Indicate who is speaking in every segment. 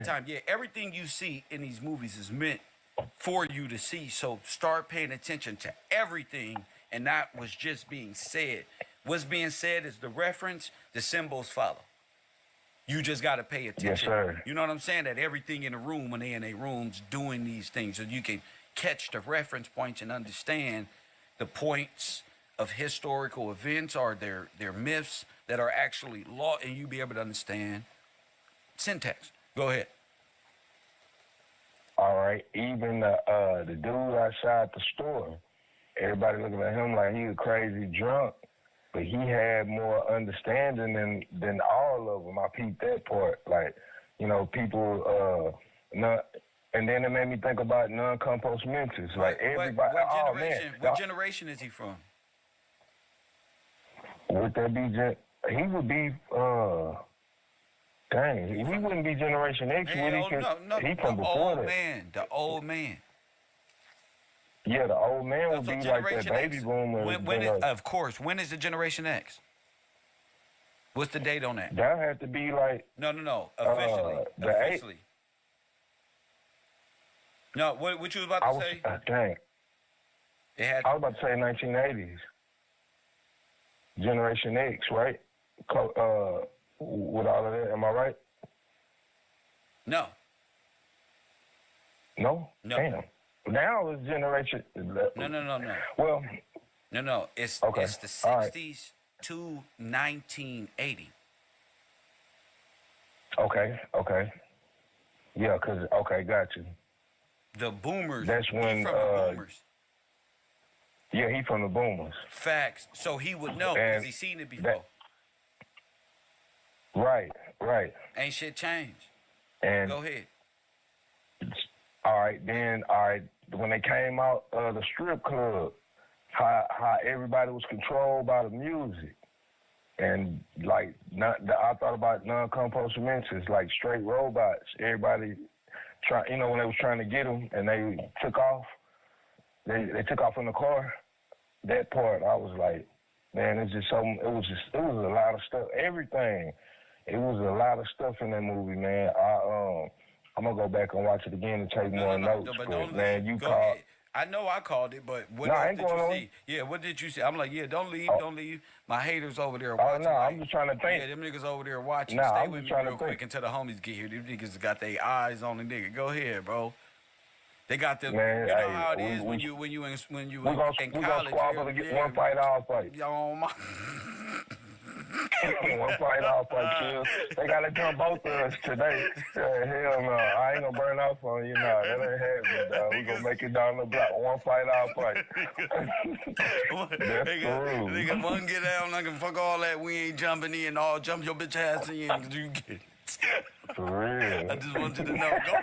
Speaker 1: time. Yeah, everything you see in these movies is meant for you to see. So start paying attention to everything and not what's just being said. What's being said is the reference, the symbols follow. You just got to pay attention.
Speaker 2: Yes, sir.
Speaker 1: You know what I'm saying? That everything in the room, when they in their rooms doing these things, so you can catch the reference points and understand the points of historical events or their myths that are actually law, and you be able to understand syntax. Go ahead.
Speaker 2: All right. Even the dude outside the store, everybody looking at him like he a crazy drunk, but he had more understanding than all of them. I peeped that part. Like, you know, people not. And then it made me think about non-compost menses. Like everybody.
Speaker 1: What generation? What generation is he from?
Speaker 2: Would that be? He would be. Dang, he wouldn't be Generation X.
Speaker 1: No,
Speaker 2: he from
Speaker 1: the
Speaker 2: before
Speaker 1: old
Speaker 2: that.
Speaker 1: man. The old man.
Speaker 2: Yeah, the old man would be like that baby
Speaker 1: X.
Speaker 2: boomer.
Speaker 1: Of course. When is the Generation X? What's the date on that?
Speaker 2: That had to be like.
Speaker 1: No. Officially. No, what you was about to say?
Speaker 2: Dang. I was about to say 1980s. Generation X, right? With all of that, am I right?
Speaker 1: No.
Speaker 2: No? Damn. Now it's generation.
Speaker 1: No.
Speaker 2: Well.
Speaker 1: No. It's
Speaker 2: okay.
Speaker 1: It's the 60s to 1980.
Speaker 2: Okay. Yeah, got you.
Speaker 1: The boomers.
Speaker 2: That's when.
Speaker 1: From the boomers.
Speaker 2: Yeah, he from the boomers.
Speaker 1: Facts. So he would know because he seen it before.
Speaker 2: Right.
Speaker 1: Ain't shit changed.
Speaker 2: And
Speaker 1: go ahead.
Speaker 2: All right, when they came out of the strip club, how everybody was controlled by the music. And like I thought about non-compost menses, like straight robots. Everybody when they was trying to get them and they took off, they took off in the car. That part I was like, man, it was a lot of stuff. Everything. It was a lot of stuff in that movie, man. I'm gonna go back and watch it again and take more notes.
Speaker 1: But
Speaker 2: don't
Speaker 1: man,
Speaker 2: you
Speaker 1: called. Ahead. I know I called it, but what else did you see? Yeah, what did you see? I'm like, yeah, don't leave. My haters over there watching.
Speaker 2: Oh no, I'm just trying to think.
Speaker 1: Yeah, them niggas over there watching.
Speaker 2: Nah,
Speaker 1: Stay
Speaker 2: I'm
Speaker 1: with
Speaker 2: just
Speaker 1: me real quick until the homies get here. These niggas got their eyes on the nigga. Go ahead, bro. They got them.
Speaker 2: Man,
Speaker 1: you know how it is when you in college.
Speaker 2: We're gonna squabble to get one fight, all fight.
Speaker 1: Yo, my.
Speaker 2: One fight, all fight, kill. They gotta jump both of us today. Hell no, I ain't gonna burn off on you now. That ain't happening, dog. We gonna make it down the block. One fight, all fight. That's true.
Speaker 1: Nigga, one get down, I can fuck all that. We ain't jumping in. All jump your bitch ass in. Cause you get it.
Speaker 2: For real.
Speaker 1: I just want you to know. Go.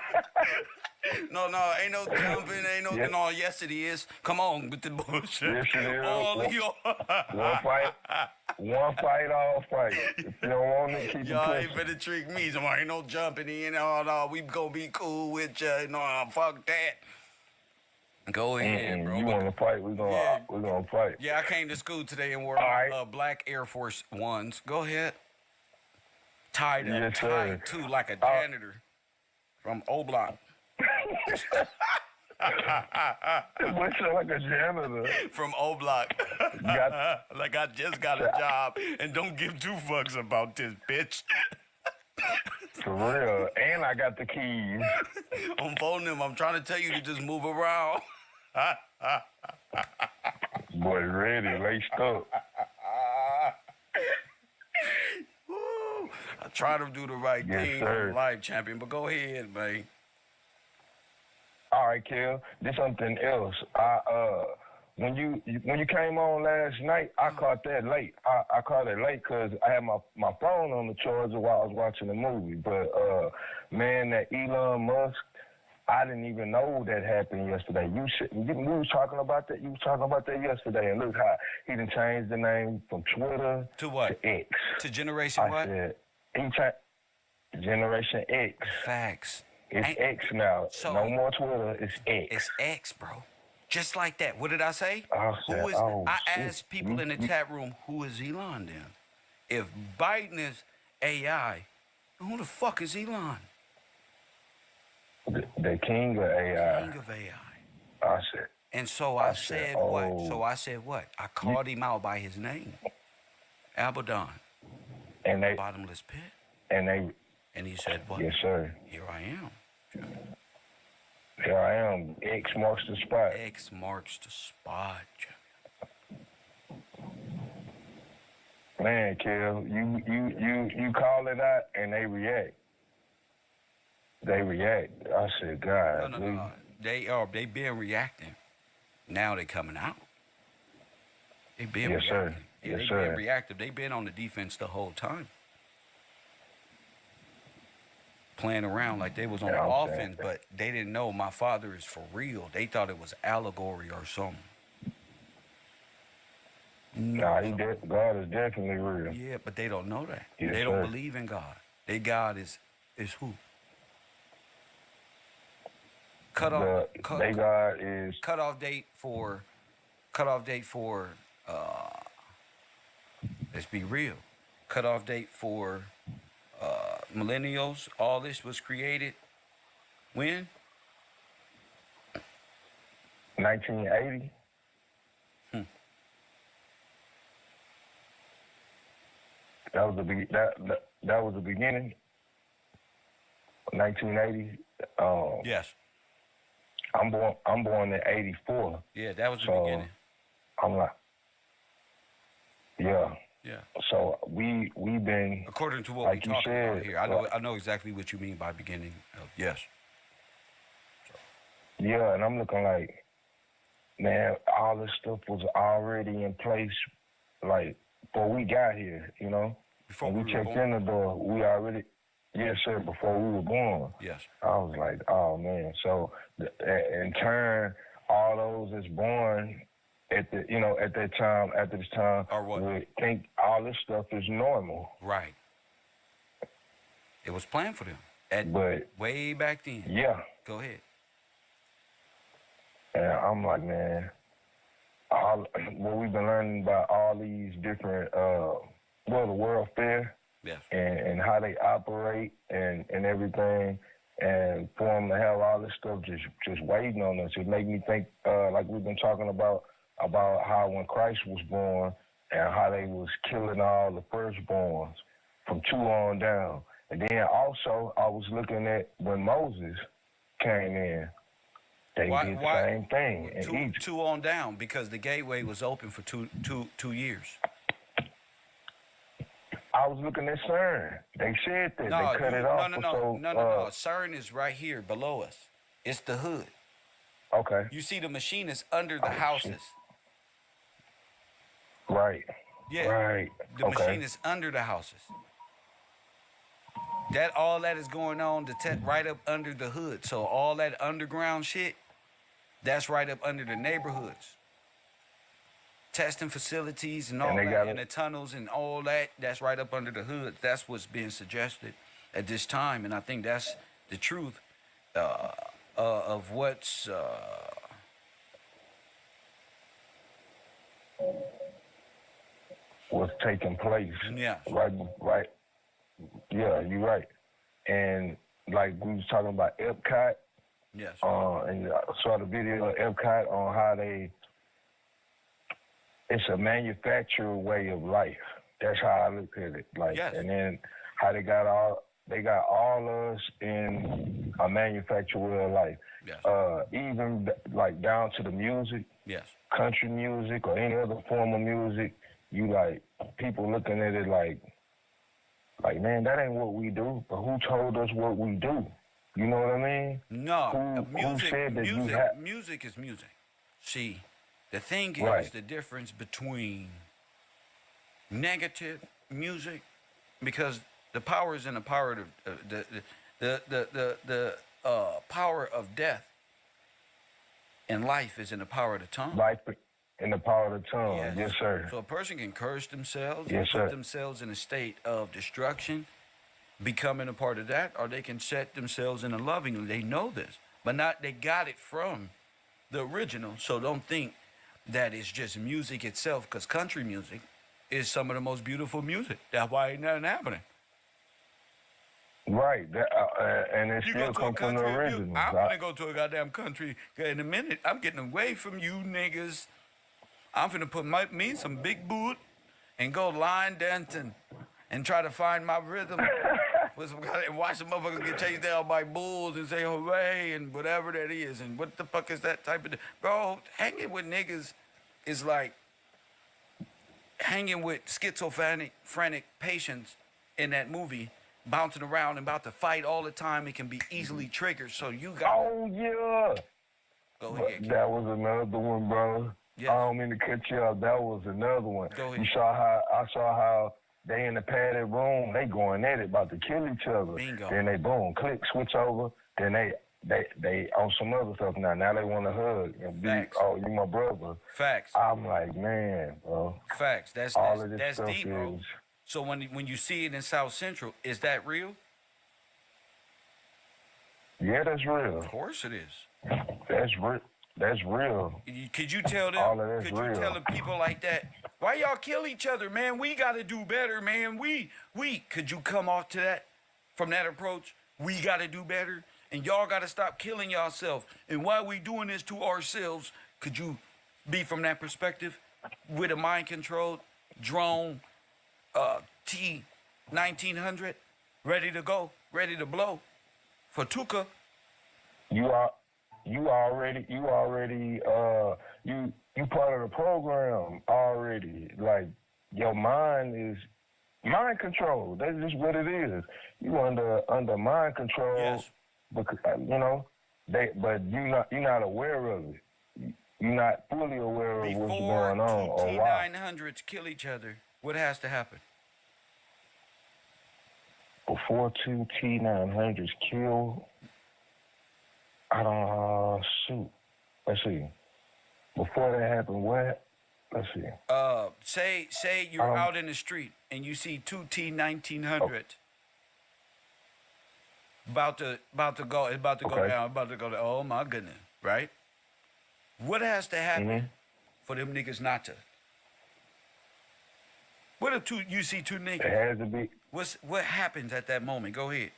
Speaker 1: No, ain't no jumping, ain't no.
Speaker 2: Yes.
Speaker 1: No, yes it is. Come on with the bullshit.
Speaker 2: Yes it is.
Speaker 1: All of your.
Speaker 2: One fight, all fight. If you don't want it, keep it
Speaker 1: y'all
Speaker 2: pushing.
Speaker 1: ain't finna trick me. So ain't no jumping in. Oh no, we gonna be cool with you. No, fuck that. Go ahead, bro.
Speaker 2: You want to fight? We gonna fight.
Speaker 1: Yeah, I came to school today and wore my black Air Force Ones. Go ahead. Tied to like a janitor from O Block.
Speaker 2: What's like a janitor?
Speaker 1: From O Block. Like I just got a job and don't give two fucks about this, bitch.
Speaker 2: For real. And I got the keys.
Speaker 1: I'm phoning them. I'm trying to tell you to just move around.
Speaker 2: Boy, ready, laced up.
Speaker 1: I try to do the right thing
Speaker 2: sir.
Speaker 1: in life, champion, but go ahead, man.
Speaker 2: All right, Kel. This something else. When you came on last night, I caught that late. I caught it late because I had my phone on the charger while I was watching the movie. But man, that Elon Musk, I didn't even know that happened yesterday. You was talking about that. You was talking about that yesterday, and look how he done changed the name from Twitter
Speaker 1: to what?
Speaker 2: To X.
Speaker 1: To Generation what?
Speaker 2: Said, he changed Generation X.
Speaker 1: Facts.
Speaker 2: It's X now.
Speaker 1: So,
Speaker 2: no more Twitter. It's X.
Speaker 1: It's X, bro. Just like that. What did I say?
Speaker 2: I
Speaker 1: asked people in the chat room, who is Elon then? If Biden is AI, who the fuck is Elon?
Speaker 2: The king of AI.
Speaker 1: King of AI.
Speaker 2: I said,
Speaker 1: And so
Speaker 2: I
Speaker 1: I
Speaker 2: said,
Speaker 1: said what?
Speaker 2: oh,
Speaker 1: So I said what? I called him out by his name, Abaddon,
Speaker 2: and they,
Speaker 1: bottomless pit.
Speaker 2: and they,
Speaker 1: And he said what?
Speaker 2: yes, sir.
Speaker 1: Here I am.
Speaker 2: Here I am. X marks the spot.
Speaker 1: X marks the spot.
Speaker 2: Man, Kev, you call it out and they react. They react. I said, God,
Speaker 1: No. They been reacting. Now they coming out. They been
Speaker 2: yes,
Speaker 1: reacting.
Speaker 2: sir.
Speaker 1: Yeah,
Speaker 2: Yes,
Speaker 1: they
Speaker 2: sir.
Speaker 1: been reactive. They been on the defense the whole time. Playing around like they was on
Speaker 2: Yeah,
Speaker 1: the
Speaker 2: I'm
Speaker 1: offense,
Speaker 2: saying.
Speaker 1: but they didn't know my father is for real. They thought it was allegory or something.
Speaker 2: Nah, God is definitely real.
Speaker 1: Yeah, but they don't know that.
Speaker 2: Yes,
Speaker 1: They don't
Speaker 2: sir.
Speaker 1: believe in God. They God is who? Cut off.
Speaker 2: They God is
Speaker 1: Cutoff date for. Let's be real. Cutoff date for millennials. All this was created when?
Speaker 2: 1980. That was that was the beginning. 1980.
Speaker 1: Yes.
Speaker 2: I'm born in '84.
Speaker 1: Yeah, that was the
Speaker 2: So
Speaker 1: beginning.
Speaker 2: I'm like, yeah.
Speaker 1: Yeah.
Speaker 2: So we've been
Speaker 1: According to what
Speaker 2: like
Speaker 1: we're
Speaker 2: you
Speaker 1: talking about
Speaker 2: said,
Speaker 1: here, I know exactly what you mean by beginning of yes.
Speaker 2: yeah, and I'm looking like, man, all this stuff was already in place, like before we got here, you know.
Speaker 1: Before
Speaker 2: when
Speaker 1: we
Speaker 2: we
Speaker 1: were
Speaker 2: checked
Speaker 1: born?
Speaker 2: in the door, we already, yes, sir, before we were born.
Speaker 1: Yes.
Speaker 2: I was like, oh man. So in turn, all those that's born at that time, after this time,
Speaker 1: Or what?
Speaker 2: would think all this stuff is normal.
Speaker 1: Right. It was planned for them.
Speaker 2: But
Speaker 1: Way back then.
Speaker 2: yeah,
Speaker 1: Go ahead.
Speaker 2: and I'm like, man, what we've been learning about all these different, the World Fair
Speaker 1: Yes.
Speaker 2: and how they operate and everything. And for them to have all this stuff just waiting on us, it made me think, like we've been talking about how when Christ was born and how they was killing all the firstborns from 2 on down. And then also I was looking at when Moses came in, they did the same thing in Egypt.
Speaker 1: 2 on down because the gateway was open for two years.
Speaker 2: I was looking at CERN. They said that they cut it off.
Speaker 1: No. CERN is right here below us. It's the hood.
Speaker 2: Okay.
Speaker 1: You see the machine is under the houses.
Speaker 2: Right.
Speaker 1: Yeah.
Speaker 2: Right.
Speaker 1: The machine is under the houses. All that is going on right up under the hood. So all that underground shit, that's right up under the neighborhoods. Testing facilities and all that, and the tunnels and all that, that's right up under the hood. That's what's being suggested at this time, and I think that's the truth of what's
Speaker 2: taking place.
Speaker 1: Yeah.
Speaker 2: Right. Yeah, you're right. And like we was talking about Epcot.
Speaker 1: Yes.
Speaker 2: And I saw the video of Epcot on how it's a manufactured way of life. That's how I look at it. Like,
Speaker 1: yes.
Speaker 2: And then how they got all us in a manufactured way of life.
Speaker 1: Yes.
Speaker 2: Even like down to the music.
Speaker 1: Yes.
Speaker 2: Country music or any other form of music, you like people looking at it like, man, that ain't what we do. But who told us what we do? You know what I mean?
Speaker 1: No,
Speaker 2: who said that
Speaker 1: music is music. See, the thing is
Speaker 2: right.
Speaker 1: The difference between negative music, because the power is in the power of the power of death, and life is in the power of the tongue.
Speaker 2: Life in the power of the tongue. Yes, sir.
Speaker 1: So a person can curse themselves
Speaker 2: yes,
Speaker 1: and put themselves in a state of destruction, becoming a part of that, or they can set themselves in a loving. They know this, but they got it from the original. So don't think that it's just music itself, because country music is some of the most beautiful music. That's why ain't nothing happening.
Speaker 2: Right. And it
Speaker 1: You
Speaker 2: still
Speaker 1: go to a
Speaker 2: come from the
Speaker 1: country of
Speaker 2: originals.
Speaker 1: I'm finna go to a goddamn country in a minute. I'm getting away from you niggas. I'm finna put me some big boot and go line dancing and try to find my rhythm. With some and watch the motherfuckers get chased down by bulls and say hooray and whatever that is. And what the fuck is that type of bro? Hanging with niggas is like hanging with schizophrenic patients in that movie, bouncing around and about to fight all the time. It can be easily triggered. So you got.
Speaker 2: Oh yeah.
Speaker 1: Go ahead. Kid.
Speaker 2: That was another one, bro.
Speaker 1: Yes.
Speaker 2: I don't mean to cut you off. That was another one.
Speaker 1: Go ahead.
Speaker 2: You saw how I saw how they in the padded room, they going at it, about to kill each other.
Speaker 1: Bingo.
Speaker 2: Then they boom, click, switch over. Then they on some other stuff now. Now they want to hug and be,
Speaker 1: Facts.
Speaker 2: oh, you my brother.
Speaker 1: Facts.
Speaker 2: I'm like, man, bro.
Speaker 1: Facts. That's deep, bro.
Speaker 2: Is,
Speaker 1: So when you see it in South Central, is that real?
Speaker 2: yeah, that's real.
Speaker 1: Of course it is.
Speaker 2: That's real. That's real.
Speaker 1: Could you tell them?
Speaker 2: All of that's
Speaker 1: Could you
Speaker 2: real.
Speaker 1: tell the people like that? Why y'all kill each other, man? We got to do better, man. We. Could you come off to that from that approach? We got to do better, and y'all got to stop killing yourself. And why we doing this to ourselves? Could you be from that perspective with a mind-controlled drone, T-1900, ready to go, ready to blow for Tuka?
Speaker 2: You already you part of the program already. Like your mind is mind control. That's just what it is. You under mind control.
Speaker 1: Yes.
Speaker 2: Because but you're not aware of it. You're not fully aware of what's going on
Speaker 1: Before
Speaker 2: or
Speaker 1: two
Speaker 2: why.
Speaker 1: T-900s kill each other, what has to happen?
Speaker 2: Before two T-900s kill, I don't shoot. Let's see. Before that happened, what? Let's see.
Speaker 1: Say you're out in the street and you see two T-1900 about to go
Speaker 2: Okay.
Speaker 1: down, about to go down. Oh my goodness, right? What has to happen for them niggas not to? What if you see two niggas?
Speaker 2: It has to be.
Speaker 1: What happens at that moment? Go ahead.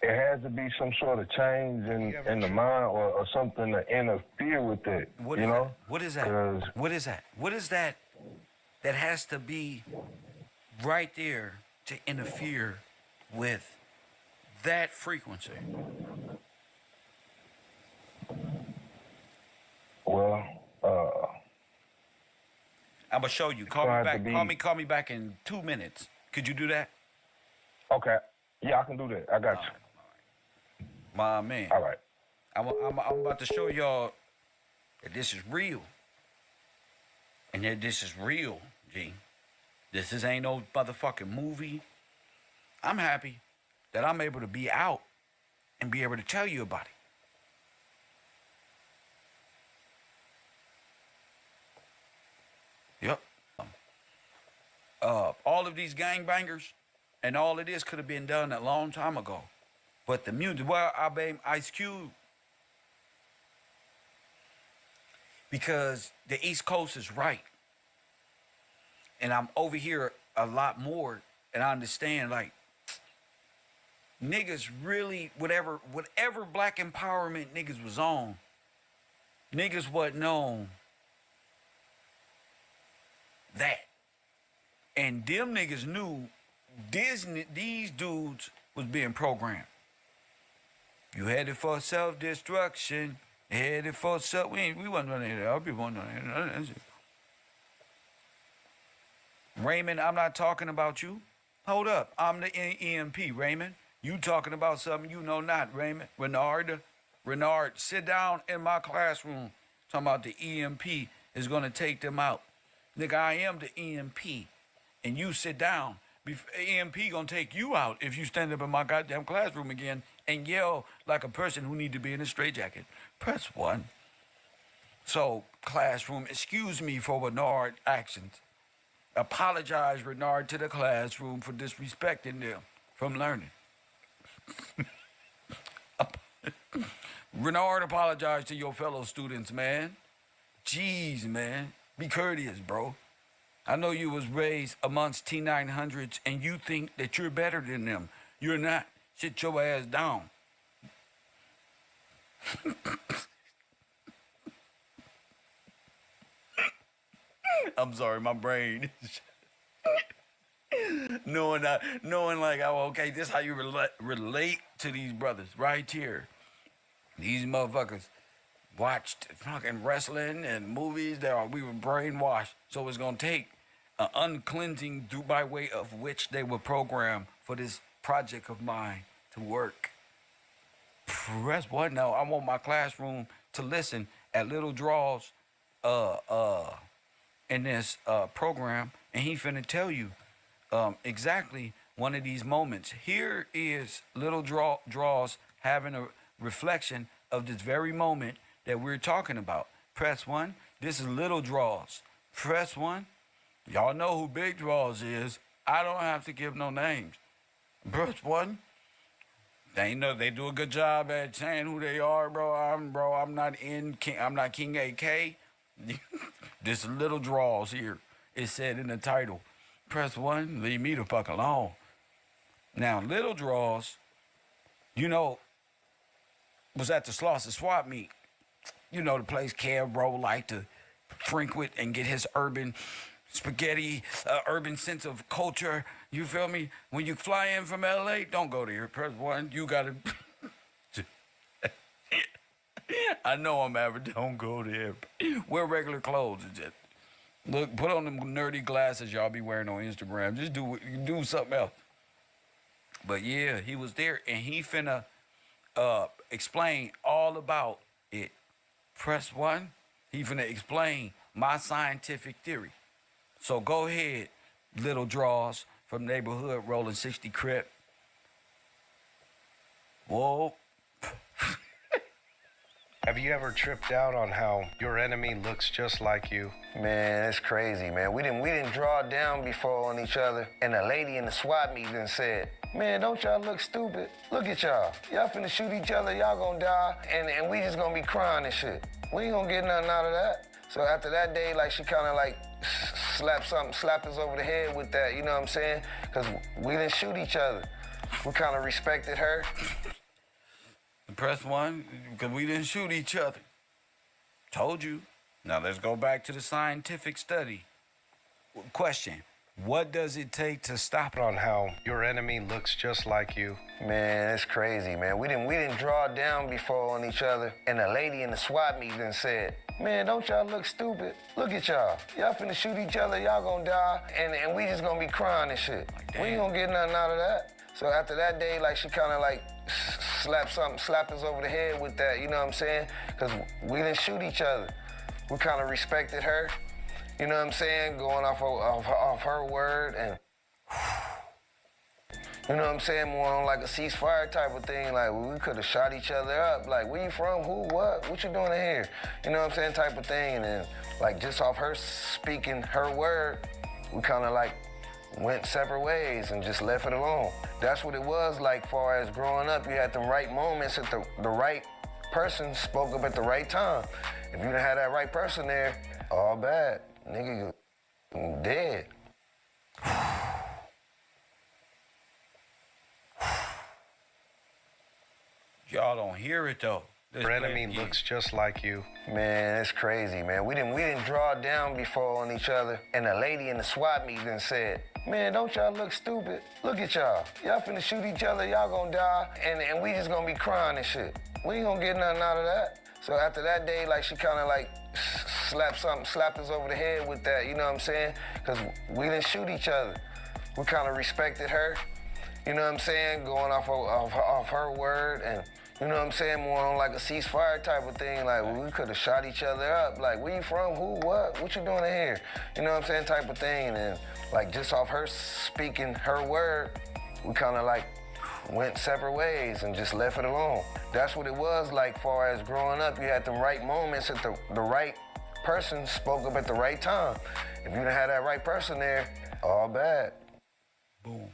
Speaker 2: It has to be some sort of change in the mind or something to interfere with it.
Speaker 1: What
Speaker 2: you
Speaker 1: is
Speaker 2: know?
Speaker 1: that? What is that?
Speaker 2: 'Cause
Speaker 1: What is that? What is that? That has to be right there to interfere with that frequency.
Speaker 2: Well,
Speaker 1: I'm gonna show you. Call me
Speaker 2: Trying
Speaker 1: back.
Speaker 2: to be-
Speaker 1: Call me back in 2 minutes. Could you do that?
Speaker 2: okay. Yeah, I can do that. I got you.
Speaker 1: My man.
Speaker 2: All right.
Speaker 1: I'm about to show y'all that this is real. And that this is real, G. This ain't no motherfucking movie. I'm happy that I'm able to be out and be able to tell you about it. Yep. All of these gangbangers and all of this could have been done a long time ago. But the music, well, I blame Ice Cube. Because the East Coast is right. And I'm over here a lot more, and I understand, like, niggas really, whatever black empowerment niggas was on, niggas wasn't on that. And them niggas knew these dudes was being programmed. You headed for self-destruction, headed for self. We wasn't running that. Our people wasn't running that. Raymond, I'm not talking about you. Hold up. I'm the EMP, Raymond. You talking about something you know not, Raymond. Renard, sit down in my classroom. Talking about the EMP is going to take them out. Nigga, I am the EMP. And you sit down. EMP going to take you out if you stand up in my goddamn classroom again and yell like a person who need to be in a straitjacket. Press 1. So, classroom, excuse me for Renard actions. Apologize, Renard, to the classroom for disrespecting them from learning. Renard, apologize to your fellow students, man. Jeez, man. Be courteous, bro. I know you was raised amongst T900s and you think that you're better than them. You're not. Sit your ass down. I'm sorry, my brain. knowing like, oh, okay, this how you relate to these brothers right here. These motherfuckers watched fucking wrestling and movies that we were brainwashed. So it's gonna take an uncleansing through by way of which they were programmed for this project of mine to work. Press what? No, I want my classroom to listen at Little Draws uh uh in this program, and he finna tell you exactly one of these moments. Here is Little Draws having a reflection of this very moment that we're talking about. Press one. This is Little Draws. Press one. Y'all know who Big Draws is. I don't have to give no names. Press one. They know they do a good job at saying who they are, bro. I'm not King AK. This Little Draws here. It said in the title. Press one. Leave me the fuck alone. Now, Little Draws, you know, was at the Slauson Swap Meet. You know, the place KevRow liked to frequent and get his urban spaghetti, urban sense of culture. You feel me? When you fly in from LA, don't go there. Press one, you gotta. I know I'm average. Don't go there. Wear regular clothes. Just look, put on them nerdy glasses y'all be wearing on Instagram. Just do something else. But yeah, he was there, and he finna explain all about it. Press one. He finna explain my scientific theory. So go ahead, Little Draws from neighborhood rolling 60 Crip. Whoa.
Speaker 3: Have you ever tripped out on how your enemy looks just like you?
Speaker 4: Man, it's crazy, man. We didn't draw down before on each other, and a lady in the SWAT meet done said, man, don't y'all look stupid? Look at y'all. Y'all finna shoot each other, y'all gonna die, and we just gonna be crying and shit. We ain't gonna get nothing out of that. So after that day, like, she kinda like slapped us over the head with that, you know what I'm saying? Cause we didn't shoot each other. We kinda respected her.
Speaker 1: Press one, because we didn't shoot each other. Told you. Now let's go back to the scientific study. Question, what does it take to stop it?
Speaker 3: On how your enemy looks just like you.
Speaker 4: Man, it's crazy, man. We didn't draw down before on each other, and a lady in the SWAT meet done said, man, don't y'all look stupid? Look at y'all. Y'all finna shoot each other, y'all gonna die, and we just gonna be crying and shit.
Speaker 1: Like,
Speaker 4: we ain't gonna get nothing out of that. So after that day, like, she kinda like slapped us over the head with that, you know what I'm saying? Cause we didn't shoot each other. We kinda respected her, you know what I'm saying? Going off her word, and you know what I'm saying? More on like a ceasefire type of thing. Like, we could have shot each other up. Like, where you from? Who? What you doing in here? You know what I'm saying? Type of thing. And then, like, just off her speaking her word, we kind of like went separate ways and just left it alone. That's what it was like. Far as growing up, you had the right moments at the right person spoke up at the right time. If you didn't have that right person there, all bad. Nigga, you dead.
Speaker 1: Y'all don't hear it though.
Speaker 3: Your enemy looks just like you.
Speaker 4: Man, it's crazy, man. We didn't draw down before on each other, and a lady in the SWAT meet done said, man, don't y'all look stupid? Look at y'all. Y'all finna shoot each other, y'all gonna die, and we just gonna be crying and shit. We ain't gonna get nothing out of that. So after that day, like, she kinda like slapped us over the head with that, you know what I'm saying? Cause we didn't shoot each other. We kinda respected her, you know what I'm saying? Going off her word, and you know what I'm saying? More on like a ceasefire type of thing. Like, we could have shot each other up. Like, where you from? Who? What you doing in here? You know what I'm saying? Type of thing. And then, like, just off her speaking her word, we kind of like went separate ways and just left it alone. That's what it was like. Far as growing up, you had the right moments at the right person spoke up at the right time. If you didn't have that right person there, all bad.
Speaker 1: Boom.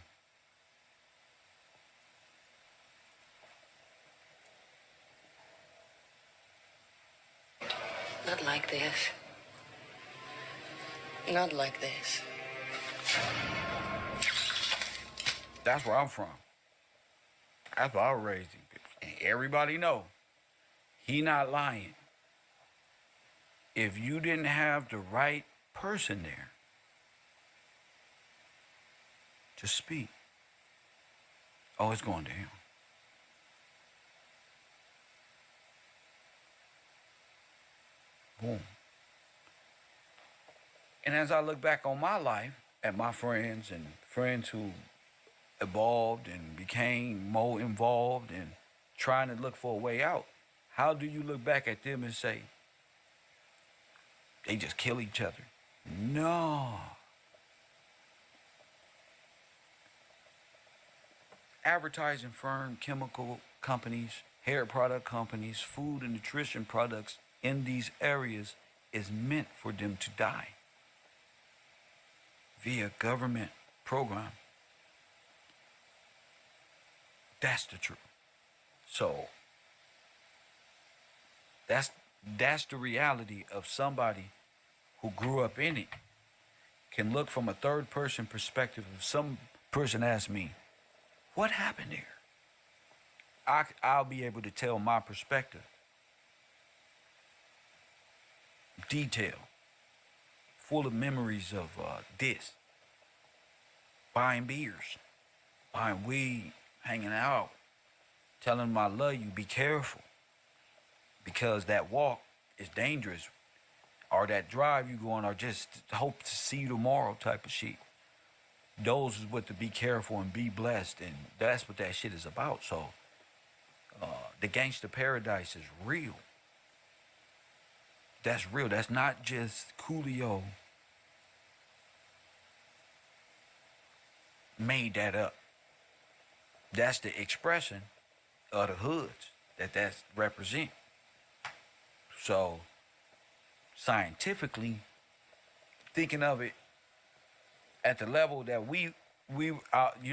Speaker 5: Not like this. Not like this.
Speaker 1: That's where I'm from. That's where I was raised. And everybody know he not lying. If you didn't have the right person there to speak, oh, it's going down. Boom. And as I look back on my life, at my friends and friends who evolved and became more involved and trying to look for a way out, how do you look back at them and say, they just kill each other? No. Advertising firm, chemical companies, hair product companies, food and nutrition products in these areas is meant for them to die via government program. That's the truth. So that's the reality of somebody who grew up in it. Can look from a third person perspective. If some person asks me, what happened there? I'll be able to tell my perspective. Detail. Full of memories of this. Buying beers. Buying weed. Hanging out. Telling them I love you. Be careful. Because that walk is dangerous. Or that drive you go on, or just hope to see you tomorrow type of shit. Those is what to be careful and be blessed. And that's what that shit is about. So the gangster paradise is real. That's real. That's not just Coolio made that up. That's the expression of the hoods that represent. So scientifically, thinking of it at the level that we you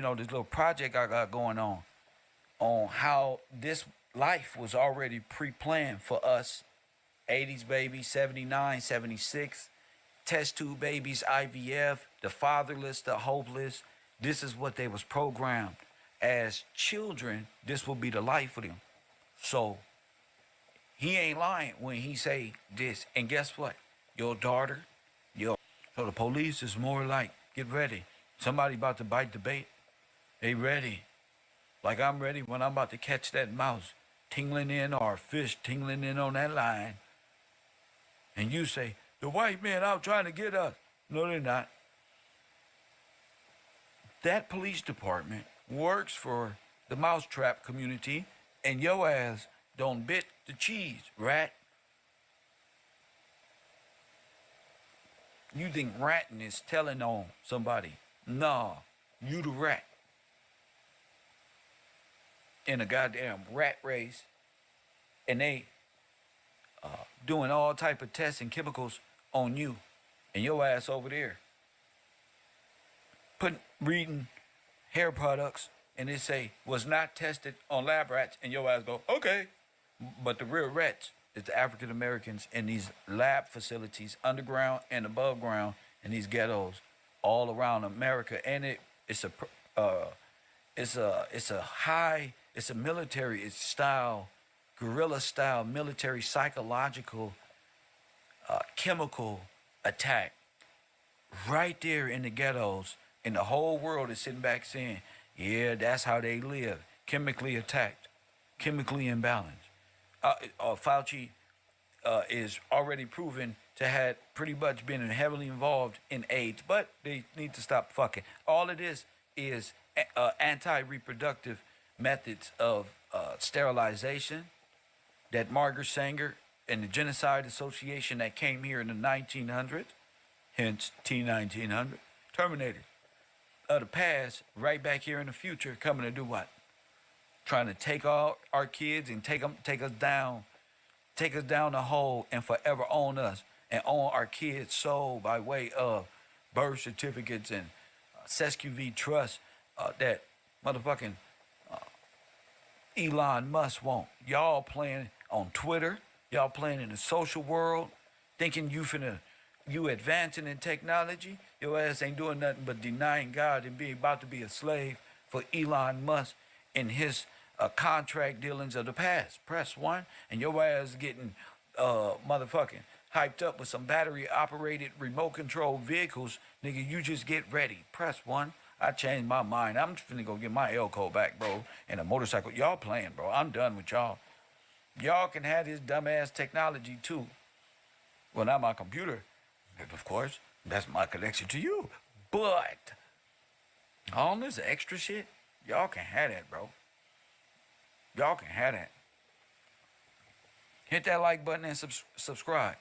Speaker 1: know, this little project I got going on how this life was already pre-planned for us. 80s babies, 79, 76, test tube babies, IVF, the fatherless, the hopeless. This is what they was programmed. As children, this will be the life for them. So he ain't lying when he say this. And guess what? Your daughter, so the police is more like, get ready. Somebody about to bite the bait. They ready. Like I'm ready when I'm about to catch that mouse tingling in or a fish tingling in on that line. And you say, the white man out trying to get us. No, they're not. That police department works for the mousetrap community, and your ass don't bit the cheese, rat. You think ratting is telling on somebody. Nah, you the rat. In a goddamn rat race, and they doing all type of tests and chemicals on you, and your ass over there reading hair products, and they say was not tested on lab rats, and your ass go, okay. But the real rats is the African Americans in these lab facilities, underground and above ground, in these ghettos all around America. And it's a military style, guerrilla style, military psychological, chemical attack right there in the ghettos. And the whole world is sitting back saying, yeah, that's how they live. Chemically attacked, chemically imbalanced. Fauci is already proven to have pretty much been heavily involved in AIDS, but they need to stop fucking. All of this is anti-reproductive methods of sterilization that Margaret Sanger and the Genocide Association that came here in the 1900s, hence T-1900, terminated. The past, right back here in the future, coming to do what? Trying to take all our kids and take us down the hole and forever own us and own our kids' soul by way of birth certificates and SESQV trust that motherfucking Elon Musk won't. Y'all playing on Twitter, y'all playing in the social world, thinking you finna you advancing in technology, your ass ain't doing nothing but denying God and being about to be a slave for Elon Musk and his contract dealings of the past. Press 1, and your ass getting motherfucking hyped up with some battery operated remote control vehicles. Nigga, you just get ready. Press 1. I changed my mind. I'm finna go get my Elko back, bro, and a motorcycle. Y'all playing, bro. I'm done with y'all. Y'all can have this dumbass technology too. Well, not my computer, of course. That's my connection to you. But all this extra shit, y'all can have that, bro. Y'all can have that. Hit that like button and subscribe.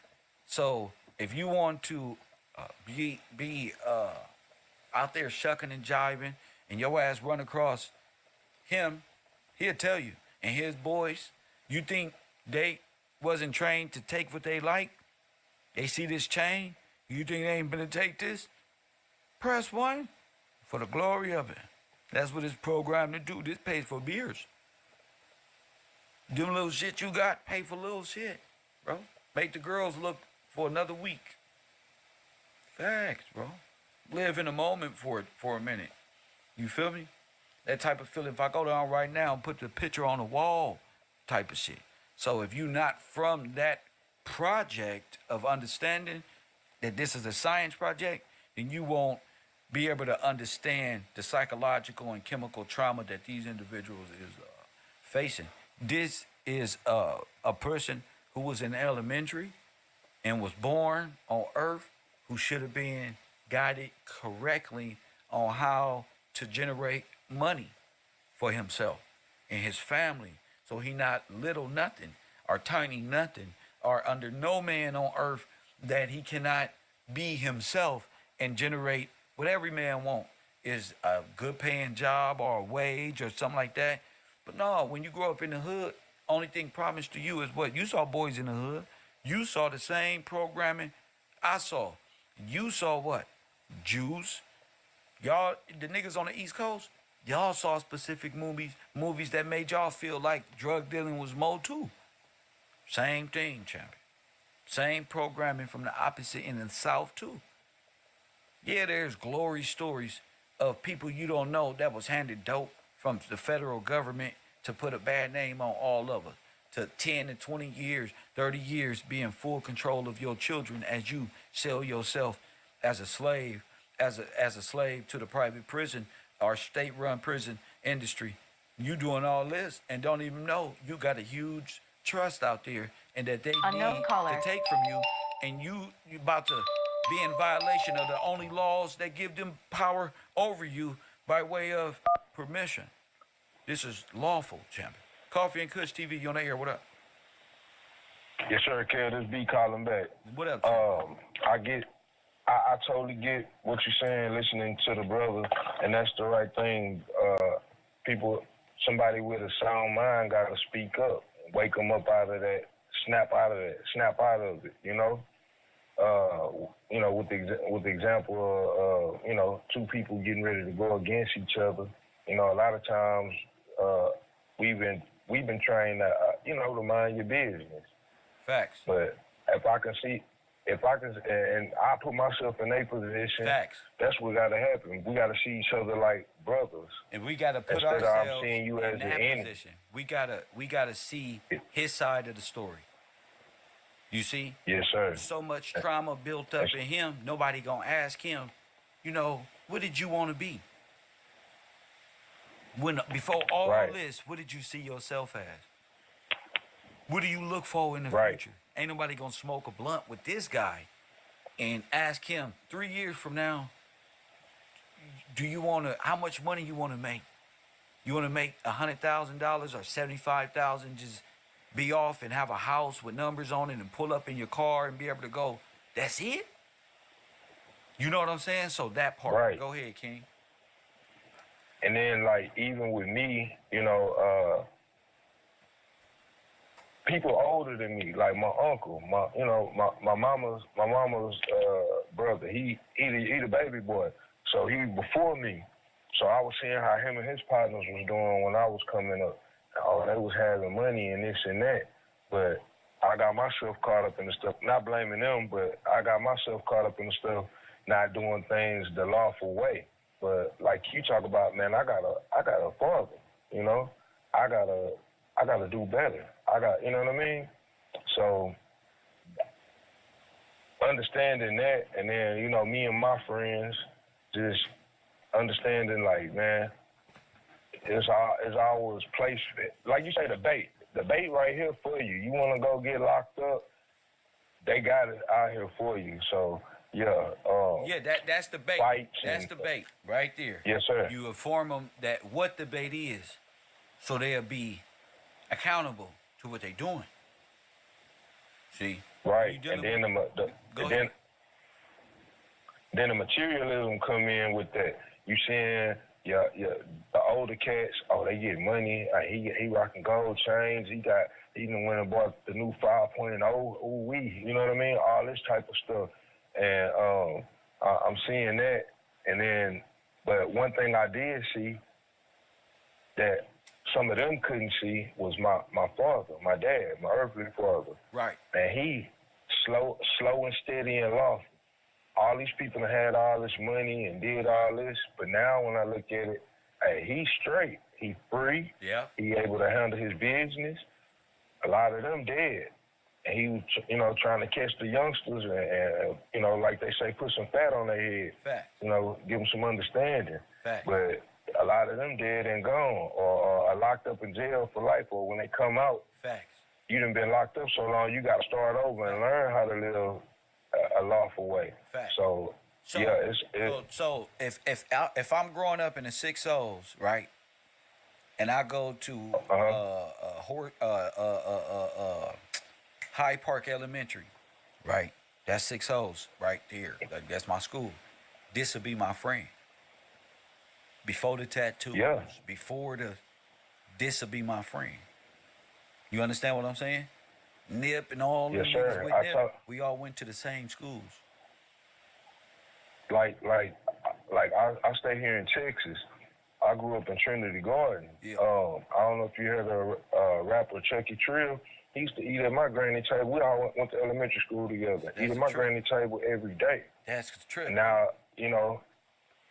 Speaker 1: So if you want to be out there shucking and jiving, and your ass run across him, he'll tell you. And his boys, you think they wasn't trained to take what they like? They see this chain, you think they ain't gonna take this? Press 1 for the glory of it. That's what it's programmed to do. This pays for beers. Them little shit you got, pay for little shit, bro. Make the girls look for another week. Facts, bro. Live in the moment for a minute. You feel me? That type of feeling. If I go down right now and put the picture on the wall type of shit. So if you're not from that project of understanding that this is a science project, then you won't be able to understand the psychological and chemical trauma that these individuals is facing. This is a person who was in elementary and was born on Earth who should have been guided correctly on how to generate money for himself and his family. So he not little nothing or tiny nothing or under no man on earth that he cannot be himself and generate what every man want is a good paying job or a wage or something like that. But no, when you grow up in the hood, only thing promised to you is what? You saw boys in the hood. You saw the same programming I saw. You saw what? Jews. Y'all, the niggas on the East Coast, y'all saw specific movies that made y'all feel like drug dealing was more too. Same thing, champion. Same programming from the opposite in the South too. Yeah, there's glory stories of people you don't know that was handed dope from the federal government to put a bad name on all of us. To 10 to 20 years, 30 years being full control of your children as you sell yourself as a slave, as a slave to the private prison or state-run prison industry. You doing all this and don't even know you got a huge trust out there and that they need to take from you, and you about to be in violation of the only laws that give them power over you by way of permission. This is lawful, champion. Coffee and Kush TV, you on the air, what up?
Speaker 2: Yes, sir, Kev, this B calling back.
Speaker 1: What up,
Speaker 2: I totally get what you're saying, listening to the brother, and that's the right thing. Somebody with a sound mind got to speak up, wake them up out of that, snap out of it, you know? With the example of, two people getting ready to go against each other, a lot of times we've been trained to mind your business.
Speaker 1: Facts.
Speaker 2: But if I can, and I put myself in a position,
Speaker 1: facts.
Speaker 2: That's what got to happen. We got to see each other like brothers.
Speaker 1: And we got to put
Speaker 2: ourselves
Speaker 1: ourselves
Speaker 2: seeing you
Speaker 1: in
Speaker 2: as
Speaker 1: that
Speaker 2: an enemy.
Speaker 1: position. We gotta see his side of the story. You see?
Speaker 2: Yes, sir.
Speaker 1: There's so much trauma built up in him. Nobody gonna ask him, what did you want to be? Before all this, what did you see yourself as? What do you look for in the future? Ain't nobody gonna smoke a blunt with this guy and ask him 3 years from now, how much money you wanna make? You wanna make $100,000 or $75,000, just be off and have a house with numbers on it and pull up in your car and be able to go, that's it? You know what I'm saying? So that part,
Speaker 2: right.
Speaker 1: Go ahead, King.
Speaker 2: And then, even with me, people older than me, like my uncle, my mama's brother. He the baby boy, so he before me. So I was seeing how him and his partners was doing when I was coming up. Oh, they was having money and this and that, but I got myself caught up in the stuff. Not blaming them, but I got myself caught up in the stuff, not doing things the lawful way. But like you talk about, man, I got a father. You know, I gotta do better. You know what I mean? So understanding that, and then you know, me and my friends just understanding, like, man, it's always place fit. Like you say, the bait right here for you. You want to go get locked up? They got it out here for you. So yeah.
Speaker 1: That's the bait. That's the bait right there.
Speaker 2: Yes, sir.
Speaker 1: You inform them that what the bait is, so they'll be accountable to what they're doing. See?
Speaker 2: Right, and then then the materialism come in with that. You seeing the older cats, oh, they get money. He rocking gold chains. He done went and bought the new 5.0. Ooh wee, you know what I mean? All this type of stuff, and I'm seeing that. And then, but one thing I did see that some of them couldn't see was my father, my dad, my earthly father.
Speaker 1: Right.
Speaker 2: And he slow and steady and lawful. All these people had all this money and did all this, but now when I look at it, hey, he's straight. He free.
Speaker 1: Yeah.
Speaker 2: He able to handle his business. A lot of them dead. And he was, you know, trying to catch the youngsters and you know, like they say, put some fat on their head.
Speaker 1: Fact.
Speaker 2: You know, give them some understanding.
Speaker 1: Fact.
Speaker 2: But a lot of them dead and gone, or are locked up in jail for life, or when they come out,
Speaker 1: Facts.
Speaker 2: you done been locked up so long, you got to start over and learn how to live a lawful way.
Speaker 1: Fact.
Speaker 2: So yeah,
Speaker 1: so if I'm growing up in the 6-0s, right, and I go to Hyde Park Elementary, right, that's 6-0s right there. Like, that's my school. This will be my friend. Before the tattoos, this will be my friend. You understand what I'm saying? Nip and all
Speaker 2: yes,
Speaker 1: them
Speaker 2: sir.
Speaker 1: niggas with Nip, we all went to the same schools.
Speaker 2: Like I stay here in Texas. I grew up in Trinity Garden.
Speaker 1: Yeah.
Speaker 2: I don't know if you heard of rapper Chucky Trill. He used to eat at my granny table. We all went to elementary school together. Eat at my granny table every day.
Speaker 1: That's the trip.
Speaker 2: Now, you know,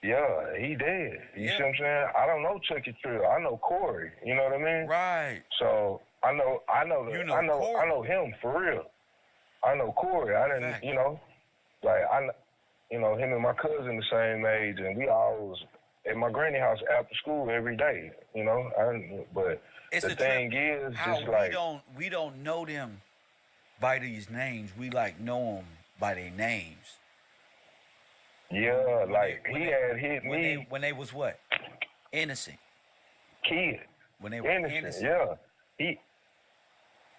Speaker 2: yeah, he dead. You see what I'm saying? I don't know Chucky Trill. I know Corey. You know what I mean?
Speaker 1: Right.
Speaker 2: So I know him for real. I know Corey. I didn't,
Speaker 1: Fact.
Speaker 2: you know, like him and my cousin the same age, and we always at my granny house after school every day. You know, but
Speaker 1: It's
Speaker 2: the thing is,
Speaker 1: how
Speaker 2: just like
Speaker 1: we don't know them by these names. We like know them by their names.
Speaker 2: yeah, like he had hit me
Speaker 1: when they was what? Innocent.
Speaker 2: kid.
Speaker 1: When they were
Speaker 2: Innocent. Yeah,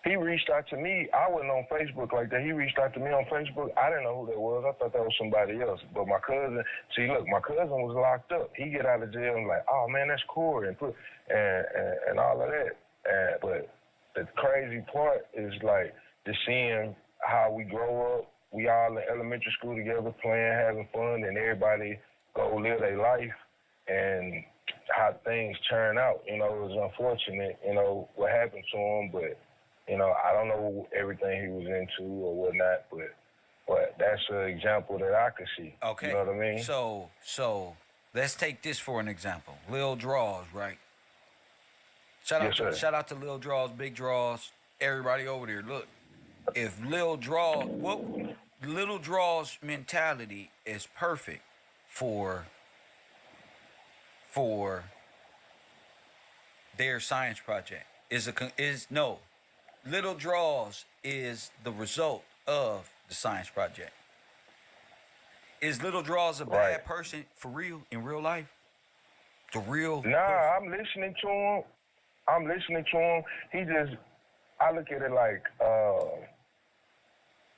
Speaker 2: he reached out to me. I wasn't on Facebook like that. He reached out to me on Facebook. I didn't know who that was. I thought that was somebody else. But my cousin, my cousin was locked up. He get out of jail and like, oh man, that's Corey and all of that. But the crazy part is like just seeing how we grow up. We all in elementary school together, playing, having fun, and everybody go live their life, and how things turn out. You know, it was unfortunate, you know, what happened to him, but you know, I don't know everything he was into or whatnot, but that's an example that I could see.
Speaker 1: Okay.
Speaker 2: You know what I mean?
Speaker 1: So let's take this for an example. Lil Draws, right? Shout out to Lil Draws, Big Draws, everybody over there. Look, if Lil Draws mentality is perfect for their science project. Little Draws is the result of the science project. Is Little Draws a bad person for real, in real life? The real
Speaker 2: Nah,
Speaker 1: person?
Speaker 2: I'm listening to him. I look at it like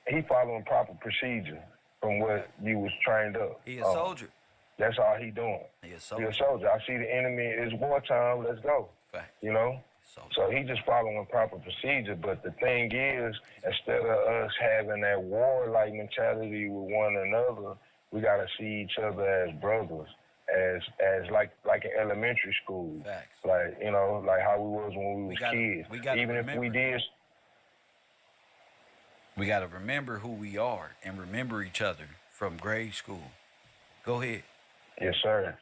Speaker 2: he following proper procedure from what you was trained up.
Speaker 1: He a soldier.
Speaker 2: That's all he doing.
Speaker 1: He a
Speaker 2: He
Speaker 1: soldier.
Speaker 2: a soldier. I see the enemy. It's wartime. Let's go.
Speaker 1: Fact.
Speaker 2: You know?
Speaker 1: Soldier.
Speaker 2: So he just following proper procedure. But the thing is, instead of us having that warlike mentality with one another, we got to see each other as brothers, as like in elementary school.
Speaker 1: Facts.
Speaker 2: Like, you know, like how we was when we was kids.
Speaker 1: We gotta
Speaker 2: Even
Speaker 1: remember.
Speaker 2: if we did.
Speaker 1: We got to remember who we are and remember each other from grade school. Go ahead.
Speaker 2: Yes, sir.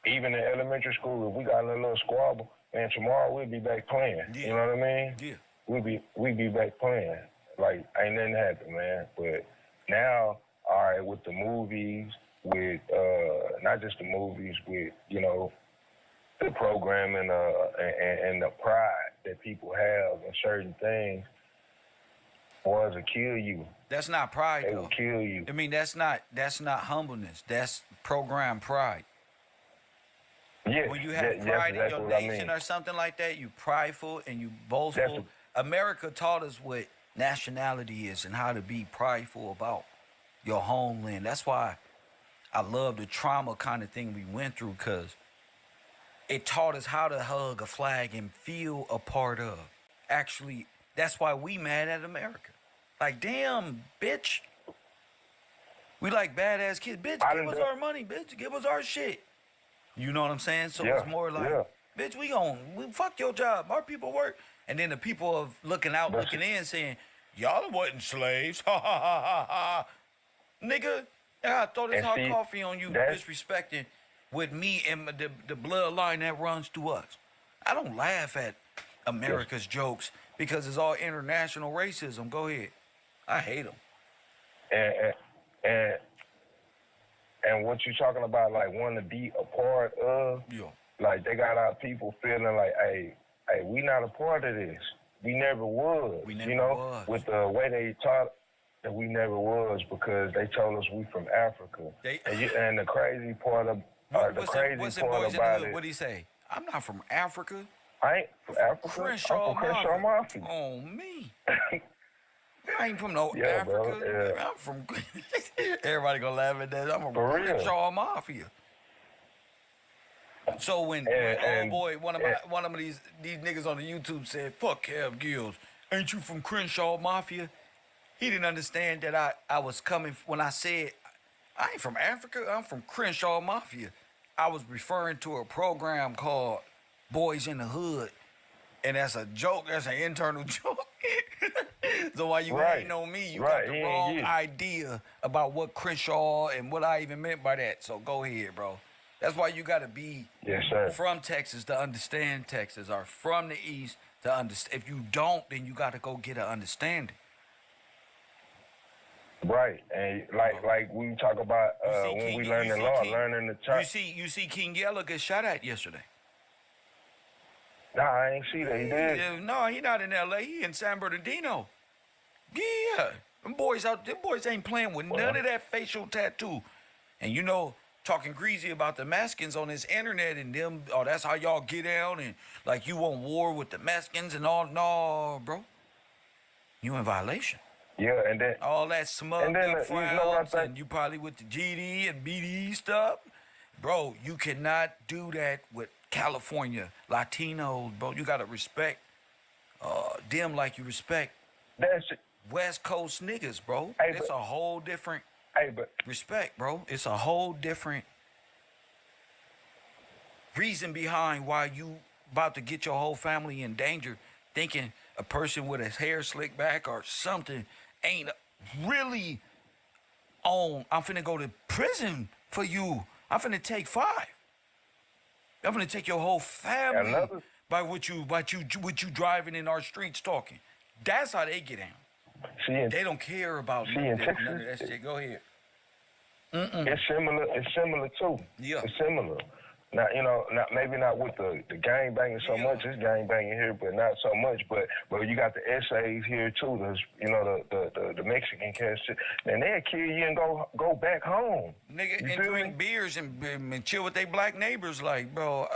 Speaker 2: Even in elementary school, if we got a little squabble, man, tomorrow we'll be back playing.
Speaker 1: Yeah.
Speaker 2: You know what I mean?
Speaker 1: Yeah.
Speaker 2: We be back playing. Like, ain't nothing happened, man. But now, all right, with the movies, with not just the movies, with, you know, the programming and the pride that people have in certain things, boys will kill you.
Speaker 1: That's not pride,
Speaker 2: They
Speaker 1: though.
Speaker 2: will kill you.
Speaker 1: I mean, that's not humbleness. That's program pride.
Speaker 2: Yeah,
Speaker 1: When you have
Speaker 2: that's
Speaker 1: pride in
Speaker 2: exactly
Speaker 1: your
Speaker 2: what I
Speaker 1: nation
Speaker 2: mean.
Speaker 1: or something like that, you prideful and you boastful. America taught us what nationality is and how to be prideful about your homeland. That's why I love the trauma kind of thing we went through, because it taught us how to hug a flag and feel a part of. Actually, that's why we mad at America. Like, damn, bitch. We like badass kids. Bitch, give us our money, bitch. Give us our shit. You know what I'm saying? So it's more like, bitch, we fuck your job. Our people work. And then the people of looking out, looking in, saying, y'all wasn't slaves. Ha, ha, ha, ha, ha. Nigga, I throw this hot coffee on you disrespecting with me and the bloodline that runs through us. I don't laugh at America's jokes because it's all international racism. Go ahead. I hate them.
Speaker 2: And what you talking about, like, wanting to be a part of, like, they got our people feeling like, hey, we not a part of this. We never was. With the way they taught that we never was, because they told us we from Africa. And the crazy part of about it.
Speaker 1: What did he say? I'm not from Africa.
Speaker 2: I ain't from Africa.
Speaker 1: Crenshaw
Speaker 2: Mafia.
Speaker 1: Oh, me. I ain't from no Africa.
Speaker 2: Bro,
Speaker 1: I'm from. Everybody gonna laugh at that. I'm from Crenshaw Mafia. So when one of these niggas on the YouTube said, "Fuck Kev Gills, ain't you from Crenshaw Mafia?" He didn't understand that I was coming when I said I ain't from Africa. I'm from Crenshaw Mafia. I was referring to a program called Boys in the Hood. And that's a joke. That's an internal joke. So while you hating on me, you got the wrong idea about what Crenshaw and what I even meant by that. So go ahead, bro. That's why you got to be from Texas to understand Texas, or from the East to understand. If you don't, then you got to go get an understanding.
Speaker 2: Right, and like we talk about when we learn the law, learning the chart.
Speaker 1: You see King Yellow get shot at yesterday.
Speaker 2: Nah, I ain't see that. He did.
Speaker 1: No, he not in L.A. He in San Bernardino. Yeah, them boys ain't playing with none of that facial tattoo. And you know, talking greasy about the Mexicans on this internet and them, that's how y'all get down, and like you on war with the Mexicans and all. No, bro. You in violation.
Speaker 2: Yeah, and then
Speaker 1: all that smug frowns, and you probably with the GD and BD stuff. Bro, you cannot do that with California Latinos, bro. You gotta respect them like you respect West Coast niggas, bro. It's a whole different respect, bro. It's a whole different reason behind why you about to get your whole family in danger, thinking a person with his hair slicked back or something ain't really on. I'm finna go to prison for you. I'm finna take 5. I'm gonna take your whole family by what you driving in our streets talking. That's how they get down. They don't care about none of that shit. Go ahead.
Speaker 2: It's similar too.
Speaker 1: Yeah.
Speaker 2: It's similar. Now, maybe not with the gang banging so much. It's gang banging here, but not so much. But you got the essays here too. The Mexican cats, and they'll kill you and go back home.
Speaker 1: Nigga, and drink beers and chill with their black neighbors. Like, bro,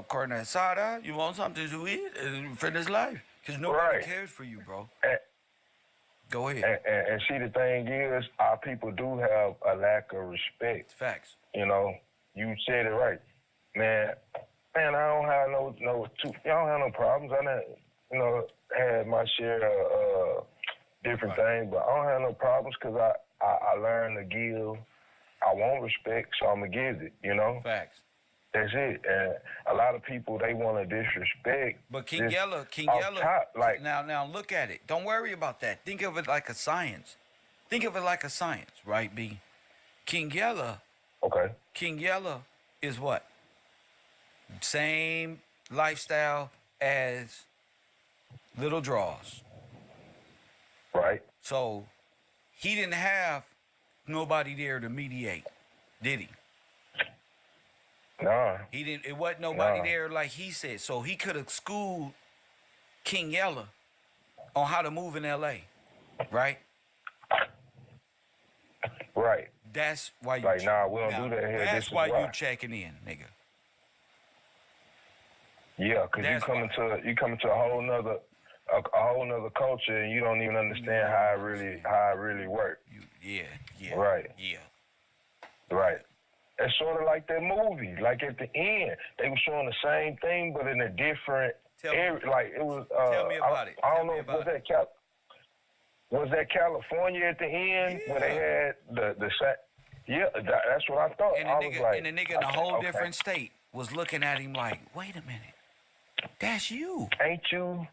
Speaker 1: carne asada, you want something to eat for this life? Because nobody cares for you, bro. Go ahead.
Speaker 2: And see, the thing is, our people do have a lack of respect.
Speaker 1: Facts.
Speaker 2: You said it right. Man, I don't have I don't have no problems. I done, had my share of different things, but I don't have no problems because I learned to give. I want respect, so I'm going to give it,
Speaker 1: Facts.
Speaker 2: That's it. And a lot of people, they want to disrespect.
Speaker 1: But King
Speaker 2: this
Speaker 1: Yella,
Speaker 2: off top, like,
Speaker 1: now look at it. Don't worry about that. Think of it like a science. Think of it like a science, right, B? King Yella is what? Same lifestyle as Little Draws.
Speaker 2: right?
Speaker 1: So he didn't have nobody there to mediate, did he?
Speaker 2: Nah.
Speaker 1: He didn't. It wasn't nobody there like he said. So he could have schooled King Yella on how to move in L.A. Right?
Speaker 2: Right.
Speaker 1: That's why you.
Speaker 2: Like, nah, we don't do that here.
Speaker 1: That's
Speaker 2: This is
Speaker 1: why
Speaker 2: why.
Speaker 1: you checking in, nigga.
Speaker 2: Yeah, because you come into a whole nother culture, and you don't even understand how it really works.
Speaker 1: Yeah.
Speaker 2: Right.
Speaker 1: Yeah.
Speaker 2: Right. It's sort of like that movie. Like at the end, they were showing the same thing, but in a different area. Like it was.
Speaker 1: Tell me about it.
Speaker 2: I don't
Speaker 1: Tell me
Speaker 2: know.
Speaker 1: about
Speaker 2: Was that California at the end where they had the Yeah, that's what I thought.
Speaker 1: And
Speaker 2: I
Speaker 1: the
Speaker 2: was
Speaker 1: nigga,
Speaker 2: like,
Speaker 1: and the nigga in a whole different state was looking at him like, wait a minute, that's you.
Speaker 2: Ain't you?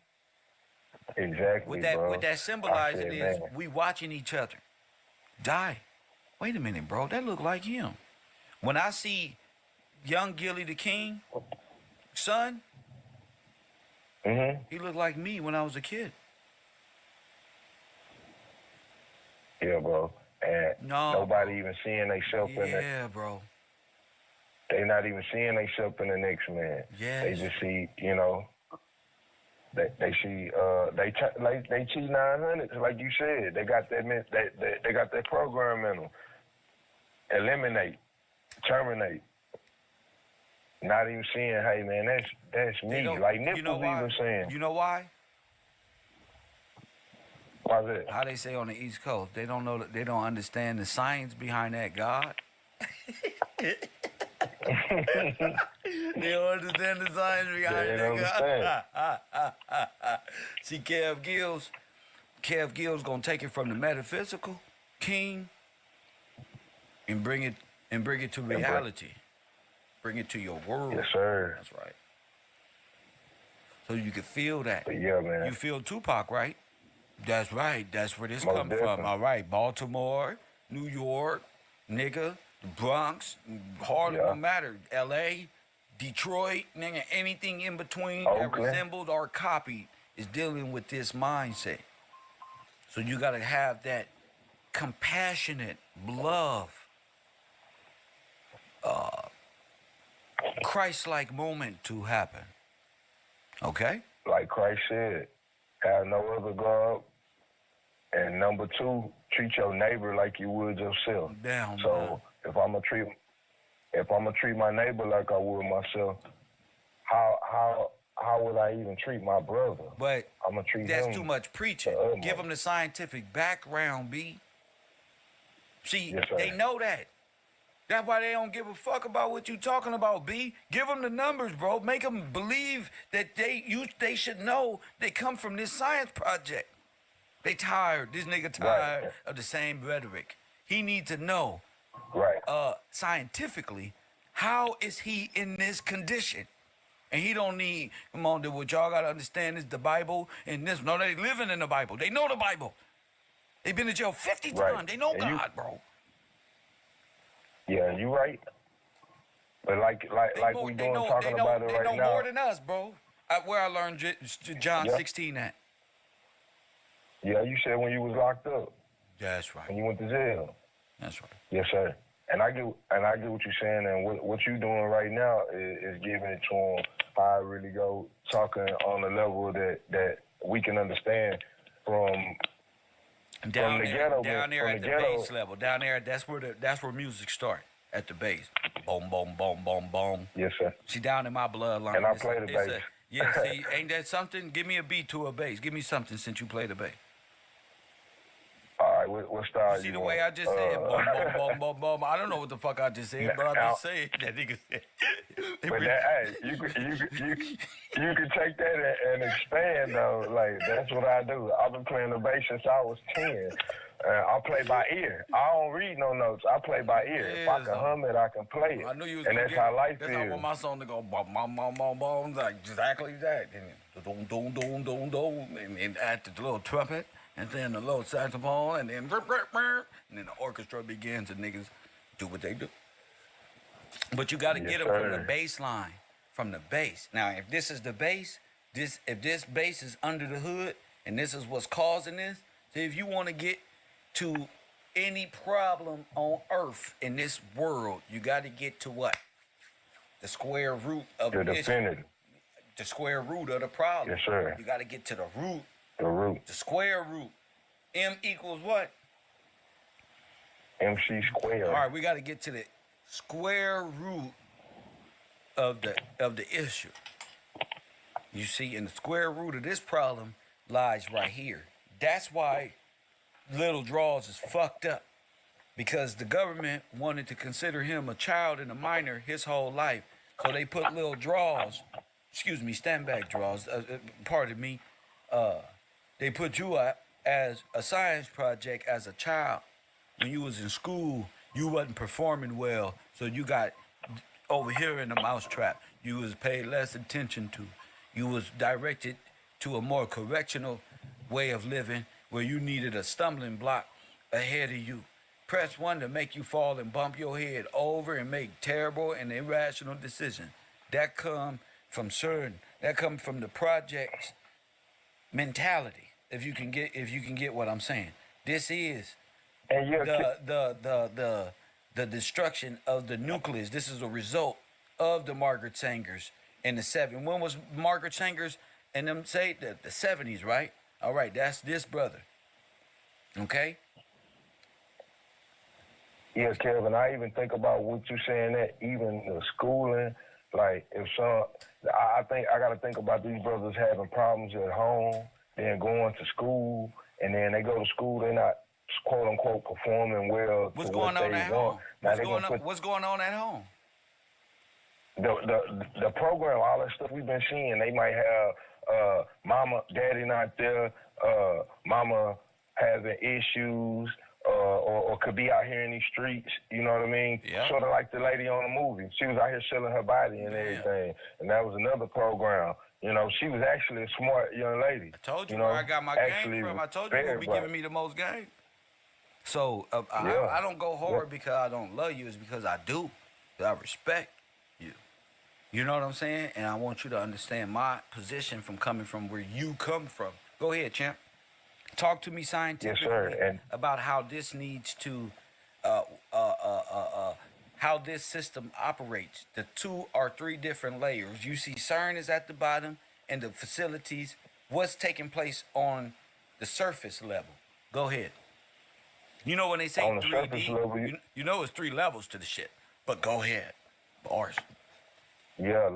Speaker 2: Exactly, bro.
Speaker 1: What that symbolizing
Speaker 2: I
Speaker 1: is
Speaker 2: said, man.
Speaker 1: we watching each other die. Wait a minute, bro, that look like him. When I see young Gilly the King, son, he looked like me when I was a kid.
Speaker 2: Yeah, bro. And nobody even seeing themselves in it.
Speaker 1: Yeah, bro.
Speaker 2: They not even seeing themselves in the next man.
Speaker 1: Yes.
Speaker 2: They just see, they see they cheat 900s, like you said. They got they got that program in them. Eliminate, terminate. Not even seeing, hey man, that's me. Like Nip was even saying.
Speaker 1: You know why?
Speaker 2: Why's that?
Speaker 1: How they say on the East Coast, they don't know that they don't understand the science behind that God. They don't understand the science behind that God. See, Kev Gill's gonna take it from the metaphysical king and bring it to reality. Bring it to your world.
Speaker 2: Yes, sir.
Speaker 1: That's right. So you can feel that.
Speaker 2: Yeah, man.
Speaker 1: You feel Tupac, right? That's right. That's where this
Speaker 2: Most
Speaker 1: comes from.
Speaker 2: definitely.
Speaker 1: All right. Baltimore, New York, nigga, the Bronx, Harlem, no matter. L.A., Detroit, nigga, anything in between that
Speaker 2: Oakland.
Speaker 1: resembled or copied is dealing with this mindset. So you got to have that compassionate love, Christ-like moment to happen. Okay?
Speaker 2: Like Christ said, have no other God. And number two, treat your neighbor like you would yourself.
Speaker 1: Down.
Speaker 2: So if I'm gonna treat my neighbor like I would myself, how would I even treat my brother?
Speaker 1: But
Speaker 2: I'm gonna treat
Speaker 1: that's
Speaker 2: him
Speaker 1: too much preaching.
Speaker 2: the utmost.
Speaker 1: Give them the scientific background, B. See,
Speaker 2: Yes, sir.
Speaker 1: they know that. That's why they don't give a fuck about what you talking about, B. Give them the numbers, bro. Make them believe that they should know they come from this science project. They tired. This nigga tired
Speaker 2: Right.
Speaker 1: of the same rhetoric. He needs to know,
Speaker 2: Right.
Speaker 1: scientifically, how is he in this condition? And he don't need, come on, what y'all got to understand is the Bible and this. No, they living in the Bible. They know the Bible. They've been to jail 50
Speaker 2: Right.
Speaker 1: times. They know
Speaker 2: And
Speaker 1: God, bro.
Speaker 2: Yeah, you right. But like we doing talking about it
Speaker 1: they
Speaker 2: right
Speaker 1: know
Speaker 2: now.
Speaker 1: more than us, bro. Where I learned John
Speaker 2: Yeah.
Speaker 1: 16 at.
Speaker 2: Yeah, you said when you was locked up,
Speaker 1: That's right.
Speaker 2: when you went to jail.
Speaker 1: That's right.
Speaker 2: Yes, sir. And I get what you're saying, and what you're doing right now is giving it to them how I really go, talking on a level that we can understand from
Speaker 1: Down
Speaker 2: the
Speaker 1: there,
Speaker 2: ghetto,
Speaker 1: down there
Speaker 2: from
Speaker 1: at
Speaker 2: the
Speaker 1: the
Speaker 2: ghetto.
Speaker 1: base level. Down there, that's where music start at the base. Boom, boom, boom, boom, boom.
Speaker 2: Yes, sir.
Speaker 1: See, down in my bloodline.
Speaker 2: And I play the bass.
Speaker 1: Yeah, see, ain't that something? Give me a beat to a bass. Give me something since you play the bass.
Speaker 2: All right. Like, what style
Speaker 1: You see
Speaker 2: you
Speaker 1: the
Speaker 2: want?
Speaker 1: way I just said, bum, bum, bum, bum, bum. I don't know what the fuck I just said, but I just said that nigga said.
Speaker 2: But that, hey, you can take that and expand though. Like, that's what I do. I've been playing the bass since I was 10. I play by ear. I don't read no notes. I play by ear. If I can hum it, I can play it.
Speaker 1: I knew you was
Speaker 2: and
Speaker 1: gonna
Speaker 2: that's
Speaker 1: get
Speaker 2: how
Speaker 1: it.
Speaker 2: life
Speaker 1: That's
Speaker 2: is.
Speaker 1: how I want my song to go, bum, bum, bum, bum, bum, like exactly that. And doom, doom, doom, doom, doom, and add the little trumpet, and then the little saxophone, and then the orchestra begins, and niggas do what they do. But you got to get them from the bass line, from the bass. Now, if this is the bass, if this bass is under the hood, and this is what's causing this, so if you want to get to any problem on earth in this world, you got to get to what? The square root of
Speaker 2: The
Speaker 1: the issue.
Speaker 2: definitive.
Speaker 1: The square root of the problem.
Speaker 2: Yes, sir.
Speaker 1: You got to get to the root.
Speaker 2: The root.
Speaker 1: The square root. M equals what?
Speaker 2: MC squared.
Speaker 1: All right, we got to get to the square root of the issue. You see, in the square root of this problem lies right here. That's why Little Draws is fucked up, because the government wanted to consider him a child and a minor his whole life. So they put Little Draws, stand back Draws, pardon me, they put you up as a science project as a child. When you was in school, you wasn't performing well, so you got over here in the mousetrap. You was paid less attention to. You was directed to a more correctional way of living, where you needed a stumbling block ahead of you. Press 1 to make you fall and bump your head over and make terrible and irrational decisions. That come from the project's mentality. If you can get what I'm saying. This is
Speaker 2: And
Speaker 1: the destruction of the nucleus. This is a result of the Margaret Sangers in the 70s. When was Margaret Sangers and them say the 70s, right? All right, that's this brother. Okay?
Speaker 2: Yeah, Kevin, I even think about what you're saying, that even the schooling, like if I think I got to think about these brothers having problems at home, then going to school, and then they go to school, they're not quote unquote performing well.
Speaker 1: What's going on at home? What's going on at home?
Speaker 2: The program, all that stuff we've been seeing, they might have mama, daddy not there, mama having issues, or could be out here in these streets, you know what I mean?
Speaker 1: Yeah.
Speaker 2: Sort of like the lady on the movie. She was out here selling her body and everything. And that was another program. You know, she was actually a smart young lady.
Speaker 1: I told you,
Speaker 2: know,
Speaker 1: where I got my game from. I told you you'll be giving me the most game. So I don't go hard because I don't love you. It's because I do. I respect you. You know what I'm saying? And I want you to understand my position from coming from where you come from. Go ahead, champ. Talk to me scientifically about how this needs to, how this system operates. The 2 or 3 different layers. You see CERN is at the bottom and the facilities. What's taking place on the surface level? Go ahead. You know when they say
Speaker 2: on the
Speaker 1: 3D,
Speaker 2: surface level,
Speaker 1: you know it's 3 levels to the shit. But go ahead. Bars.
Speaker 2: Yeah,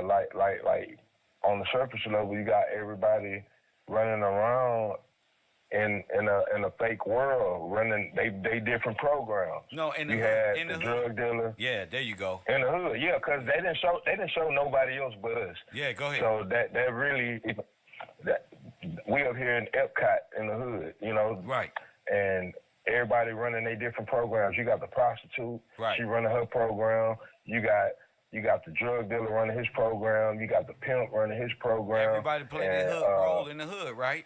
Speaker 2: like on the surface level, you got everybody running around in a fake world, running they different programs.
Speaker 1: No, in the
Speaker 2: you
Speaker 1: hood,
Speaker 2: had
Speaker 1: in the
Speaker 2: drug dealer.
Speaker 1: Yeah, there you go.
Speaker 2: In the hood, yeah, because they didn't show nobody else but us.
Speaker 1: Yeah, go ahead.
Speaker 2: So that really, we up here in Epcot in the hood, you know.
Speaker 1: Right.
Speaker 2: And everybody running their different programs. You got the prostitute,
Speaker 1: right.
Speaker 2: She running her program. You got the drug dealer running his program. You got the pimp running his program.
Speaker 1: Everybody playing their hood role in the hood, right?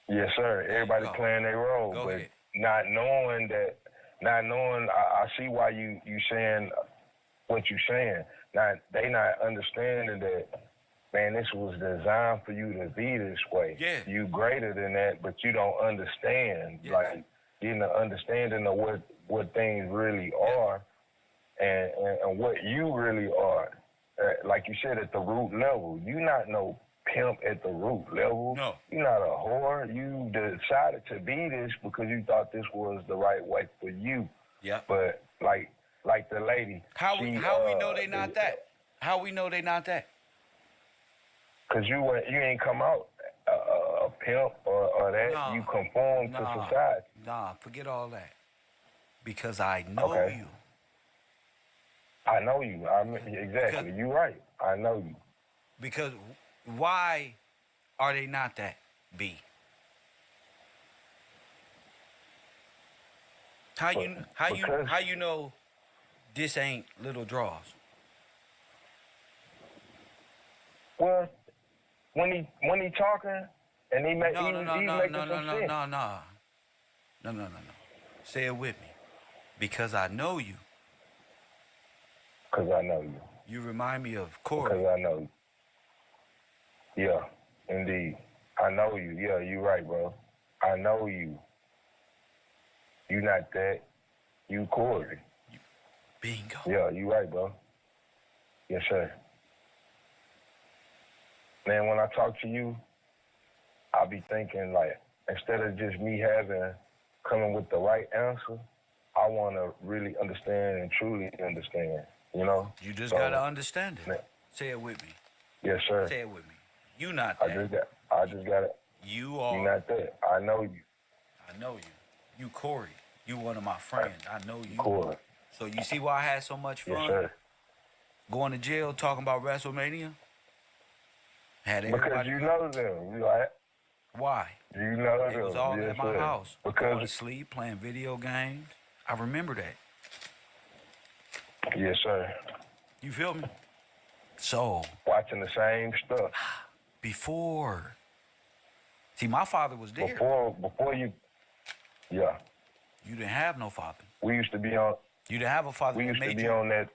Speaker 2: Yes, sir. Everybody playing their role,
Speaker 1: Go
Speaker 2: but
Speaker 1: ahead.
Speaker 2: not knowing. I see why you saying what you saying. They not understanding that. Man, this was designed for you to be this way.
Speaker 1: Yeah.
Speaker 2: You greater than that, but you don't understand.
Speaker 1: Yeah.
Speaker 2: Like, getting an understanding of what things really are and what you really are. Like you said, at the root level. You not no pimp at the root level.
Speaker 1: No.
Speaker 2: You're not a whore. You decided to be this because you thought this was the right way for you.
Speaker 1: Yeah.
Speaker 2: But like the lady.
Speaker 1: How we know they not that? How we know they not that?
Speaker 2: Cause you ain't come out pimp or that.
Speaker 1: Nah,
Speaker 2: you conform to society.
Speaker 1: Nah, forget all that. Because I know
Speaker 2: Okay.
Speaker 1: you.
Speaker 2: I know you. Exactly.
Speaker 1: Because-
Speaker 2: You're right. I know you.
Speaker 1: Because why are they not that, B? How you know this ain't little draws?
Speaker 2: Well, when he talking and he make
Speaker 1: No.
Speaker 2: making some sense.
Speaker 1: No. Say it with me. Because I know you.
Speaker 2: Cause I know you.
Speaker 1: You remind me of Corey.
Speaker 2: Because I know you. Yeah, indeed. I know you. Yeah, you're right, bro. I know you. You not that. You Corey.
Speaker 1: Bingo.
Speaker 2: Yeah, you right, bro. Yes, sir. Man, when I talk to you, I be thinking like, instead of just me coming with the right answer, I want to really understand and truly understand, you know?
Speaker 1: You just
Speaker 2: So,
Speaker 1: gotta understand it.
Speaker 2: man.
Speaker 1: Say it with me.
Speaker 2: Yes, sir.
Speaker 1: Say it with me. You not
Speaker 2: I
Speaker 1: that.
Speaker 2: just got it.
Speaker 1: You
Speaker 2: You
Speaker 1: are.
Speaker 2: not that. I know you.
Speaker 1: I know you. You Corey. You one of my friends. I know you.
Speaker 2: Corey.
Speaker 1: So you see why I had so much fun?
Speaker 2: Yes, sir.
Speaker 1: Going to jail talking about WrestleMania? Had
Speaker 2: Because
Speaker 1: everybody.
Speaker 2: you know them. You like,
Speaker 1: Why?
Speaker 2: you know
Speaker 1: It
Speaker 2: them.
Speaker 1: was all
Speaker 2: Yes,
Speaker 1: at my
Speaker 2: sir.
Speaker 1: house. Going to
Speaker 2: Because,
Speaker 1: sleep, playing video games. I remember that.
Speaker 2: yes, sir.
Speaker 1: You feel me? So,
Speaker 2: Watching the same stuff.
Speaker 1: before. See, my father was there.
Speaker 2: Before you, yeah.
Speaker 1: You didn't have no father.
Speaker 2: We used to be on,
Speaker 1: You didn't have a father
Speaker 2: we
Speaker 1: that
Speaker 2: used to
Speaker 1: made
Speaker 2: be
Speaker 1: you,
Speaker 2: on that,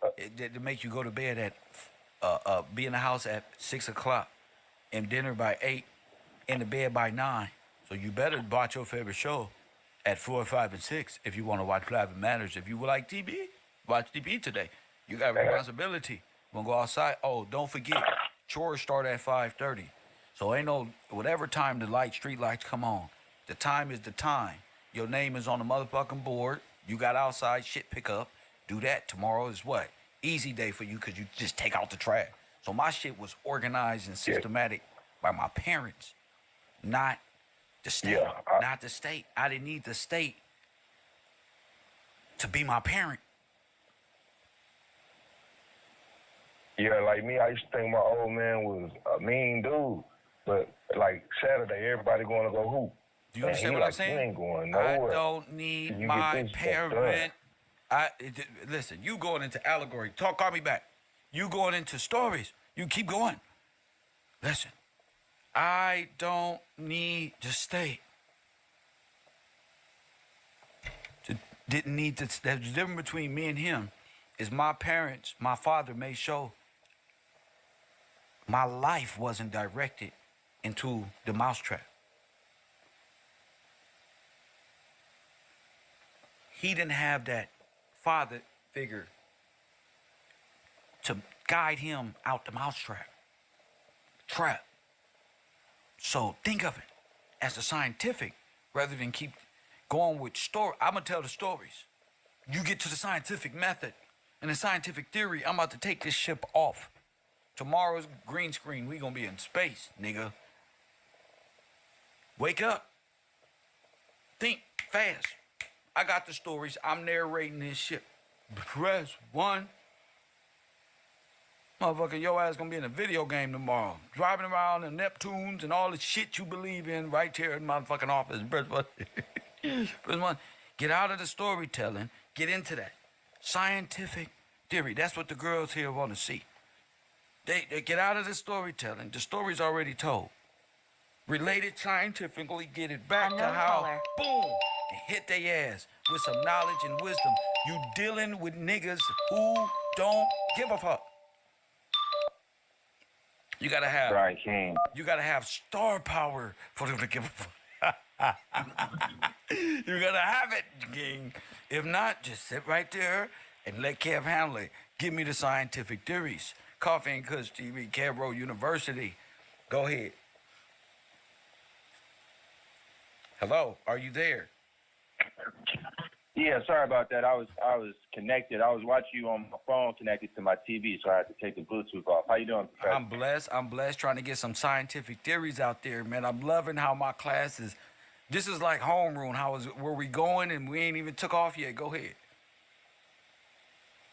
Speaker 1: to make you go to bed at, be in the house at 6 o'clock and dinner by 8, in the bed by 9. So you better watch your favorite show at 4, 5, and 6 if you want to watch Private Matters. If you would like TV, watch TV today. You got responsibility. Want to go outside? Oh, don't forget, chores start at 5:30. So ain't no, whatever time the street lights come on, the time is the time. Your name is on the motherfucking board. You got outside shit pick up. Do that. Tomorrow is what? Easy day for you because you just take out the trash. So my shit was organized and systematic by my parents, not the state. Not the state. I didn't need the state to be my parent.
Speaker 2: yeah, like me, I used to think my old man was a mean dude. But like Saturday, everybody going to go hoop.
Speaker 1: Do you
Speaker 2: And
Speaker 1: understand
Speaker 2: he
Speaker 1: what
Speaker 2: like,
Speaker 1: I'm saying?
Speaker 2: You ain't going
Speaker 1: I
Speaker 2: nowhere.
Speaker 1: don't need
Speaker 2: You get
Speaker 1: my
Speaker 2: this stuff
Speaker 1: parent. Listen, you going into allegory. Call me back. You going into stories. You keep going. Listen, I don't need the state. Didn't need to. The difference between me and him is my parents, my father made sure my life wasn't directed into the mousetrap. He didn't have that father figure to guide him out the mousetrap. Trap. So think of it as the scientific rather than keep going with story. I'm going to tell the stories. You get to the scientific method and the scientific theory. I'm about to take this ship off. Tomorrow's green screen. We going to be in space, nigga. Wake up. Think fast. I got the stories. I'm narrating this shit. Press 1. Motherfucker, your ass gonna be in a video game tomorrow. Driving around in Neptunes and all the shit you believe in right here in my fucking office. Press 1. Press 1. Get out of the storytelling. Get into that. Scientific theory. That's what the girls here want to see. They get out of the storytelling. The story's already told. Relate it scientifically. Get it back to how, boom, and hit their ass with some knowledge and wisdom. You dealing with niggas who don't give a fuck. You gotta have,
Speaker 2: Right, King.
Speaker 1: you gotta have star power for them to give a fuck. You gotta have it, King. If not, just sit right there and let Kev handle it. Give me the scientific theories. Coffee and Kush TV, KevRow University. Go ahead. Hello, are you there?
Speaker 5: Yeah, sorry about that. I was connected. I was watching you on my phone connected to my TV, so I had to take the Bluetooth off. How you doing, Professor?
Speaker 1: I'm blessed. I'm blessed trying to get some scientific theories out there, man. I'm loving how my classes. This is like homeroom. How is where we going and we ain't even took off yet? Go ahead.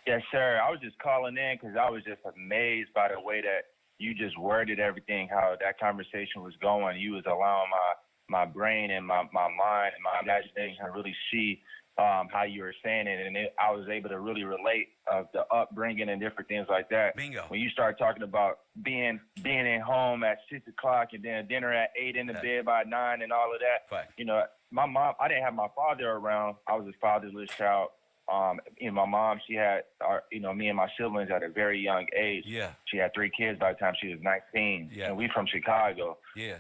Speaker 5: Yes, sir. I was just calling in because I was just amazed by the way that you just worded everything, how that conversation was going. You was allowing my brain and my mind and my imagination to really see how you were saying it, and I was able to really relate of the upbringing and different things like that.
Speaker 1: Bingo.
Speaker 5: When you start talking about being at home at 6 o'clock and then dinner at 8 in the bed by 9 and all of that.
Speaker 1: Fact.
Speaker 5: You know, my mom, I didn't have my father around. I was a fatherless child. My mom, she had, me and my siblings at a very young age.
Speaker 1: Yeah.
Speaker 5: She had 3 kids by the time she was 19.
Speaker 1: Yeah.
Speaker 5: And we from Chicago.
Speaker 1: Yeah.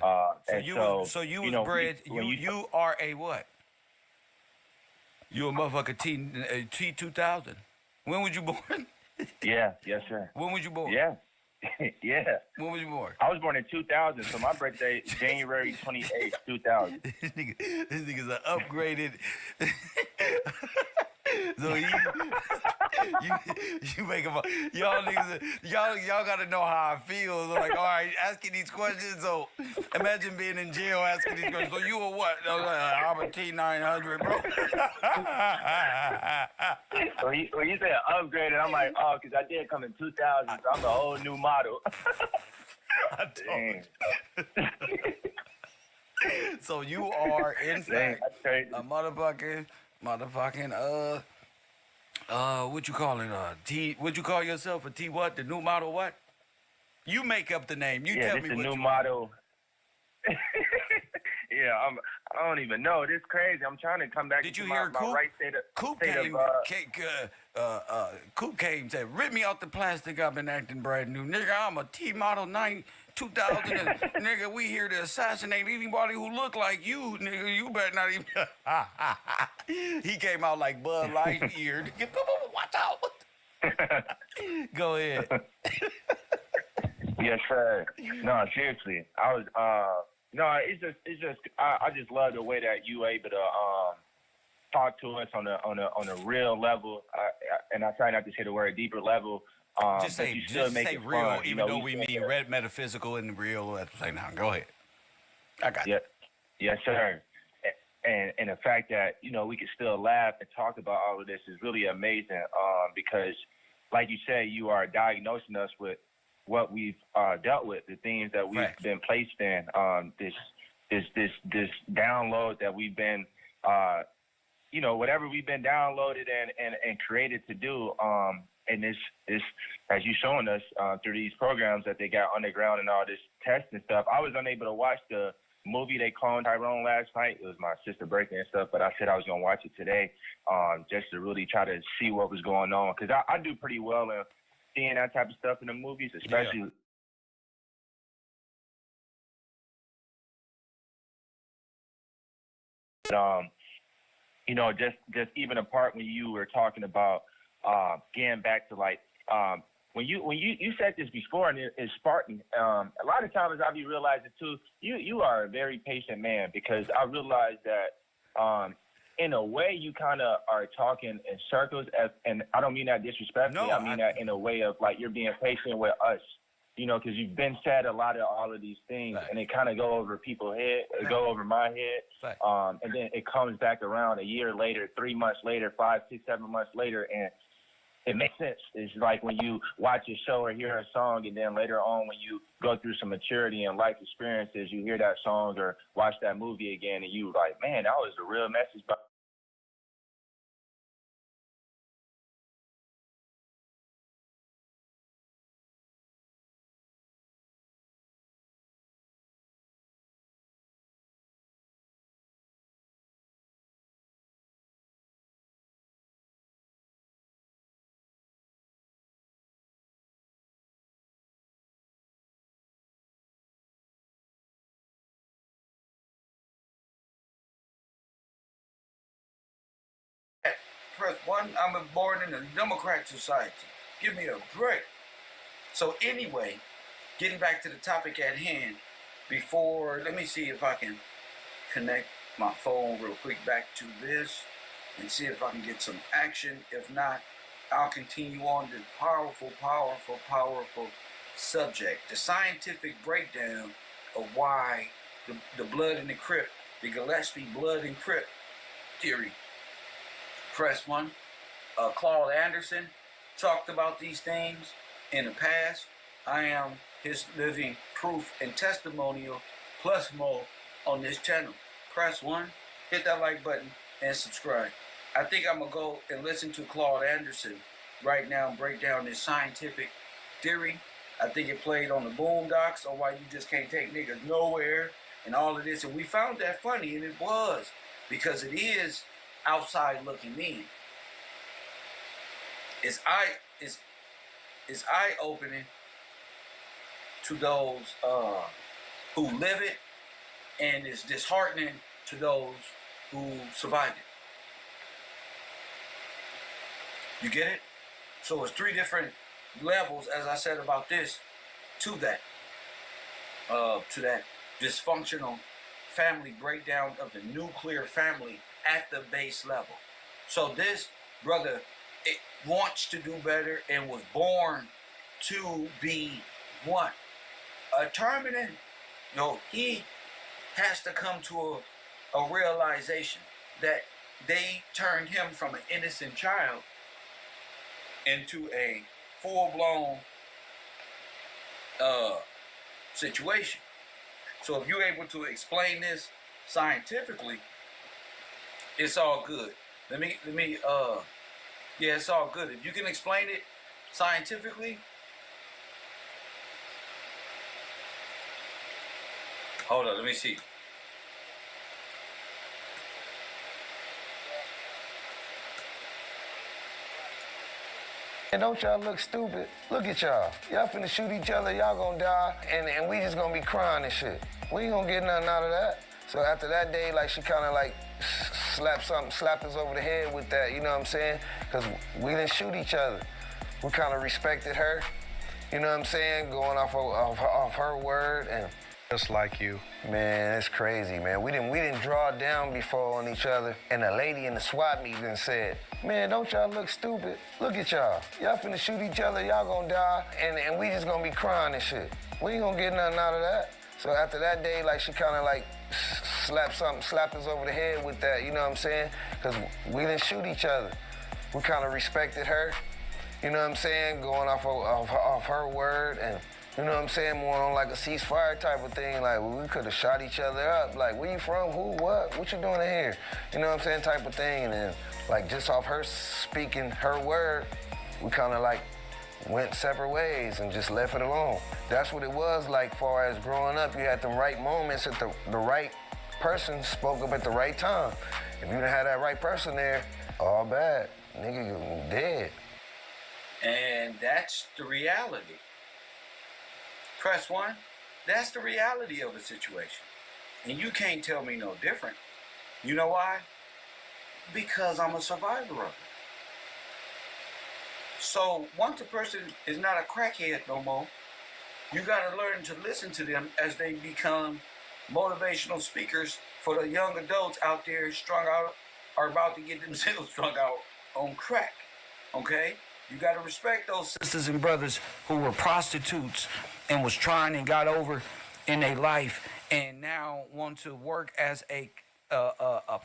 Speaker 5: So
Speaker 1: you was bred. You are a what? You a motherfucker T 2000. When was you born?
Speaker 5: Yeah. Yes, sir.
Speaker 1: When was you born?
Speaker 5: Yeah. Yeah.
Speaker 1: When was you born?
Speaker 5: I was born in 2000, so my birthday is January 28th, 2000.
Speaker 1: This nigga's an upgraded. So you make him y'all niggas, y'all gotta know how I feel. So like, all right, asking these questions. So imagine being in jail asking these questions. So you a what? I was like, I'm a T900, bro.
Speaker 5: When you say upgraded, I'm like, oh, because I did come in 2000, so I'm a whole new model.
Speaker 1: Dang. So you are in fact a motherfucking what you call it? T. What you call yourself? A T what? The new model what? You make up the name. You tell me
Speaker 5: the
Speaker 1: what
Speaker 5: new
Speaker 1: you
Speaker 5: model. Yeah, I don't even know. This crazy. I'm trying to come back.
Speaker 1: Did
Speaker 5: to
Speaker 1: you
Speaker 5: my,
Speaker 1: hear
Speaker 5: my
Speaker 1: Coop?
Speaker 5: right state of
Speaker 1: Coop
Speaker 5: state
Speaker 1: came.
Speaker 5: of,
Speaker 1: Coop came and said, "Rip me off the plastic. I've been acting brand new, nigga. I'm a T model 2000, and, nigga. We here to assassinate anybody who look like you, nigga. You better not even." He came out like Bud Lightyear. Watch out. Go ahead.
Speaker 5: Yes, sir. No, seriously. I was no, it's just I just love the way that you able to talk to us on a real level. And I try not to say the word deeper level.
Speaker 1: Just say real, fun. Even though we mean red metaphysical and real at the same time. Go ahead. I got you.
Speaker 5: Yes, sir. And the fact that, we can still laugh and talk about all of this is really amazing because, like you said, you are diagnosing us with what we've dealt with, the things that we've been placed in, this download that we've been, whatever we've been downloaded and created to do. And this, as you showing us through these programs that they got underground and all this test and stuff, I was unable to watch the movie they cloned Tyrone last night. It was my sister birthday and stuff, but I said I was going to watch it today just to really try to see what was going on. Because I do pretty well in seeing that type of stuff in the movies, especially. Yeah. Just even a part when you were talking about getting back to like when you said this before, and it's Spartan. A lot of times I be realizing too, you are a very patient man, because I realize that in a way you kind of are talking in circles, and I don't mean that disrespectfully. No, I mean that in a way of like you're being patient with us, because you've been said a lot of all of these things, and they kind of go over people's head, go over my head, and then it comes back around a year later, 3 months later, 5, 6, 7 months later, and it makes sense. It's like when you watch a show or hear a song, and then later on when you go through some maturity and life experiences, you hear that song or watch that movie again, and you like, man, that was a real message.
Speaker 1: Press 1, I'm born in a Democrat society. Give me a break. So anyway, getting back to the topic at hand, let me see if I can connect my phone real quick back to this. and see if I can get some action. If not, I'll continue on this powerful subject. The scientific breakdown of why the blood in the crypt, the Gillespie blood and crypt theory. Press 1. Claude Anderson talked about these things in the past. I am his living proof and testimonial plus more on this channel. Press 1, hit that like button, and subscribe. I think I'm going to go and listen to Claude Anderson right now and break down this scientific theory. I think it played on the Boondocks on why you just can't take niggas nowhere and all of this. And we found that funny, and it was, because it is outside looking in. It's eye-opening to those who live it, and it's disheartening to those who survived it. You get it? So it's 3 different levels, as I said about this, to that dysfunctional family breakdown of the nuclear family at the base level. So this brother, it wants to do better and was born to be what? A terminant. No, he has to come to a realization that they turned him from an innocent child into a full-blown situation. So if you're able to explain this scientifically, it's all good. Yeah, it's all good. If you can explain it scientifically, hold on, let me see.
Speaker 4: And don't y'all look stupid? Look at y'all. Y'all finna shoot each other, y'all gonna die, and we just gonna be crying and shit. We ain't gonna get nothing out of that. So after that day, like, she kinda like slapped us over the head with that, you know what I'm saying? Cause we didn't shoot each other. We kinda respected her, you know what I'm saying? Going off her word, and
Speaker 3: Just like you.
Speaker 4: man, it's crazy, man. We didn't draw down before on each other, and a lady in the SWAT meeting said, man, don't y'all look stupid? Look at y'all. Y'all finna shoot each other, y'all gonna die, and we just gonna be crying and shit. We ain't gonna get nothing out of that. So after that day, like, she kinda like slapped us over the head with that, you know what I'm saying? Cause we didn't shoot each other. We kinda respected her, you know what I'm saying? Going off her word, and you know what I'm saying, more on like a ceasefire type of thing. Like, we could have shot each other up. Like, where you from? Who? What you doing in here? You know what I'm saying, type of thing. And then, like, just off her speaking her word, we kind of like went separate ways and just left it alone. That's what it was like, far as growing up. You had the right moments at the right person spoke up at the right time. If you didn't have that right person there, all bad. Nigga, you dead.
Speaker 1: And that's the reality. Press 1, that's the reality of the situation. And you can't tell me no different. You know why? Because I'm a survivor of it. So once a person is not a crackhead no more, you gotta learn to listen to them as they become motivational speakers for the young adults out there strung out or about to get themselves strung out on crack, okay? You got to respect those sisters and brothers who were prostitutes and was trying and got over in their life and now want to work as a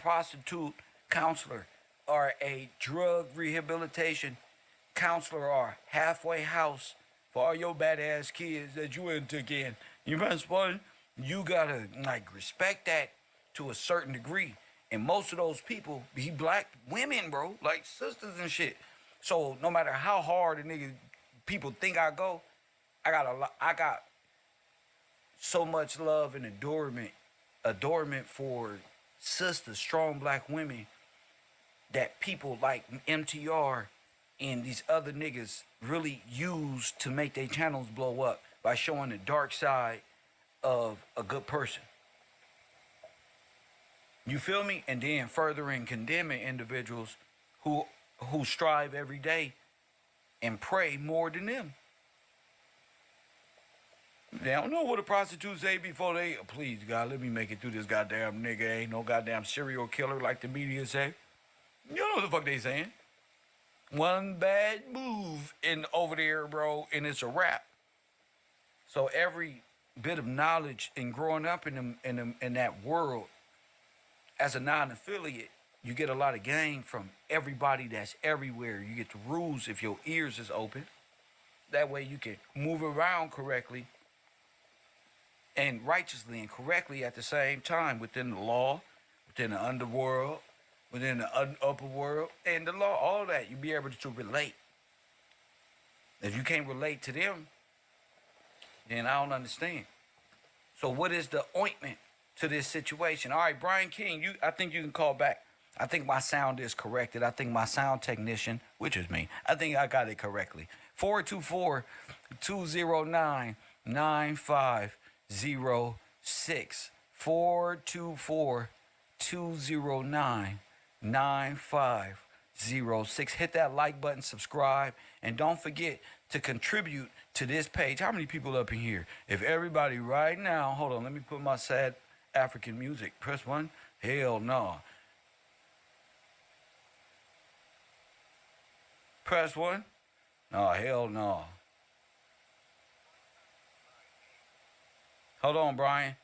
Speaker 1: prostitute counselor or a drug rehabilitation counselor or halfway house for all your badass kids that you ain't took in. You must one, you got to like respect that to a certain degree. And most of those people be black women, bro, like sisters and shit. So no matter how hard a nigga people think I go, I got so much love and adornment for sisters, strong black women that people like MTR and these other niggas really use to make their channels blow up by showing the dark side of a good person. You feel me? And then furthering condemning individuals who strive every day and pray more than them. They don't know what a prostitute say before they, please God, let me make it through this goddamn nigga. Ain't no goddamn serial killer like the media say. You know what the fuck they saying? One bad move in over there, bro, and it's a wrap. So every bit of knowledge and growing up in that world as a non-affiliate, you get a lot of gain from everybody that's everywhere. You get the rules if your ears is open. That way you can move around correctly and righteously and correctly at the same time within the law, within the underworld, within the upper world, and the law, all that. You be able to relate. If you can't relate to them, then I don't understand. So what is the ointment to this situation? All right, Brian King, I think you can call back. I think my sound is corrected. I think my sound technician, which is me, I think I got it correctly. 424-209-9506. 424-209-9506. Hit that like button, subscribe, and don't forget to contribute to this page. How many people up in here? If everybody right now, hold on, let me put my sad African music. Press 1. Hell no. Press 1. No, hell no. Hold on, Brian.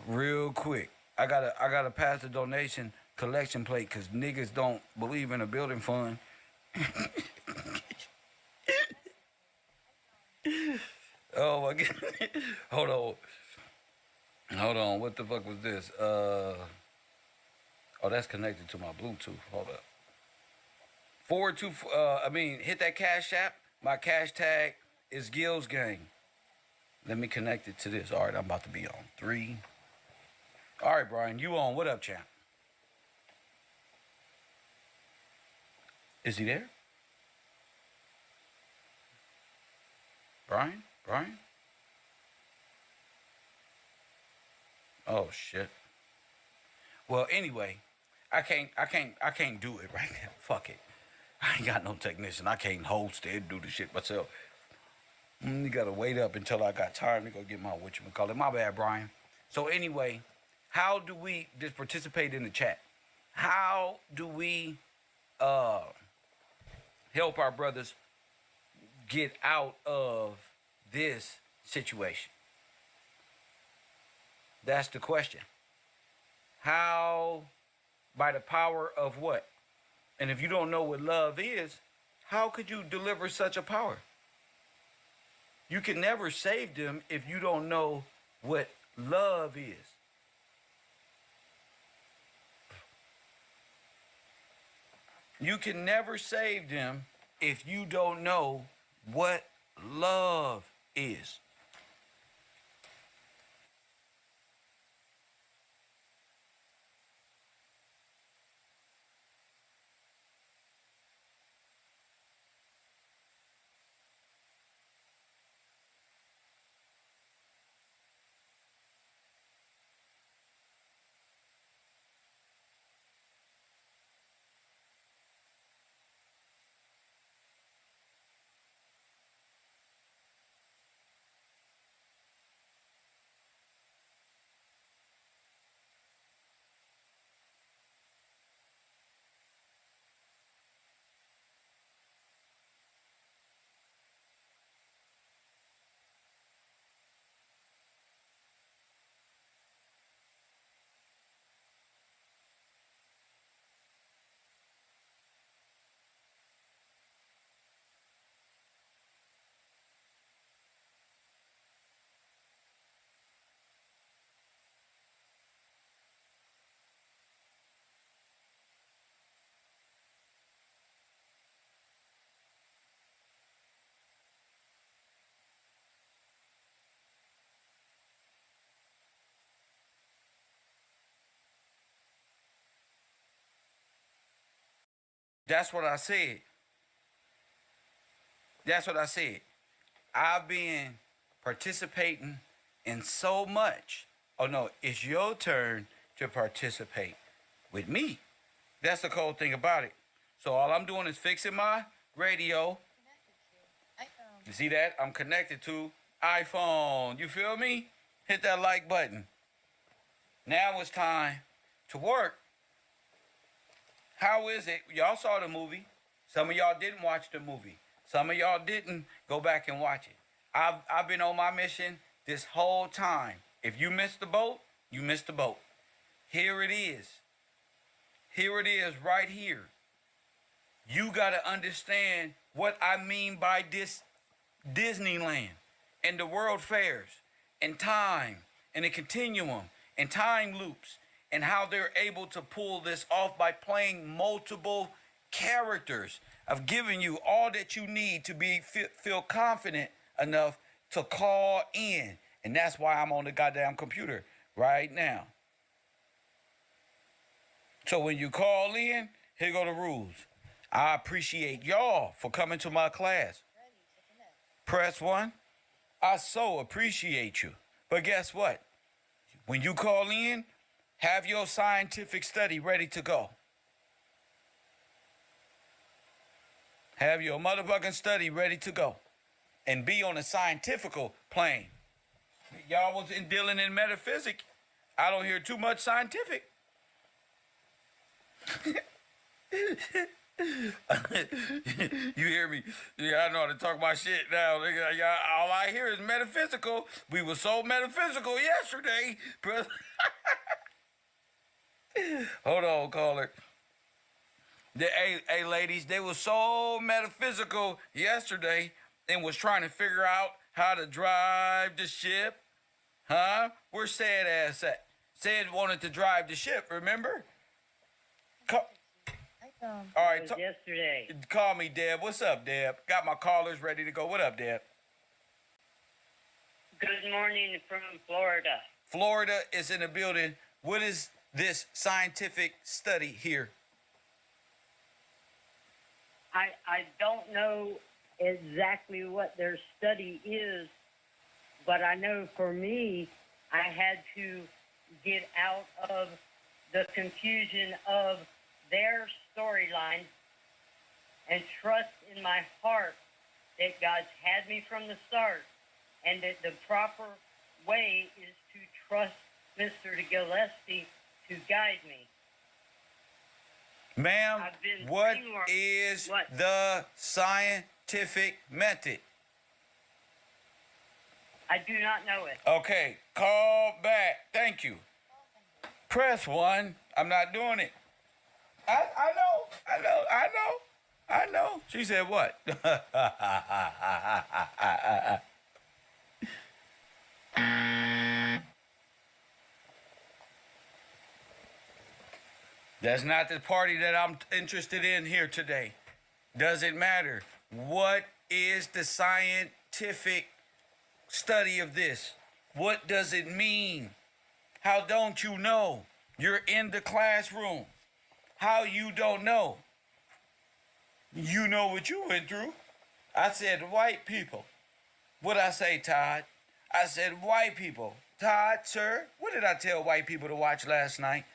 Speaker 1: Real quick. I gotta pass the donation collection plate because niggas don't believe in a building fund. Oh my god. Hold on. What the fuck was this? Oh, that's connected to my Bluetooth. Hold up. Hit that Cash App. My cash tag is Gills Gang. Let me connect it to this. All right, I'm about to be on 3. All right, Brian, you on. What up, champ? Is he there? Brian? Oh shit. Well, anyway, I can't do it right now. Fuck it. I ain't got no technician. I can't host it, do the shit myself. You gotta wait up until I got time to go get my whatchamacallit. My bad, Brian. So anyway, how do we just participate in the chat? How do we help our brothers get out of this situation? That's the question. How? By the power of what? And if you don't know what love is, how could you deliver such a power? You can never save them if you don't know what love is. You can never save them if you don't know what love is. That's what I said. I've been participating in so much. Oh no, it's your turn to participate with me. That's the cool thing about it. So all I'm doing is fixing my radio. You see that? I'm connected to iPhone. You feel me? Hit that like button. Now it's time to work How is it? Y'all saw the movie. Some of y'all didn't watch the movie. Some of y'all didn't go back and watch it. I've been on my mission this whole time. If you missed the boat, you missed the boat. Here it is. Here it is right here. You got to understand what I mean by this Disneyland and the world fairs and time and the continuum and time loops and how they're able to pull this off by playing multiple characters. I've given you all that you need to feel confident enough to call in. And that's why I'm on the goddamn computer right now. So when you call in, here go the rules. I appreciate y'all for coming to my class. Press 1. I so appreciate you. But guess what? When you call in, have your scientific study ready to go. Have your motherfucking study ready to go. And be on a scientifical plane. Y'all was dealing in metaphysics. I don't hear too much scientific. You hear me? Yeah, I know how to talk my shit now. All I hear is metaphysical. We were so metaphysical yesterday. Hold on, caller. Hey, ladies, they were so metaphysical yesterday and was trying to figure out how to drive the ship. Huh? Where's Sad ass at? Sad wanted to drive the ship, remember? All right.
Speaker 6: Yesterday.
Speaker 1: Call me, Deb. What's up, Deb? Got my callers ready to go. What up, Deb?
Speaker 6: Good morning from Florida.
Speaker 1: Florida is in the building. What is this scientific study here?
Speaker 6: I don't know exactly what their study is, but I know for me, I had to get out of the confusion of their storyline and trust in my heart that God's had me from the start, and that the proper way is to trust Mr. Gillespie to guide me.
Speaker 1: Ma'am, what is the scientific method?
Speaker 6: I do not know it.
Speaker 1: Okay, call back. Thank you. Press 1. I'm not doing it. I know. She said what? That's not the party that I'm interested in here today. Doesn't matter. What is the scientific study of this? What does it mean? How don't you know? You're in the classroom. How you don't know? You know what you went through. I said white people. What'd I say, Todd? I said white people. Todd, sir, what did I tell white people to watch last night?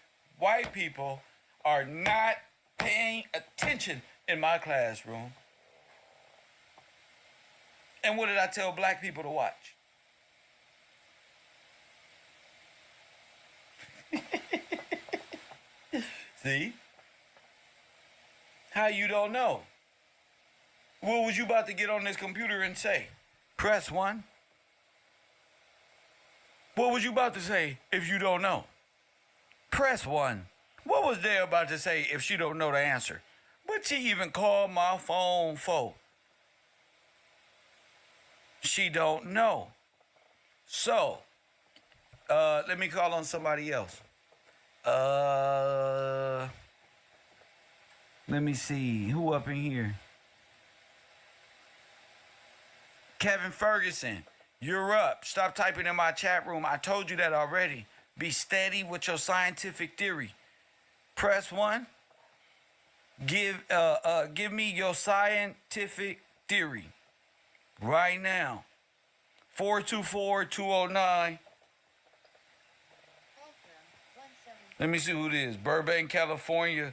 Speaker 1: White people are not paying attention in my classroom. And what did I tell black people to watch? See? How you don't know? What was you about to get on this computer and say? Press 1. What was you about to say if you don't know? Press 1. What was they about to say if she don't know the answer? What she even called my phone for? She don't know. So, let me call on somebody else. Let me see. Who up in here? Kevin Ferguson, you're up. Stop typing in my chat room. I told you that already. Be steady with your scientific theory. Press 1. Give me your scientific theory right now. 424-209. Let me see who it is. Burbank, California.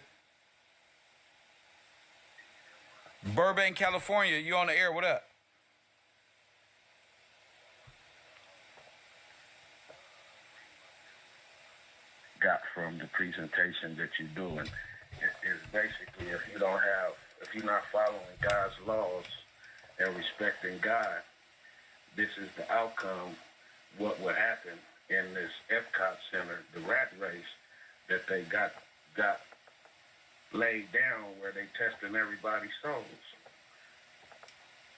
Speaker 1: Burbank, California. You on the air? What up?
Speaker 7: Got from the presentation that you're doing. is basically if you're not following God's laws and respecting God, this is the outcome. What would happen in this Epcot Center, the rat race that they got laid down, where they testing everybody's souls.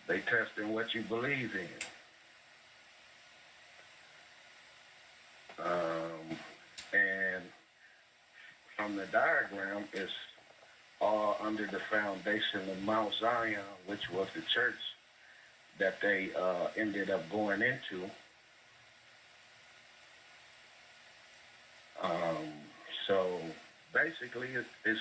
Speaker 7: They testing what you believe in. And from the diagram, it's all under the foundation of Mount Zion, which was the church that they ended up going into. So basically, it's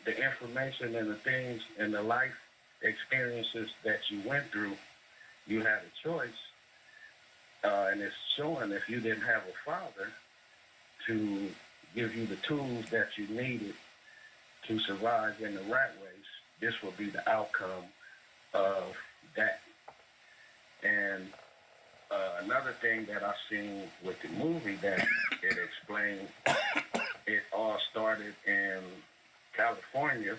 Speaker 7: the information and the things and the life experiences that you went through. You had a choice, and it's showing if you didn't have a father to give you the tools that you needed to survive in the rat race, this will be the outcome of that. And another thing that I seen with the movie that it explained, it all started in California,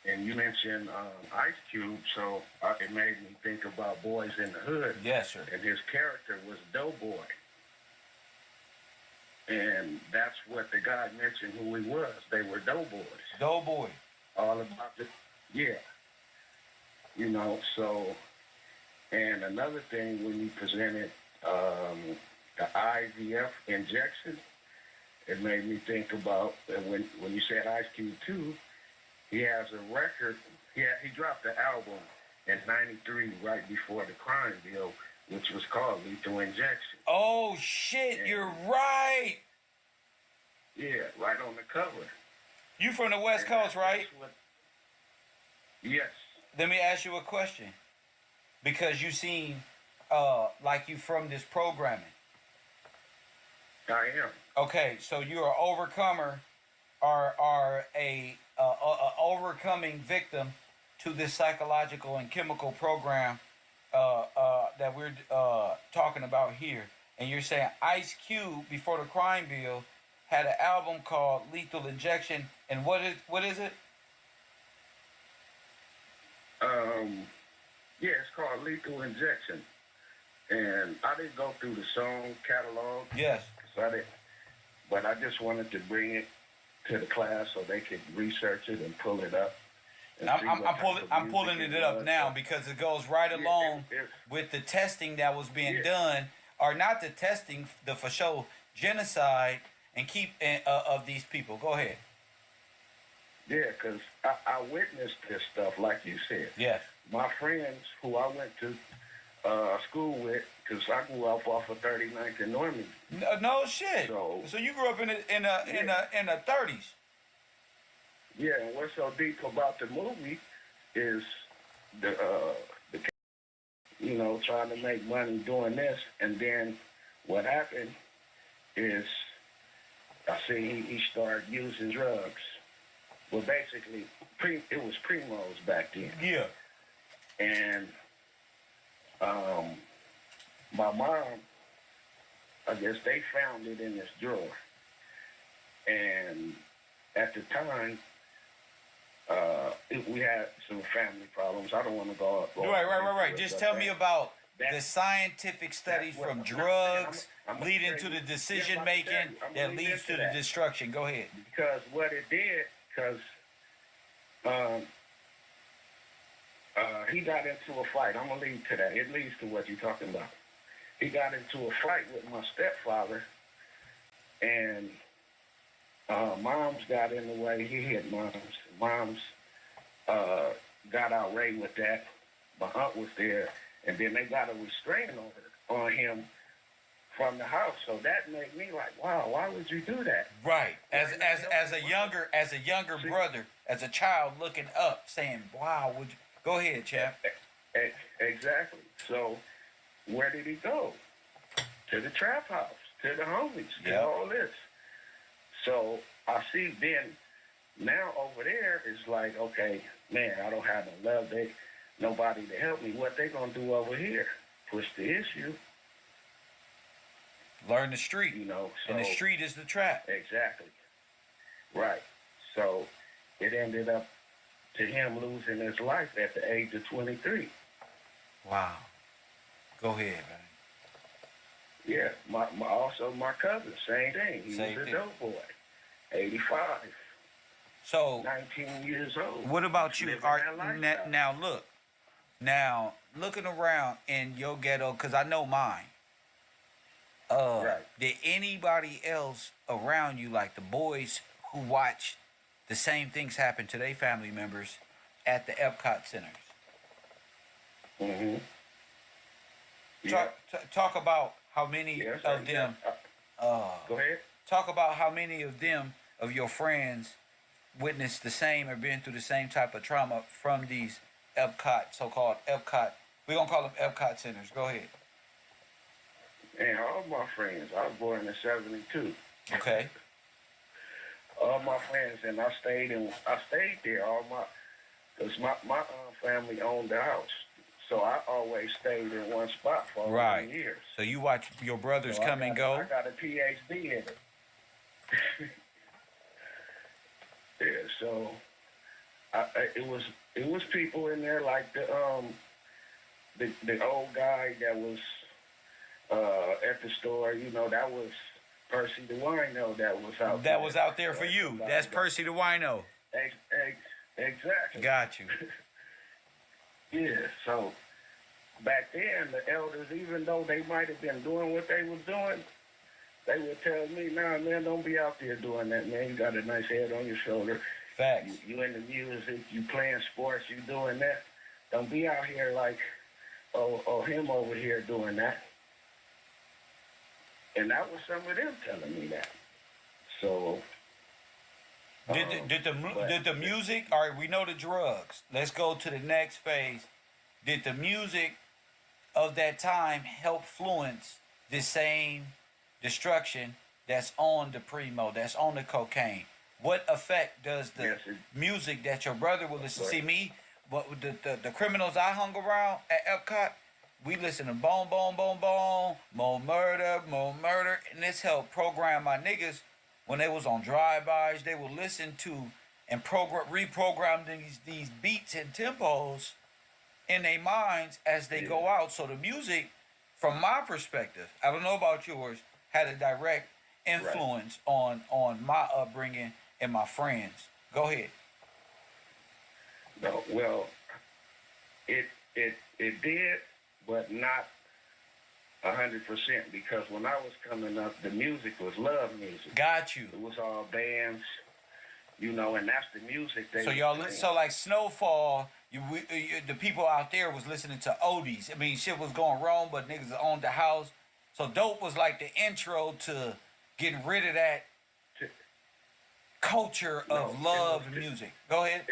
Speaker 7: and you mentioned Ice Cube, so it made me think about Boys in the Hood.
Speaker 1: Yes, sir.
Speaker 7: And his character was Doughboy. And that's what the guy mentioned who he was. They were doughboys.
Speaker 1: Doughboy.
Speaker 7: All about the, yeah. You know, so, and another thing when you presented the IVF injection, it made me think about when you said Ice Cube 2, he has a record. He dropped the album in '93 right before the crime bill, which was called Lethal Injection.
Speaker 1: Oh, shit, you're right.
Speaker 7: Yeah, right on the cover.
Speaker 1: You from the West Coast, right?
Speaker 7: Yes.
Speaker 1: Let me ask you a question. Because you seem like you from this programming.
Speaker 7: I am.
Speaker 1: Okay, so you're an overcomer or a overcoming victim to this psychological and chemical program that we're talking about here. And you're saying Ice Cube, before the crime bill, had an album called Lethal Injection. And what is it?
Speaker 7: Yeah, it's called Lethal Injection. And I didn't go through the song catalog.
Speaker 1: Yes.
Speaker 7: But I just wanted to bring it to the class so they could research it and pull it up.
Speaker 1: I'm pulling it up now because it goes right along with the testing that was being done, or not the testing, the for sure genocide and keep of these people. Go ahead.
Speaker 7: Yeah, because I witnessed this stuff, like you said.
Speaker 1: Yes.
Speaker 7: My friends who I went to school with, because I grew up off of 39th and Normandy.
Speaker 1: No shit. So you grew up in the 30s.
Speaker 7: Yeah, and what's so deep about the movie is the trying to make money doing this, and then what happened is I see he started using drugs. Well, basically, it was Primos back then.
Speaker 1: Yeah.
Speaker 7: And my mom, I guess they found it in this drawer. And at the time, we had some family problems. I don't want to go.
Speaker 1: Right. Just tell me about the scientific studies from drugs leading to the decision making that leads to the destruction. Go ahead.
Speaker 7: Because what it did, he got into a fight. I'm going to lead to that. It leads to what you're talking about. He got into a fight with my stepfather, and Moms got in the way. He hit Moms. Moms got outraged with that. My aunt was there, and then they got a restraining order on him from the house. So that made me like, wow, why would you do that?
Speaker 1: Right. As a younger brother, as a child looking up, saying, wow, would you go ahead, chap.
Speaker 7: Exactly. So where did he go? To the trap house, to the homies, to all this. So I see then now over there it's like, okay, man, I don't have no love, nobody to help me. What they gonna do over here? Push the issue.
Speaker 1: Learn the street.
Speaker 7: So,
Speaker 1: and the street is the trap.
Speaker 7: Exactly. Right. So it ended up to him losing his life at the age of 23.
Speaker 1: Wow. Go ahead, man.
Speaker 7: Yeah, also my cousin, same thing. He
Speaker 1: Same
Speaker 7: was a
Speaker 1: thing.
Speaker 7: dope boy, 85,
Speaker 1: So,
Speaker 7: 19 years old.
Speaker 1: what about you?
Speaker 7: Living
Speaker 1: Are
Speaker 7: that lifestyle.
Speaker 1: now look, now looking around in your ghetto, cause I know mine.
Speaker 7: Right.
Speaker 1: Did anybody else around you, like the boys who watch the same things happen to their family members at the Epcot centers?
Speaker 7: Mm-hmm. Yeah.
Speaker 1: Talk about how many
Speaker 7: Yes,
Speaker 1: of them.
Speaker 7: Go ahead.
Speaker 1: Talk about how many of them, of your friends, witnessed the same or been through the same type of trauma from these Epcot, so-called Epcot. We're gonna call them Epcot centers. Go ahead.
Speaker 7: And all my friends, I was born in '72.
Speaker 1: Okay.
Speaker 7: All my friends, and I stayed there. Cause my family owned the house, so I always stayed in one spot for over
Speaker 1: Right.
Speaker 7: years.
Speaker 1: So you watch your brothers
Speaker 7: So
Speaker 1: come and go.
Speaker 7: I got a PhD in it. Yeah, so it was people in there like the old guy that was at the store. You know, that was Percy the Wino that was out.
Speaker 1: That was out there for you.
Speaker 7: Somebody
Speaker 1: That's Percy the Wino.
Speaker 7: Exactly.
Speaker 1: Got you.
Speaker 7: Yeah. So back then, the elders, even though they might have been doing what they was doing, they would tell me, "Nah, man, don't be out there doing that, man. You got a nice head on your shoulder.
Speaker 1: Facts.
Speaker 7: You in the music, you playing sports, you doing that. Don't be out here like, oh, him over here doing that." And that was some of them telling me that. So.
Speaker 1: Did the music? All right, we know the drugs. Let's go to the next phase. Did the music of that time help influence the same destruction that's on the primo, that's on the cocaine? What effect does the music that your brother will listen?
Speaker 7: Right.
Speaker 1: See me, but the criminals I hung around at Epcot, we listen to boom, boom, boom, boom, more murder, and this helped program my niggas. When they was on drive-bys, they would listen to and reprogram these beats and tempos in their minds as they go out. So the music, from my perspective, I don't know about yours, had a direct influence on my upbringing and my friends. Go ahead.
Speaker 7: No, well, it did, but not 100%, because when I was coming up, the music was love music.
Speaker 1: Got you.
Speaker 7: It was all bands, you know, and that's the music they.
Speaker 1: So so like Snowfall, the people out there was listening to oldies. I mean, shit was going wrong, but niggas owned the house. So dope was like the intro to getting rid of that culture of love and music. Go ahead.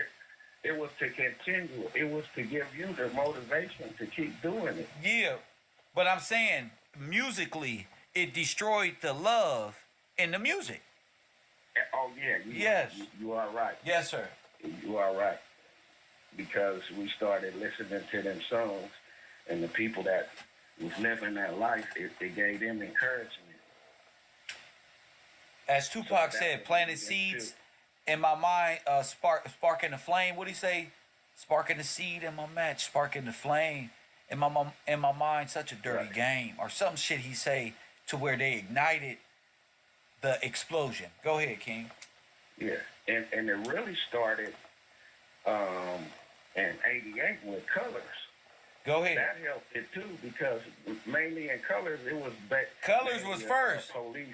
Speaker 7: It was to continue. It was to give you the motivation to keep doing it.
Speaker 1: Yeah, but I'm saying musically, it destroyed the love in the music.
Speaker 7: Oh yeah.
Speaker 1: Yes.
Speaker 7: You are right.
Speaker 1: Yes, sir.
Speaker 7: You are right. Because we started listening to them songs, and the people that was living that life, it gave them encouragement.
Speaker 1: As Tupac said, planted seeds in my mind, sparking the flame. What did he say? Sparking the seed in my match, sparking the flame in my mind. Such a dirty game, or some shit he say to where they ignited the explosion. Go ahead, King.
Speaker 7: Yeah, and it really started in '88 with Colors.
Speaker 1: Go ahead.
Speaker 7: That helped it too, because mainly in Colors it was
Speaker 1: Colors was first.
Speaker 7: Police.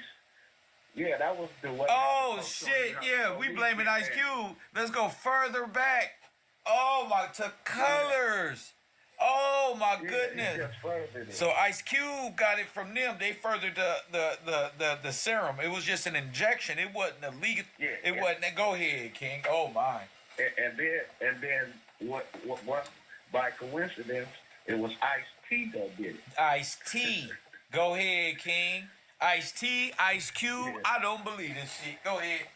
Speaker 7: Yeah, that was the way.
Speaker 1: Oh shit! Yeah, we blaming Ice Cube. Let's go further back. Oh my, to Colors. Oh my goodness. So Ice Cube got it from them. They furthered the serum. It was just an injection. It wasn't illegal. It wasn't. Go ahead, King. Oh my.
Speaker 7: And then what by coincidence, it was Ice-T that did it.
Speaker 1: Ice-T. Go ahead, King. Ice-T, Ice Cube. Yeah. I don't believe this shit. Go ahead.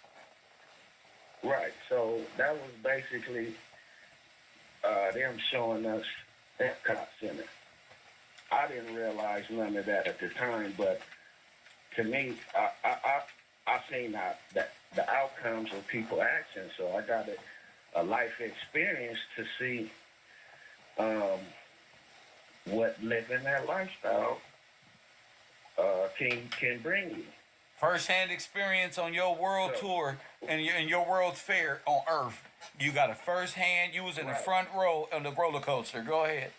Speaker 7: Right. So that was basically them showing us Epcot Center. I didn't realize none of that at the time, but to me, I seen that the outcomes of people actions. So I got a life experience to see what living that lifestyle can bring you.
Speaker 1: First-hand experience on your world tour and your world's fair on Earth. You got a first-hand. You was in the front row on the roller coaster. Go ahead.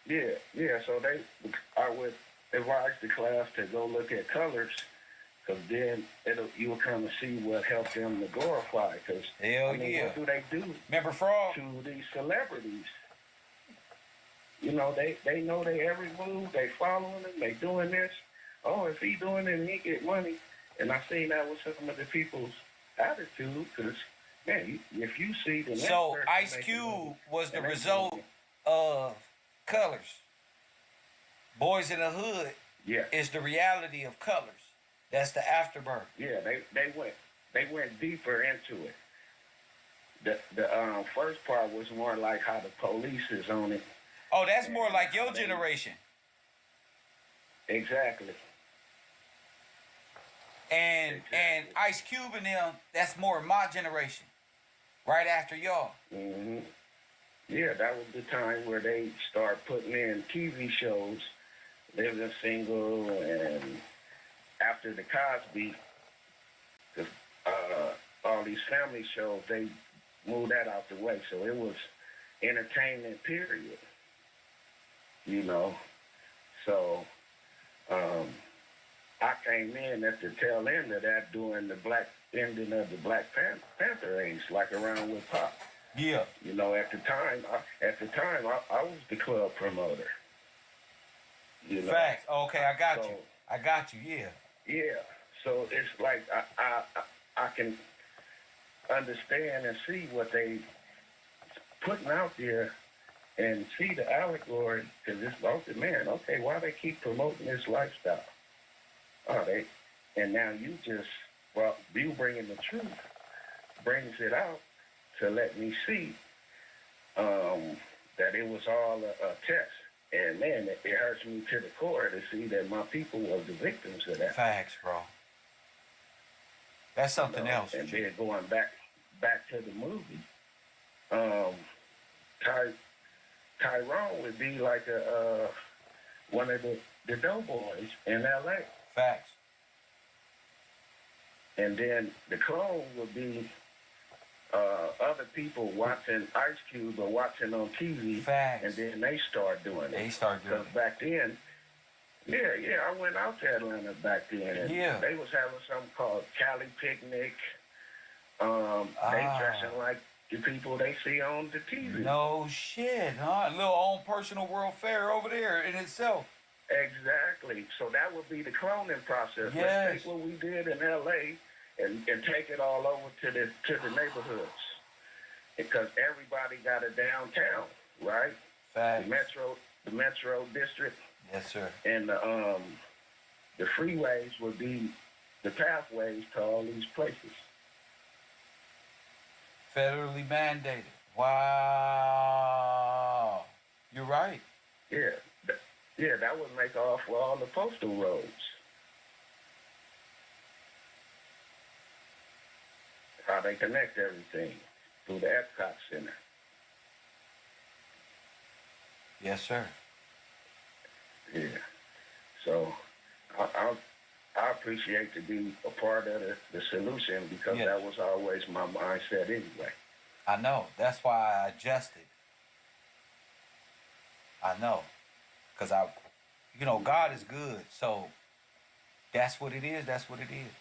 Speaker 7: Yeah. So I would advise the class to go look at colors, because then you'll kind of see what helped them to glorify. Because what do they do?
Speaker 1: Remember Frog?
Speaker 7: To these celebrities? You know, they know their every move. They following them. They doing this. Oh, if he doing it, he get money. And I seen that with some of the people's attitude. Because man, if you see the
Speaker 1: so Ice Cube was the result of Colors. Boys in the Hood is the reality of Colors. That's the afterbirth.
Speaker 7: Yeah, they went deeper into it. The first part was more like how the police is on it.
Speaker 1: Oh, that's more like your generation.
Speaker 7: Exactly.
Speaker 1: And Ice Cube and them, that's more my generation. Right after y'all.
Speaker 7: Mm-hmm. Yeah, that was the time where they start putting in TV shows, Living Single, and after the Cosby, all these family shows, they moved that out the way. So it was entertainment, period. You know, so I came in at the tail end of that during the ending of the Black Panther age, like around with Pop.
Speaker 1: Yeah.
Speaker 7: You know, at the time, I was the club promoter. You know?
Speaker 1: Facts. Okay, I got you. Yeah.
Speaker 7: Yeah. So it's like I can understand and see what they putting out there and see the allegory, because it's like, man, okay, why they keep promoting this lifestyle? And now you bringing the truth brings it out to let me see that it was all a test. And man, it hurts me to the core to see that my people was the victims of that.
Speaker 1: Facts, bro. That's something else.
Speaker 7: And then going back to the movie, Tyrone would be like one of the doughboys in L.A.
Speaker 1: Facts.
Speaker 7: And then the clone would be other people watching Ice Cube or watching on TV.
Speaker 1: Facts.
Speaker 7: And then they start doing it.
Speaker 1: They start doing it.
Speaker 7: Because back then, I went out to Atlanta back then. And they was having something called Cali Picnic. They dressing like the people they see on the TV.
Speaker 1: No shit, huh? A little own personal world fair over there in itself.
Speaker 7: Exactly. So that would be the cloning process.
Speaker 1: Yes.
Speaker 7: Let's take what we did in L.A. and take it all over to the neighborhoods, because everybody got a downtown, right?
Speaker 1: Facts.
Speaker 7: The metro district.
Speaker 1: Yes, sir.
Speaker 7: And the freeways would be the pathways to all these places.
Speaker 1: Federally mandated. Wow. You're right.
Speaker 7: Yeah. That would make off for all the postal roads. How they connect everything through the Epcot Center.
Speaker 1: Yes, sir.
Speaker 7: Yeah. So I appreciate to be a part of the solution, because that was always my mindset anyway.
Speaker 1: I know. That's why I adjusted. I know. Because God is good. So that's what it is. That's what it is.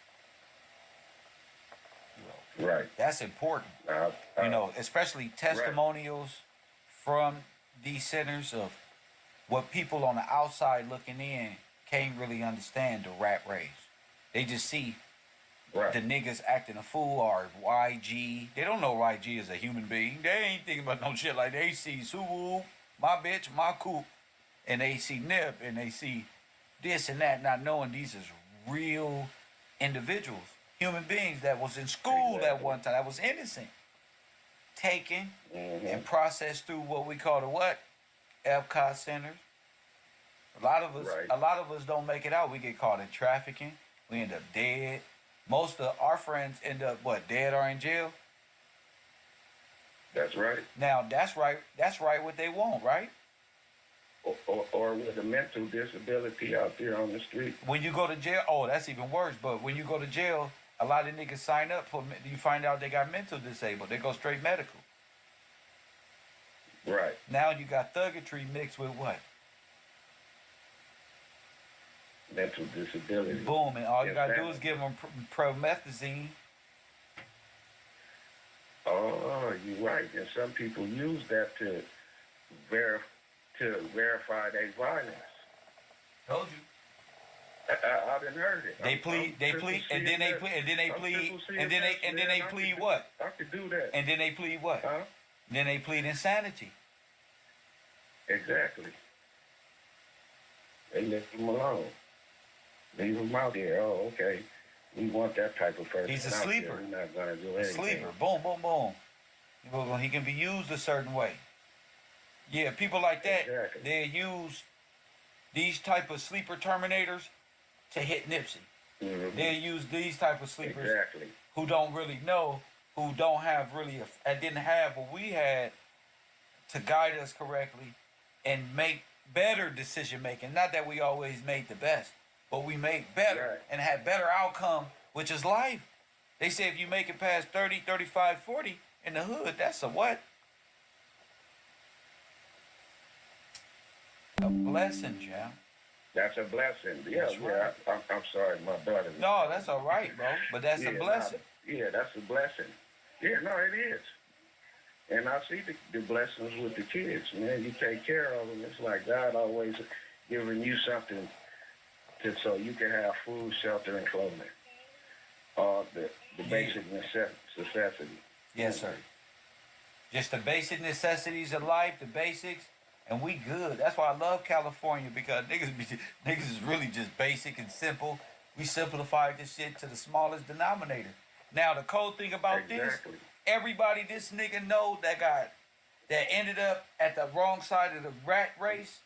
Speaker 7: Right.
Speaker 1: That's important. Especially testimonials from these centers of what people on the outside looking in can't really understand the rap race. They just see the niggas acting a fool, or YG. They don't know YG is a human being. They ain't thinking about no shit like that. They see Suwu, my bitch, my coupe, and they see Nip, and they see this and that, not knowing these is real individuals, human beings that was in school at one time, that was innocent, taken and processed through what we call the Epcot centers. A lot of us don't make it out. We get caught in trafficking. We end up dead. most of our friends end up what, dead or in jail.
Speaker 7: That's right.
Speaker 1: Now that's right. That's right. What they want, right?
Speaker 7: Or with a mental disability out there on the street.
Speaker 1: When you go to jail, oh, that's even worse. But when you go to jail, a lot of niggas sign up for. You find out they got mental disabled. They go straight medical.
Speaker 7: Right.
Speaker 1: Now you got thuggetry mixed with what?
Speaker 7: Mental disability.
Speaker 1: Boom, and all you gotta do
Speaker 7: Insanity.
Speaker 1: is give them promethazine.
Speaker 7: Oh, you're right. And some people use that to verify their violence.
Speaker 1: Told you.
Speaker 7: I didn't heard it.
Speaker 1: They plead, and then they plead, and then they plead, and then they plead what?
Speaker 7: I could do that.
Speaker 1: And then they plead what?
Speaker 7: Huh?
Speaker 1: Then they plead insanity.
Speaker 7: Exactly. They let him alone. Leave him out there. Oh, okay. We want that type of person.
Speaker 1: He's a
Speaker 7: out
Speaker 1: sleeper.
Speaker 7: There. We're not gonna do anything.
Speaker 1: Sleeper. Boom, boom, boom. He can be used a certain way. Yeah, people like that,
Speaker 7: Exactly.
Speaker 1: they use these type of sleeper terminators to hit Nipsey.
Speaker 7: Mhm.
Speaker 1: They use these type of sleepers
Speaker 7: Exactly.
Speaker 1: who don't really know, who don't have really, didn't have what we had to guide us correctly and make better decision making. Not that we always made the best, but we made better
Speaker 7: Right.
Speaker 1: and had better outcome, which is life. They say if you make it past 30, 35, 40 in the hood, that's a what? A blessing, Jam.
Speaker 7: That's a blessing. Yeah,
Speaker 1: That's
Speaker 7: yeah.
Speaker 1: right.
Speaker 7: I'm sorry, my brother.
Speaker 1: No, that's all right, bro. But that's
Speaker 7: Yeah,
Speaker 1: a blessing.
Speaker 7: Yeah, that's a blessing. Yeah, no, it is. And I see the blessings with the kids, man. You take care of them. It's like God always giving you something so you can have food, shelter, and clothing. All the basic necessities.
Speaker 1: Yes, sir. Just the basic necessities of life, the basics, and we good. That's why I love California, because niggas is really just basic and simple. We simplified this shit to the smallest denominator. Now the cold thing about
Speaker 7: Exactly.
Speaker 1: this, everybody this nigga know that ended up at the wrong side of the rat race,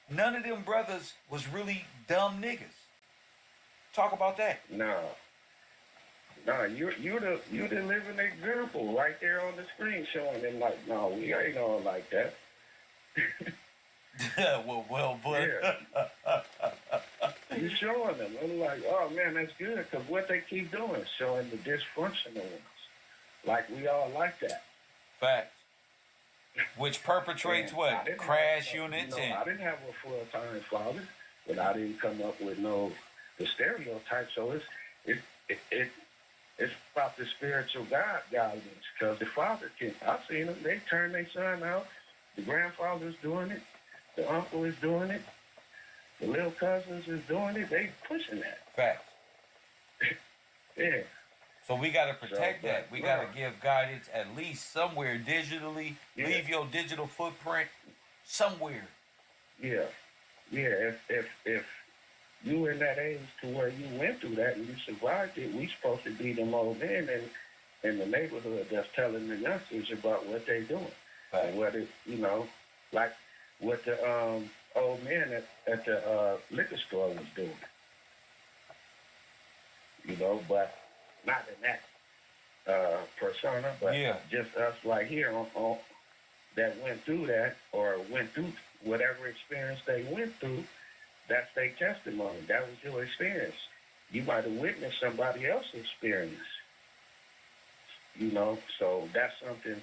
Speaker 1: none of them brothers was really dumb niggas. Talk about that.
Speaker 7: No, you're the living example right there on the screen, showing them like, no, we ain't going like that.
Speaker 1: well, but
Speaker 7: Yeah. You showing them. I'm like, oh man, that's good, because what they keep doing is showing the dysfunctional ones. Like we all like that.
Speaker 1: facts. Which perpetrates
Speaker 7: And I
Speaker 1: what?
Speaker 7: didn't
Speaker 1: Crash
Speaker 7: have,
Speaker 1: units
Speaker 7: I
Speaker 1: and
Speaker 7: didn't have a full-time father, but I didn't come up with the stereotype. So it's about the spiritual guidance, because the father I've seen them. They turn their son out. The grandfather's doing it. The uncle is doing it. The little cousins is doing it. They pushing that.
Speaker 1: facts.
Speaker 7: Yeah.
Speaker 1: So we gotta protect
Speaker 7: So,
Speaker 1: that. We
Speaker 7: yeah.
Speaker 1: gotta give guidance at least somewhere digitally.
Speaker 7: Yeah.
Speaker 1: Leave your digital footprint somewhere.
Speaker 7: Yeah. Yeah. If you in that age to where you went through that and you survived it, we supposed to be them old men in the neighborhood that's telling the youngsters about what they doing.
Speaker 1: Facts.
Speaker 7: And what it, like what the old man at the liquor store was doing. But not in that persona, but
Speaker 1: Yeah.
Speaker 7: just us right here on that went through that, or went through whatever experience they went through. That's their testimony. That was your experience. You might have witnessed somebody else's experience. So that's something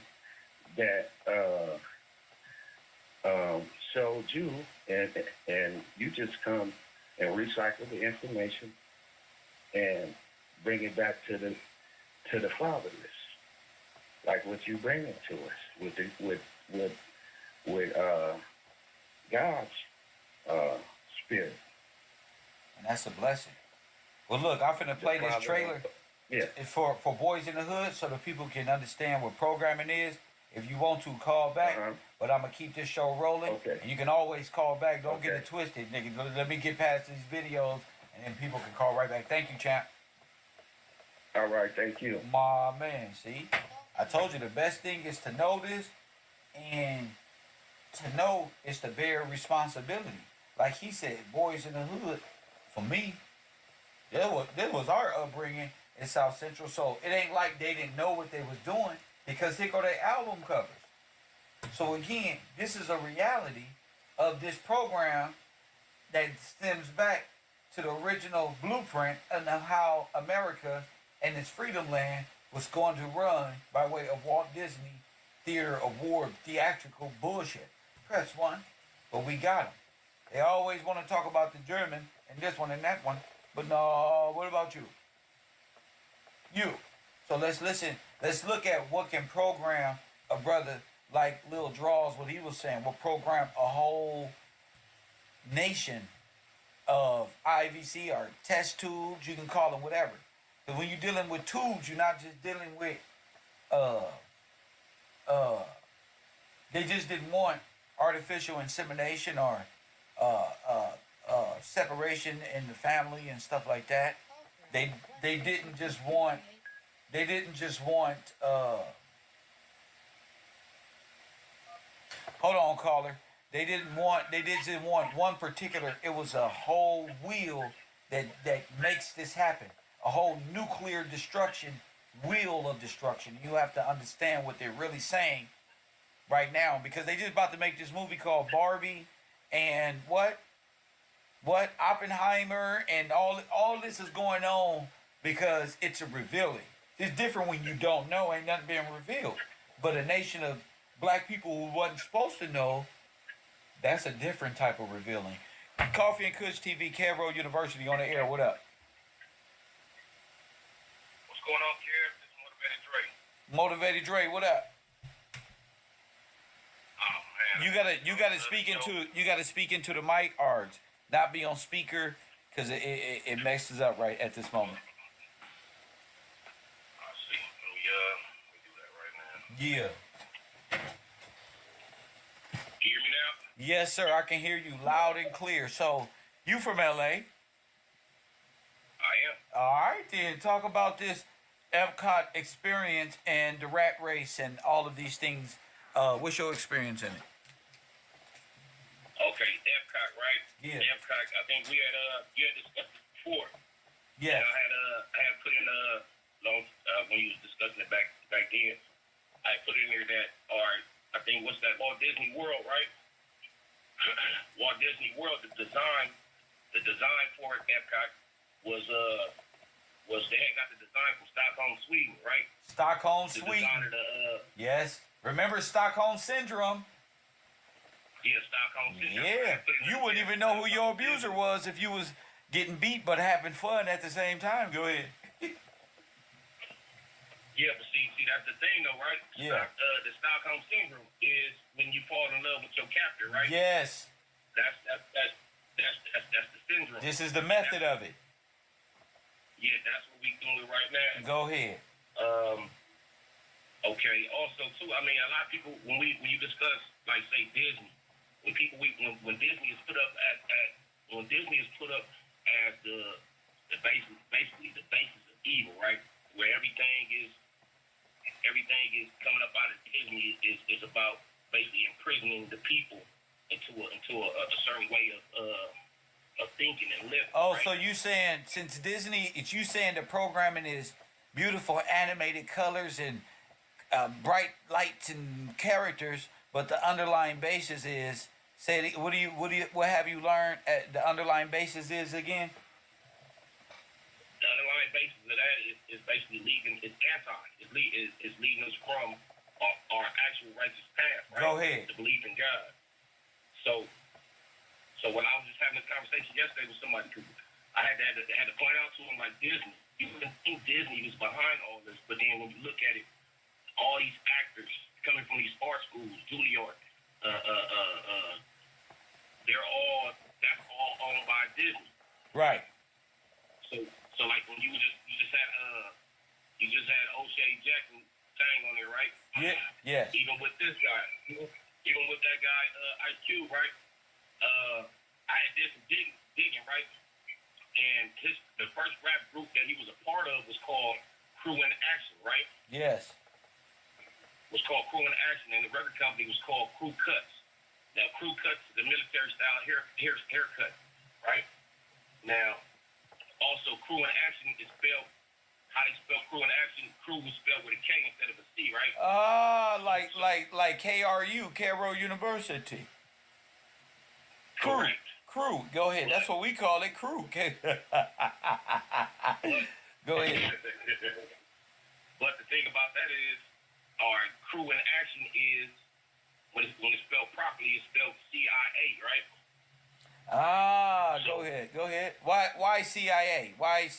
Speaker 7: that showed you, and you just come and recycle the information and bring it back to the fatherless, like what you bring it to us with God's spirit.
Speaker 1: And that's a blessing. Well look, I'm finna play this trailer
Speaker 7: Yeah.
Speaker 1: for Boys in the Hood so that people can understand what programming is. If you want to, call back.
Speaker 7: Uh-huh.
Speaker 1: But I'm gonna keep this show rolling.
Speaker 7: Okay.
Speaker 1: And you can always call back. Don't get
Speaker 7: Okay.
Speaker 1: it twisted, nigga. Let me get past these videos and then people can call right back. Thank you, champ.
Speaker 7: All right. Thank you.
Speaker 1: My man, see? I told you the best thing is to know this, and to know is to bear responsibility. Like he said, Boys in the Hood, for me, that was our upbringing, and South Central Soul. It ain't like they didn't know what they was doing because here go their album covers. So again, this is a reality of this program that stems back to the original blueprint and how America and its freedom land was going to run by way of Walt Disney Theater Award theatrical bullshit. Press one, but we got them. They always want to talk about the German and this one and that one, but no, what about you? You. So let's listen. Let's look at what can program a brother like Lil Draws, what he was saying, will program a whole nation of IVC or test tubes, you can call them whatever. Because when you're dealing with tubes, you're not just dealing with, they just didn't want artificial insemination or separation in the family and stuff like that. They didn't just want, hold on, caller. They didn't want one particular, it was a whole wheel that makes this happen. A whole nuclear destruction, wheel of destruction. You have to understand what they're really saying right now, because they just about to make this movie called Barbie and what Oppenheimer, and all this is going on because it's a revealing. It's different when you don't know, ain't nothing being revealed. But a nation of black people who wasn't supposed to know, that's a different type of revealing. Coffee and Kush TV, KevRow University on the air. What up?
Speaker 8: What's going on, Kev? This is
Speaker 1: Motivated Dre, what up?
Speaker 8: Oh man.
Speaker 1: You gotta speak into the mic, or not be on speaker, because it messes up right at this moment.
Speaker 8: I see. We do that right now.
Speaker 1: Yeah.
Speaker 8: You hear me now?
Speaker 1: Yes, sir. I can hear you loud and clear. So you from LA?
Speaker 8: I am.
Speaker 1: All right, then. Talk about this Epcot experience and the rat race and all of these things. What's your experience in it?
Speaker 8: Okay, Epcot, right?
Speaker 1: Yeah.
Speaker 8: Epcot. I think you had discussed it before.
Speaker 1: Yes.
Speaker 8: And I had put in when you was discussing it back then. I put in there that, I think what's that, Walt Disney World, right? Walt Disney World, the design for Epcot was they had got the design from Stockholm, Sweden, right?
Speaker 1: Stockholm,
Speaker 8: The
Speaker 1: Sweden.
Speaker 8: designer,
Speaker 1: Yes. Remember Stockholm Syndrome?
Speaker 8: yeah, Stockholm Syndrome.
Speaker 1: Yeah. You wouldn't even know who your abuser was if you was getting beat but having fun at the same time. Go ahead.
Speaker 8: Yeah, but see, that's the thing, though, right?
Speaker 1: Yeah.
Speaker 8: The Stockholm Syndrome is when you fall in love with your captor, right?
Speaker 1: Yes.
Speaker 8: That's the syndrome.
Speaker 1: This is the method of it.
Speaker 8: Yeah, that's what we doing right now.
Speaker 1: Go ahead.
Speaker 8: Okay. Also, too, I mean, a lot of people when you discuss, like, say, Disney, when Disney is put up as the basically the basis of evil, right? Where everything is coming up out of Disney is about basically imprisoning the people into a certain way of thinking and living.
Speaker 1: Oh,
Speaker 8: right?
Speaker 1: so you saying since Disney, it's you saying the programming is beautiful animated colors and bright lights and characters, but the underlying basis is what have you learned? The underlying basis is again.
Speaker 8: The underlying basis of that is basically leading. It's leading us from our actual righteous path. Right?
Speaker 1: Go ahead.
Speaker 8: The belief in God. So when I was just having this conversation yesterday with somebody, because I had to point out to him, like, Disney. You would think Disney was behind all this, but then when you look at it, all these actors coming from these art schools, Juilliard, that's all owned by Disney.
Speaker 1: Right.
Speaker 8: So like when you just had O'Shea Jackson sang on there, right?
Speaker 1: Yeah. Yes.
Speaker 8: Even with this guy, even with that guy Ice Cube, right? I had did some digging, right? And the first rap group that he was a part of was called Crew in Action, right?
Speaker 1: Yes.
Speaker 8: Was called Crew in Action, and the record company was called Crew Cuts. Now, Crew Cuts is a military style haircut, right? Now, also Crew in Action is spelled how they spell crew in action. Crew was spelled with a K instead of a C, right?
Speaker 1: Ah, like KRow University. Crew.
Speaker 8: Correct.
Speaker 1: Crew. Go ahead. That's what we call it. Crew. Go ahead.
Speaker 8: But the thing about that is, our crew in action is when it's spelled properly, it's spelled CIA, right?
Speaker 1: Ah, go ahead. Go ahead. Why CIA? Why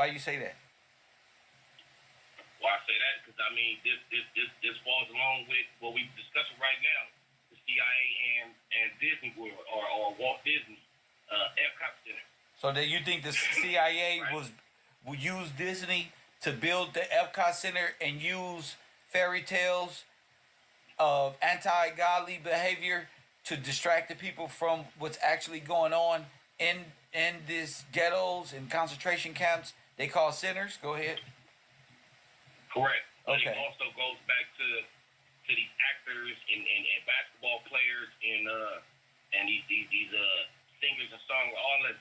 Speaker 1: you say that?
Speaker 8: Well, I say that because I mean this falls along with what we're discussing right now, the CIA and Disney World or Walt Disney Epcot Center.
Speaker 1: So that you think the CIA
Speaker 8: Right.
Speaker 1: will use Disney to build the Epcot Center and use fairy tales of anti-godly behavior to distract the people from what's actually going on in these ghettos and concentration camps they call centers? Go ahead.
Speaker 8: Correct. But
Speaker 1: Okay.
Speaker 8: it also goes back to these actors and basketball players and these singers and songwriters.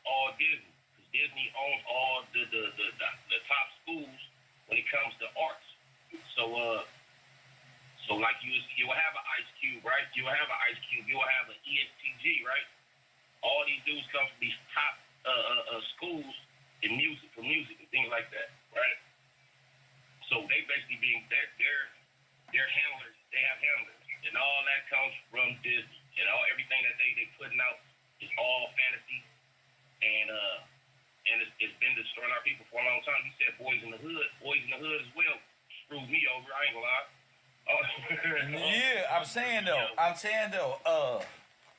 Speaker 8: All Disney. Because Disney owns all the top schools when it comes to arts. So like you will have an Ice Cube, right? You will have an Ice Cube. You will have an ESTG, right? All these dudes come from these top schools in music, for music and things like that, right? So they basically they're handlers. They have handlers, and all that comes from Disney. And everything that they putting out is all fantasy, and it's been destroying our people for a long time. You said Boys in the Hood as well. Screwed me over. I ain't gonna lie.
Speaker 1: Yeah, I'm saying though,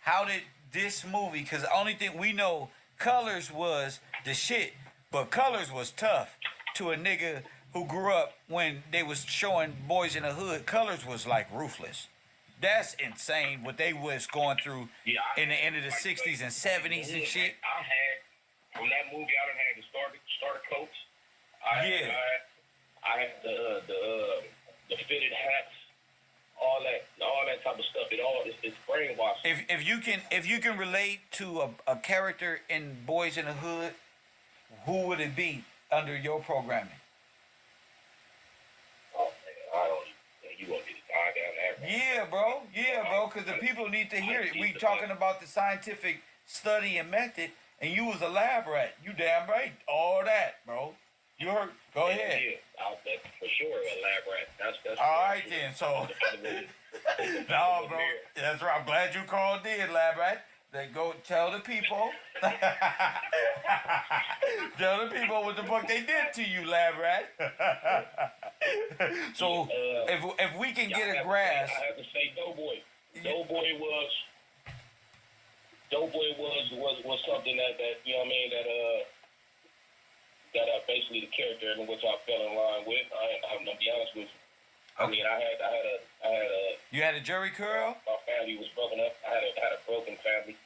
Speaker 1: how did this movie, because the only thing we know, Colors was the shit, but Colors was tough to a nigga who grew up when they was showing Boys in the Hood. Colors was like ruthless. That's insane what they was going through in the end of the 60s and 70s and shit.
Speaker 8: I had, from that movie, I done had the starter coats. I had the fitted hats, all that type of stuff. It's brainwashing.
Speaker 1: If you can relate to a character in Boys in the Hood, who would it be under your programming?
Speaker 8: Oh man, I don't. You want me to die down that?
Speaker 1: Yeah, bro, because the people need to hear it. We talking about the scientific study and method, and you was a lab rat. You damn right. All that, bro. You heard? Go ahead.
Speaker 8: Yeah, I'll bet for sure a lab rat. That's
Speaker 1: all right then. So, no, bro. That's right. I'm glad you called in, lab rat. They go tell the people. Tell the people what the fuck they did to you, lab rat. So, if we can get a grasp.
Speaker 8: I have to say, Doughboy. Doughboy was something that you know what I mean, that basically the character in which I fell in line with. I'm gonna be honest with you. I mean, I had a.
Speaker 1: You had a Jerry curl?
Speaker 8: My family was broken up. I had a broken family.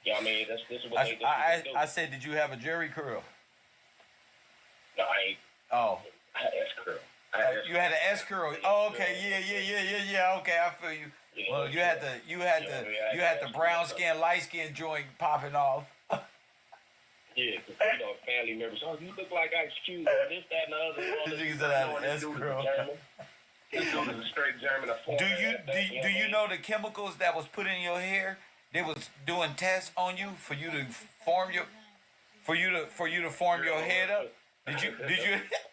Speaker 8: You know what I mean? This is what they do.
Speaker 1: I said, did you have a Jerry curl?
Speaker 8: No, I ain't.
Speaker 1: Oh.
Speaker 8: I had S curl.
Speaker 1: You had an S curl. Oh, okay. Yeah. Okay, I feel you.
Speaker 8: Yeah,
Speaker 1: Well, you had the brown skin, light skin joint popping off.
Speaker 8: Yeah, because family members. Oh, you look like Ice Cube. This, that, and the other. All this,
Speaker 1: Niggas that have an S curl.
Speaker 8: He's doing a straight German.
Speaker 1: Do you know the chemicals that was put in your hair? They was doing tests on you for you to form your head up. Did you?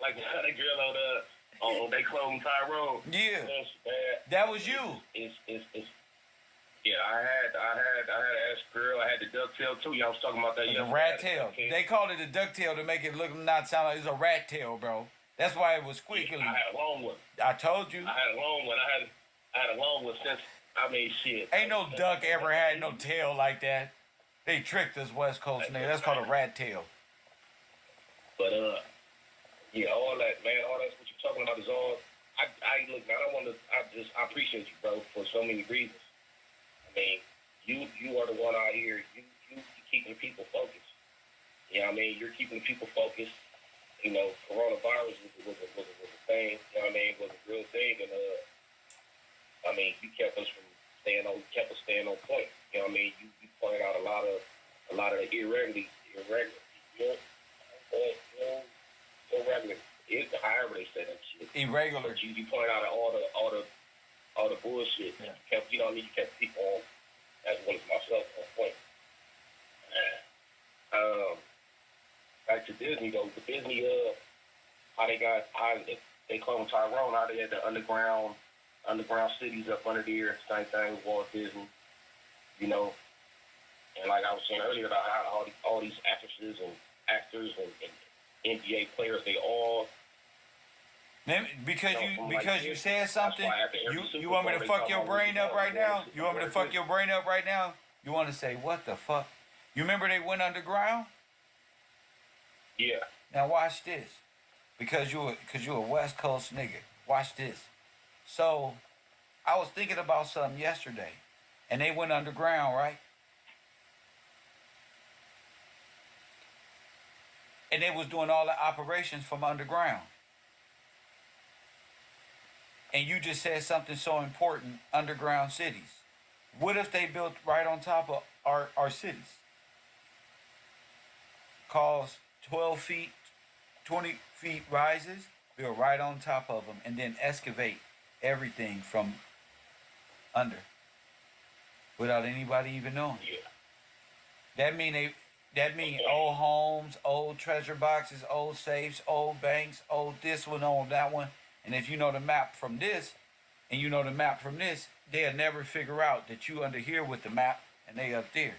Speaker 8: Like the girl on They Clone Tyrone.
Speaker 1: Yeah. That was you.
Speaker 8: It's yeah. I had an S curl. I had the ducktail too. Y'all was talking about that.
Speaker 1: It's a rat tail. They called it a duck tail to make it look not sound like it's a rat tail, bro. That's why it was squiggly.
Speaker 8: I had a long one.
Speaker 1: I told you.
Speaker 8: I had a long one. I had a long one since. I mean, shit.
Speaker 1: Ain't no duck ever had no tail like that. They tricked us West Coast nigga. That's called a rat tail.
Speaker 8: But yeah, all that, man, all that's what you're talking about is all. I look, man, I appreciate you, bro, for so many reasons. I mean, you are the one out here. You keeping people focused. You know what I mean? You're keeping people focused. You know, coronavirus was a thing. You know what I mean? Was a real thing, and I mean, you kept us from staying on. You kept us staying on point. You know what I mean? You pointed out a lot of the irregularities. You know, irregular. It's however they say that shit.
Speaker 1: Irregular.
Speaker 8: But you point out all the bullshit.
Speaker 1: Yeah.
Speaker 8: You don't need to keep people on, as well as myself, on point. Back to Disney though. The Disney, how they call them Tyrone. How they had the underground cities up under there. Same thing with Walt Disney. You know, and like I was saying earlier about how all these actresses and actors and NBA players, they all.
Speaker 1: Man, because you said something, you want me to fuck your brain up right now? You want me to fuck your brain up right now? You want to say what the fuck? You remember they went underground?
Speaker 8: Yeah.
Speaker 1: Now watch this, because you're a West Coast nigga. Watch this. So, I was thinking about something yesterday, and they went underground, right? And they was doing all the operations from underground. And you just said something so important, underground cities. What if they built right on top of our cities? Cause 12 feet, 20 feet rises, build right on top of them, and then excavate everything from under without anybody even knowing.
Speaker 8: Yeah.
Speaker 1: That mean old homes, old treasure boxes, old safes, old banks, old this one, old that one. And if you know the map from this, and you know the map from this, they'll never figure out that you under here with the map and they up there.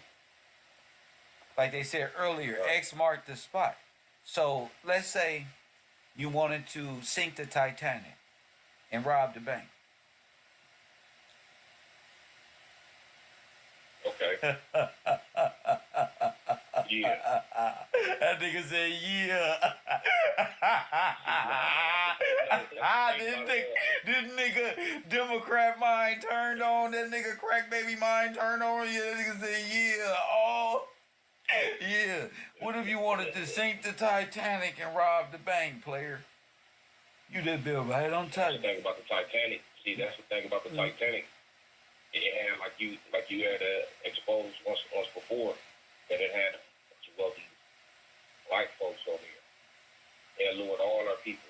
Speaker 1: Like they said earlier, X marked the spot. So let's say you wanted to sink the Titanic and rob the bank.
Speaker 8: Okay. Yeah.
Speaker 1: That nigga said, yeah. This nigga Democrat mind turned on. That nigga crack baby mind turned on. Yeah, that nigga said, yeah. Oh, yeah. What if you wanted to sink the Titanic and rob the bank, player? You did build right on top.
Speaker 8: That's the thing about the Titanic. See, that's the thing about the Titanic. It had, like you had exposed once before, that it had wealthy white folks over here. They lured all our people.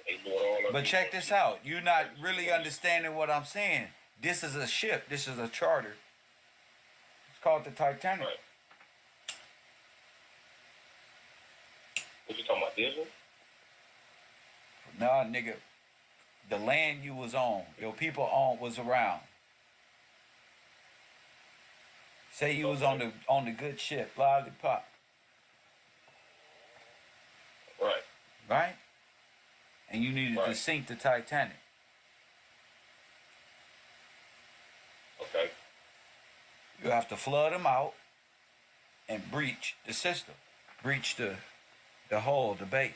Speaker 1: But check this out. You're not really understanding what I'm saying. This is a ship. This is a charter. It's called the Titanic.
Speaker 8: Right. What you talking about, Disney?
Speaker 1: Nah, nigga. The land you was on, your people on, was around. Say you was on the good ship, Lollipop.
Speaker 8: Right.
Speaker 1: Right? And you needed to sink the Titanic.
Speaker 8: Okay.
Speaker 1: You have to flood them out and breach the system. Breach the hull, the base.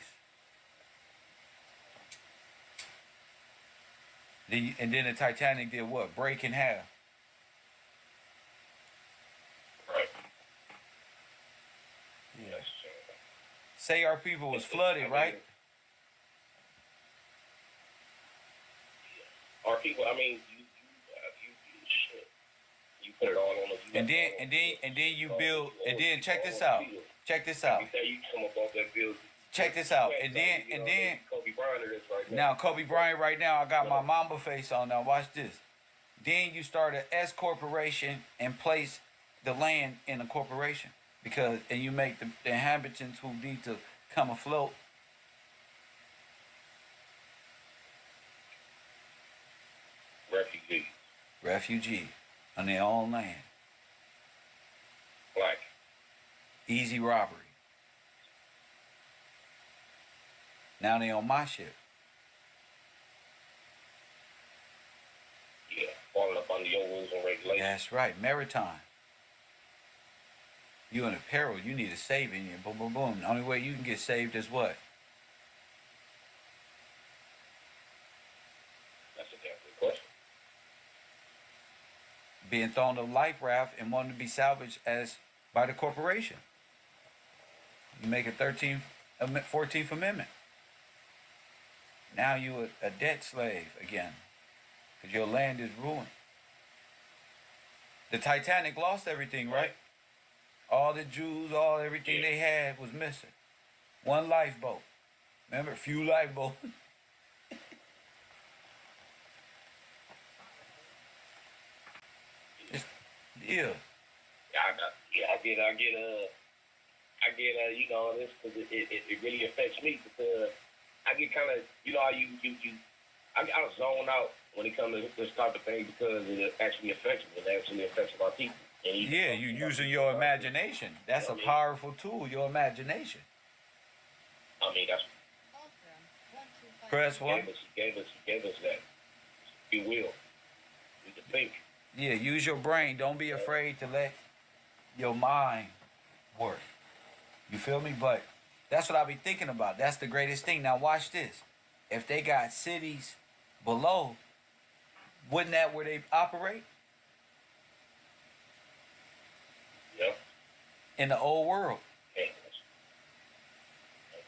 Speaker 1: And then the Titanic did what? Break in half.
Speaker 8: Right.
Speaker 1: Yeah. Say our people was flooded, right?
Speaker 8: Our people, I mean, shit. You put it all on us.
Speaker 1: And then you build, and then check this out. Check this out.
Speaker 8: You come up off that building.
Speaker 1: Check this out. And then
Speaker 8: Kobe Bryant is right
Speaker 1: now Kobe Bryant right now, I got my Mamba face on now. Watch this. Then you start an S corporation and place the land in a corporation. And you make the inhabitants who need to come afloat. Refugee on their own land.
Speaker 8: Black.
Speaker 1: Easy robbery. Now they on my ship.
Speaker 8: Yeah, falling up under your rules and regulations.
Speaker 1: That's right, maritime. You in a peril, you need a saving. You boom, boom, boom. The only way you can get saved is what?
Speaker 8: That's a damn good question.
Speaker 1: Being thrown to life raft and wanting to be salvaged by the corporation. You make a 14th Amendment. Now you a debt slave again, because your land is ruined. The Titanic lost everything, right? All the Jews, everything they had was missing. One lifeboat. Remember, few light bulbs. Yeah.
Speaker 8: You know, this because it really affects me because I get kind of, you know, how I zone out when it comes to this type of thing because it actually affects me. It actually affects my people. And
Speaker 1: Yeah, you using your imagination. That's a powerful tool, your imagination.
Speaker 8: I mean, that's
Speaker 1: Press one.
Speaker 8: he gave us that. He will. We can think.
Speaker 1: Yeah, use your brain. Don't be afraid to let your mind work. You feel me? But that's what I be thinking about. That's the greatest thing. Now watch this. If they got cities below, wouldn't that where they operate?
Speaker 8: Yep.
Speaker 1: In the old world.
Speaker 8: Yeah.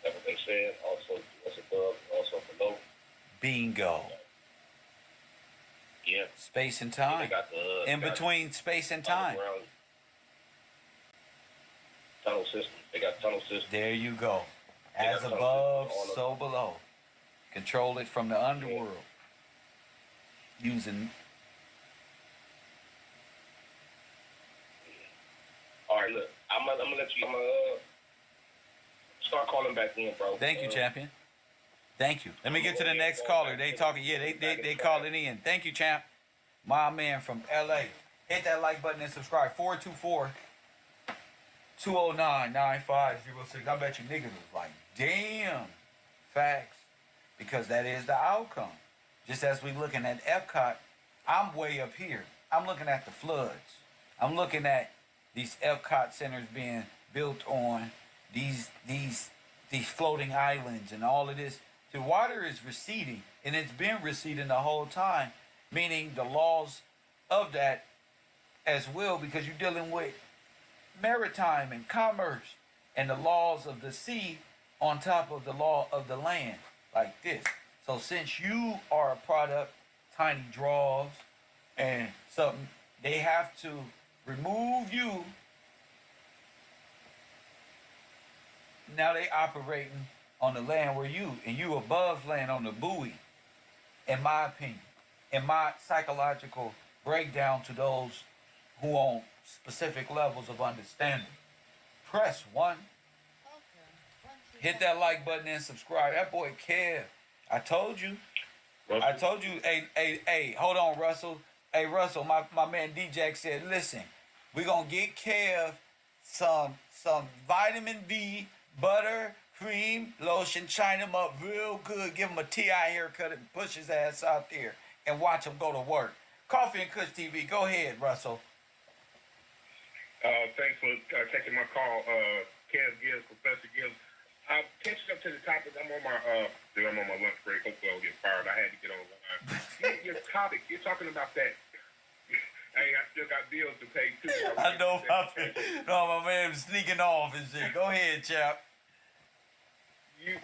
Speaker 8: That's what they said. Also, what's above, also below.
Speaker 1: Bingo.
Speaker 8: Yeah.
Speaker 1: Space and time.
Speaker 8: They got the,
Speaker 1: in between space and time.
Speaker 8: Tunnel systems. They got tunnel systems.
Speaker 1: There you go. As above, so below. Control it from the underworld. Using.
Speaker 8: All right, look. I'm gonna let you. Start calling back in, bro.
Speaker 1: Thank you, champion. Thank you. Let me get to the next caller. They talking. Yeah, they called it in. Thank you, champ. My man from LA. Hit that like button and subscribe. 424-209-9506. I bet you niggas was like, damn. Facts. Because that is the outcome. Just as we looking at Epcot, I'm way up here. I'm looking at the floods. I'm looking at these Epcot centers being built on these floating islands and all of this. The water is receding, and it's been receding the whole time, meaning the laws of that as well, because you're dealing with maritime and commerce and the laws of the sea on top of the law of the land, like this. So since you are a product, tiny draws, and something, they have to remove you. Now they operating on the land where you above land on the buoy, in my opinion, in my psychological breakdown to those who on specific levels of understanding. Press 1. Hit that like button and subscribe. That boy Kev. I told you. Hey, hold on, Russell. Hey, Russell, my man D-Jack said, listen, we're going to get Kev some vitamin B, butter, cream, lotion, shine him up real good, give him a T.I. haircut and push his ass out there and watch him go to work. Coffee and Kush TV. Go ahead, Russell.
Speaker 9: Thanks for taking my call, Kev Gibbs, Professor Gibbs. Catching up to the topic, I'm on my lunch break. Hopefully I'll get fired. I had to get on the line. Your topic, you're talking about that. Hey, I still got bills to pay too.
Speaker 1: I know my man sneaking off and shit. Go ahead, chap.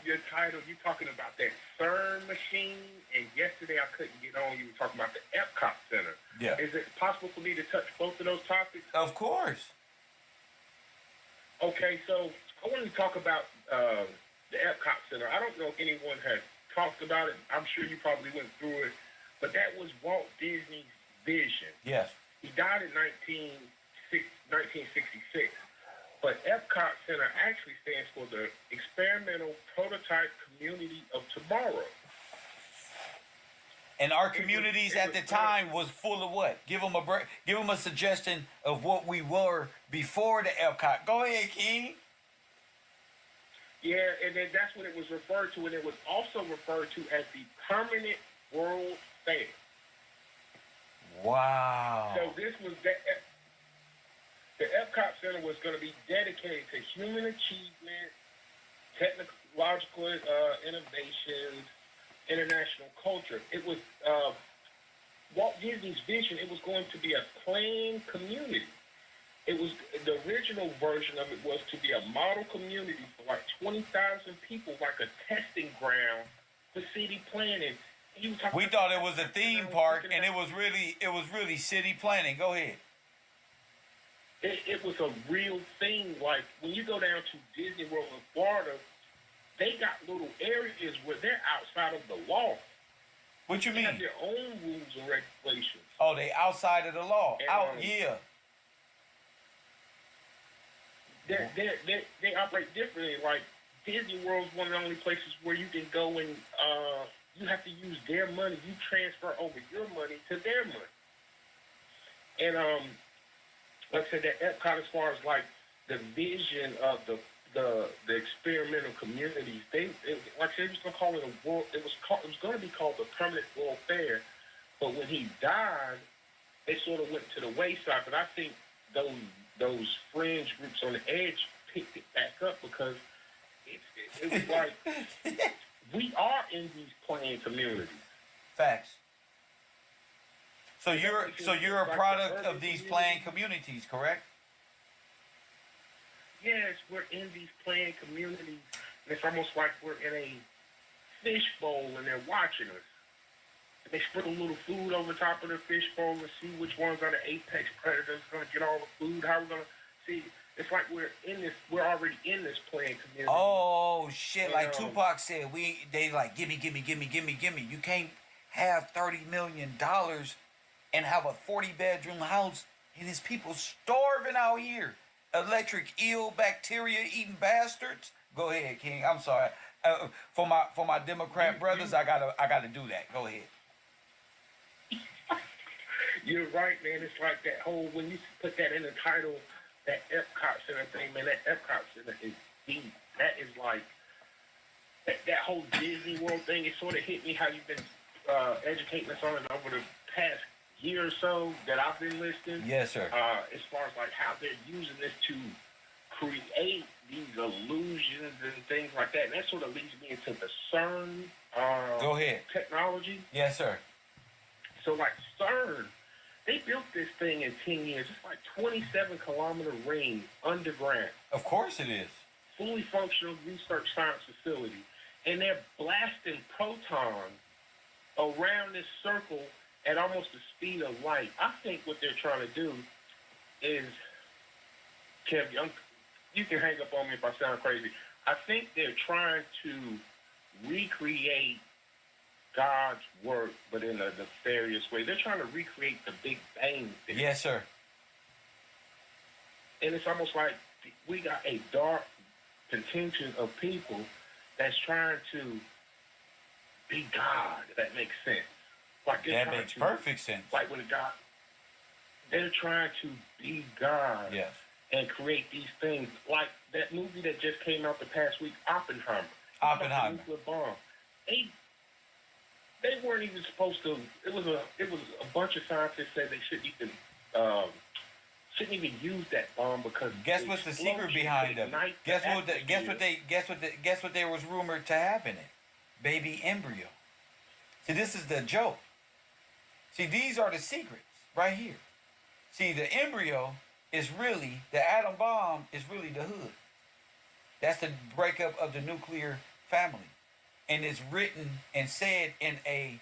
Speaker 9: Your title, you talking about that CERN machine, and yesterday I couldn't get on. You were talking about the Epcot Center.
Speaker 1: Yeah.
Speaker 9: Is it possible for me to touch both of those topics?
Speaker 1: Of course.
Speaker 9: Okay, so I wanted to talk about the Epcot Center. I don't know if anyone has talked about it. I'm sure you probably went through it, but that was Walt Disney's vision.
Speaker 1: Yes.
Speaker 9: He died in 1966. But Epcot Center actually stands for the Experimental Prototype Community of Tomorrow.
Speaker 1: And our communities at the time was full of what? Give them a break. Give them a suggestion of what we were before the Epcot. Go ahead, King.
Speaker 9: Yeah, and then that's what it was referred to, and it was also referred to as the Permanent World Fair.
Speaker 1: Wow.
Speaker 9: So this was the Epcot Center was going to be dedicated to human achievement, technological innovations, international culture. It was Walt Disney's vision. It was going to be a planned community. It was the original version of it was to be a model community for like 20,000 people, like a testing ground for city planning.
Speaker 1: We thought it was a theme park, and it was really city planning. Go ahead.
Speaker 9: It was a real thing. Like when you go down to Disney World in Florida, they got little areas where they're outside of the law.
Speaker 1: What you
Speaker 9: They have
Speaker 1: mean?
Speaker 9: their own rules and regulations.
Speaker 1: Oh, they outside of the law.
Speaker 9: And,
Speaker 1: Yeah.
Speaker 9: They operate differently. Like Disney World's one of the only places where you can go and you have to use their money. You transfer over your money to their money. And like I said, that Epcot, as far as like the vision of the experimental communities, like I said, it was gonna call it a world. It was going to be called the Permanent World Fair. But when he died, it sort of went to the wayside. But I think those fringe groups on the edge picked it back up because it was like we are in these planned communities.
Speaker 1: Facts. So you're a product of these planned communities, correct?
Speaker 9: Yes, we're in these planned communities, and it's almost like we're in a fishbowl and they're watching us. And they sprinkle a little food over top of the fishbowl and see which ones are the apex predators going to get all the food. How we're going to see? It's like we're already in this planned community.
Speaker 1: Oh shit!
Speaker 9: And,
Speaker 1: Like Tupac said, they like gimme. You can't have $30 million and have a 40-bedroom house, and his people starving out here. Electric eel, bacteria eating bastards. Go ahead, King. I'm sorry. For my Democrat brothers, I gotta do that. Go ahead.
Speaker 9: You're right, man. It's like that whole, when you put that in the title, that Epcot Center thing, man, that Epcot Center is deep. That is like, that whole Disney World thing, it sort of hit me how you've been educating us on it over the past year or so that I've been listening.
Speaker 1: Yes, sir.
Speaker 9: As far as like how they're using this to create these illusions and things like that. And that sort of leads me into the CERN
Speaker 1: Go ahead.
Speaker 9: technology.
Speaker 1: Yes, sir.
Speaker 9: So like CERN, they built this thing in 10 years. It's like 27-kilometer ring underground.
Speaker 1: Of course it is.
Speaker 9: Fully functional research science facility. And they're blasting protons around this circle at almost the speed of light. I think what they're trying to do is, Kev, you can hang up on me if I sound crazy. I think they're trying to recreate God's work, but in a nefarious way. They're trying to recreate the Big Bang theory.
Speaker 1: Yes, sir.
Speaker 9: And it's almost like we got a dark contingent of people that's trying to be God, if that makes sense. Like
Speaker 1: That makes perfect sense.
Speaker 9: Like when God, they're trying to be God.
Speaker 1: Yes.
Speaker 9: And create these things. Like that movie that just came out the past week, Oppenheimer.
Speaker 1: Oppenheimer.
Speaker 9: The nuclear bomb. They weren't even supposed to. It was a bunch of scientists said they shouldn't even use that bomb because
Speaker 1: Guess what's the secret behind it? Guess what there was rumored to have in it? Baby embryo. See, this is the joke. See, these are the secrets right here. See, the embryo is really, the atom bomb is really the hood. That's the breakup of the nuclear family. And it's written and said in a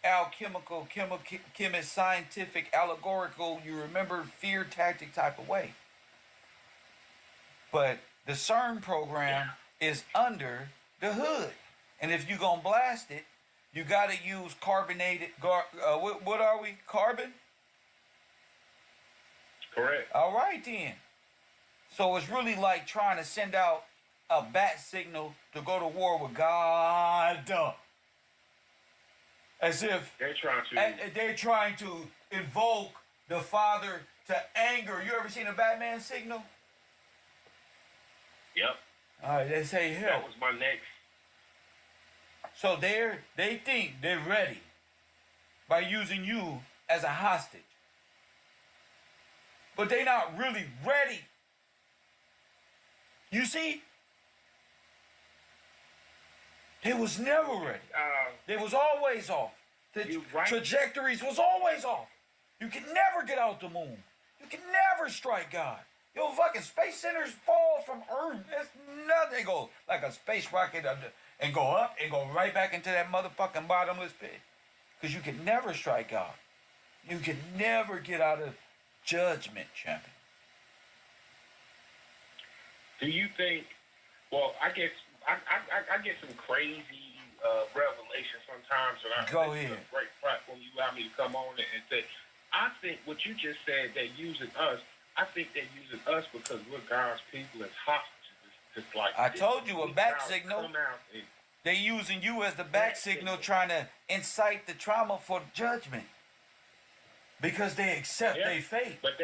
Speaker 1: alchemical, chemist, scientific, allegorical, you remember, fear tactic type of way. But the CERN program is under the hood. And if you're going to blast it, you got to use carbonated, what are we, carbon?
Speaker 9: Correct.
Speaker 1: All right, then. So it's really like trying to send out a bat signal to go to war with God. As if they're trying to invoke the Father to anger. You ever seen a Batman signal?
Speaker 8: Yep.
Speaker 1: All right, they say help.
Speaker 8: That was my next.
Speaker 1: So they think they're ready by using you as a hostage. But they're not really ready. You see? They was never ready. They was always off. The trajectories was always off. You can never get out the moon. You can never strike God. Yo, fucking space centers fall from Earth. It's nothing. They go like a space rocket and go up and go right back into that motherfucking bottomless pit. Because you can never strike God. You can never get out of judgment, champion.
Speaker 9: Do you think, well, I guess I get some crazy revelations sometimes, and I
Speaker 1: Go
Speaker 9: think
Speaker 1: ahead.
Speaker 9: it's a great platform you allow me to come on and say, I think what you just said, they're using us. I think they're using us because we're God's people as hostages. Just like
Speaker 1: I told you, a
Speaker 9: we
Speaker 1: back
Speaker 9: gotta
Speaker 1: signal.
Speaker 9: come out and
Speaker 1: They using you as the back signal, trying to incite the trauma for judgment. Because they accept their fate.
Speaker 9: But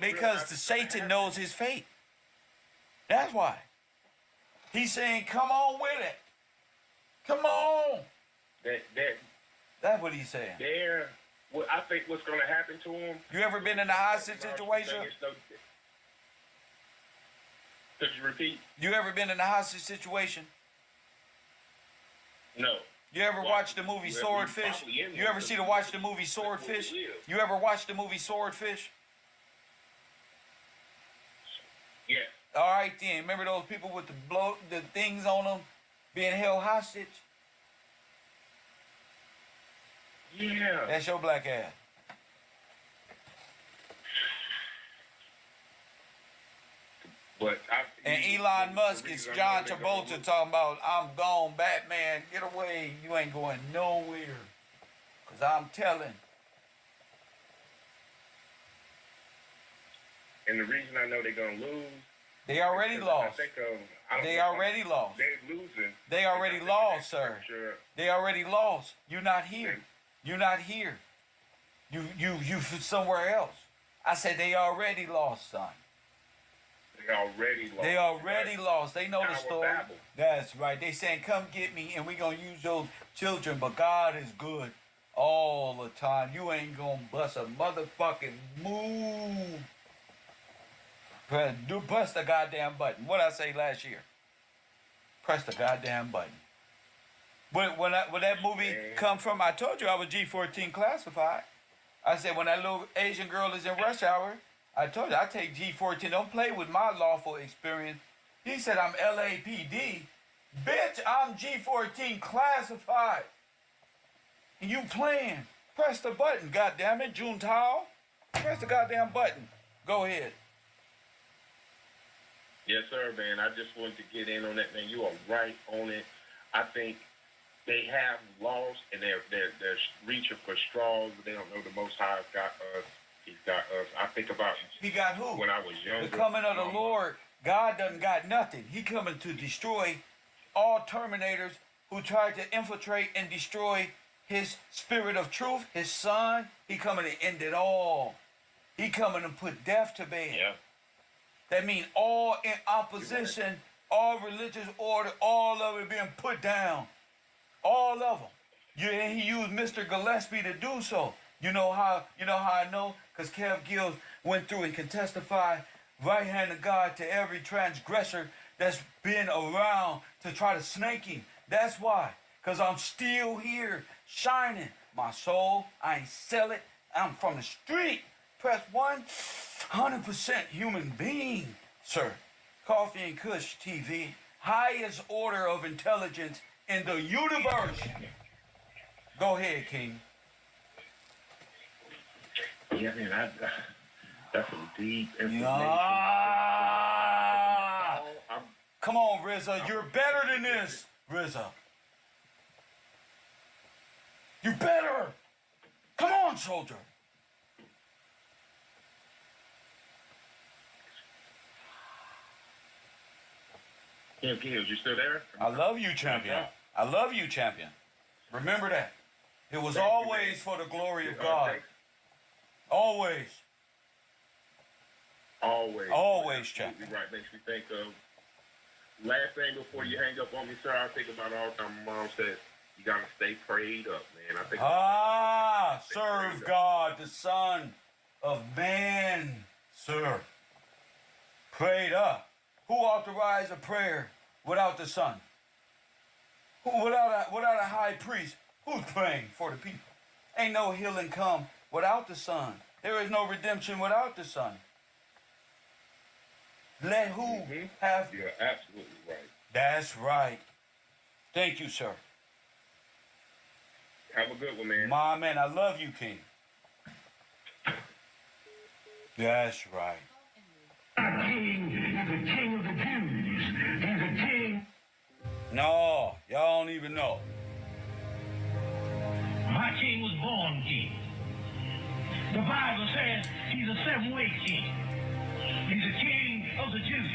Speaker 1: Because the Satan knows his fate. That's why. He's saying, come on with it. Come on. That's what he's saying.
Speaker 9: Well, I think what's going to happen to them.
Speaker 1: You ever been in a hostage situation?
Speaker 9: Could you repeat?
Speaker 1: You ever been in a hostage situation?
Speaker 9: No.
Speaker 1: You ever watch the movie Swordfish? You ever watch the movie Swordfish? You ever watch the movie Swordfish?
Speaker 9: Yeah.
Speaker 1: All right then. Remember those people with the things on them being held hostage?
Speaker 9: Yeah.
Speaker 1: That's your black ass.
Speaker 9: But
Speaker 1: And Elon Musk is John Travolta talking about, I'm gone, Batman, get away. You ain't going nowhere. Because I'm telling.
Speaker 9: And the reason I know they're going to lose.
Speaker 1: They already lost. They already lost.
Speaker 9: They're losing.
Speaker 1: They already lost, sir. They already lost. You're not here. You're not here. You somewhere else. I said they already lost, son.
Speaker 9: They already lost.
Speaker 1: They already lost. They know the story.
Speaker 9: Babel.
Speaker 1: That's right. They saying, come get me, and we going to use those children, but God is good all the time. You ain't going to bust a motherfucking move. Press the goddamn button. What I say last year? Press the goddamn button. When that movie come from, I told you I was G14 classified. I said, when that little Asian girl is in rush hour, I told you, I take G14. Don't play with my lawful experience. He said, I'm LAPD. Bitch, I'm G14 classified. And you playing. Press the button, goddammit, Juntao. Press the goddamn button. Go ahead.
Speaker 9: Yes, sir, man. I just wanted to get in on that, man. You are right on it. I think they have lost, and they're reaching for straws, but they don't know the Most High has got us. He's got us. I think about
Speaker 1: He got who?
Speaker 9: when I was younger.
Speaker 1: The coming of the Lord. God doesn't got nothing. He coming to destroy all Terminators who tried to infiltrate and destroy his spirit of truth, his son. He coming to end it all. He coming to put death to bed.
Speaker 9: Yeah.
Speaker 1: That means all in opposition, all religious order, all of it being put down. All of them. And he used Mr. Gillespie to do so. You know how I know? Because Kev Gills went through and can testify right hand of God to every transgressor that's been around to try to snake him. That's why. Because I'm still here, shining. My soul, I ain't sell it. I'm from the street. Press 100% human being, sir. Coffee and Kush TV. Highest order of intelligence in the universe. Go ahead, King.
Speaker 9: Yeah, man, that's some deep information.
Speaker 1: Come on, RZA. You're better than this, RZA. You better. Come on, soldier.
Speaker 9: Yeah, Gills, you still there?
Speaker 1: I love you, champion. I love you, champion. Remember that. It was always for the glory of God. Always. Always, champion.
Speaker 9: Right, makes me think of last thing before you hang up on me, sir. I think about all the time my mom said, you gotta stay prayed up, man. I think
Speaker 1: serve God, the Son of Man, sir. Prayed up. Who authorized a prayer without the Son? Without a high priest? Who's praying for the people? Ain't no healing come without the Son. There is no redemption without the Son. Let who have...
Speaker 9: You're absolutely right.
Speaker 1: That's right. Thank you, sir.
Speaker 9: Have a good one, man.
Speaker 1: My man, I love you, King. That's right.
Speaker 10: A king is the king of the Jews. He's a king.
Speaker 1: Y'all don't even know.
Speaker 10: My king was born king. The Bible says he's a seven-way king. He's a king of the Jews.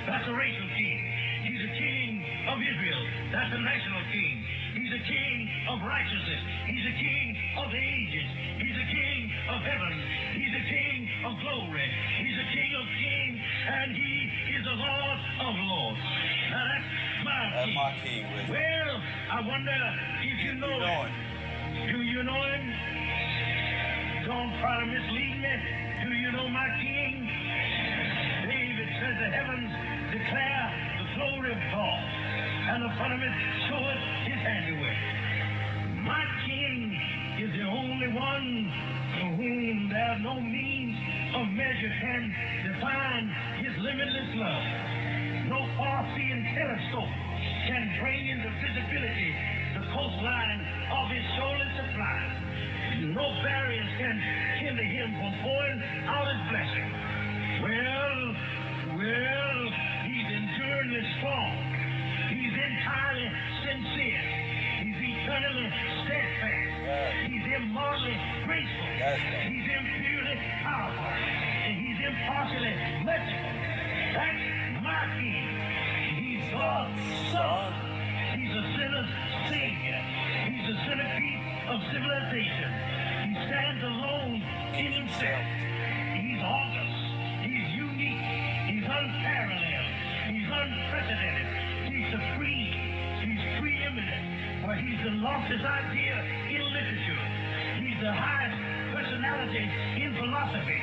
Speaker 10: That's a racial king. He's a king of Israel. That's a national king. He's a king of righteousness. He's a king of the ages. He's a king of heaven. He's a king of glory. He's a king of kings, and he is the Lord of lords. Now that's my king. Well, I wonder if you know him. Do you know him? Don't try to mislead me. Do you know my king? David says the heavens declare the glory of God, and the firmament showeth his handiwork. My king is the only one to whom there no means of measure can define his limitless love. No far-seeing telescope can bring into visibility the coastline of his shoulder supply. No barriers can hinder him from pouring out his blessing. Well, he's enduringly strong. He's entirely sincere. He's eternally steadfast. He's immortally graceful. He's impurely powerful. And he's impartially merciful. That's my king. He's God's son. He's a sinner's savior. He's the centerpiece of civilization. He stands alone in himself. He's august. He's unique. He's unparalleled. He's unprecedented. He's supreme. He's preeminent. Well, he's the loftiest idea in literature. He's the highest personality in philosophy.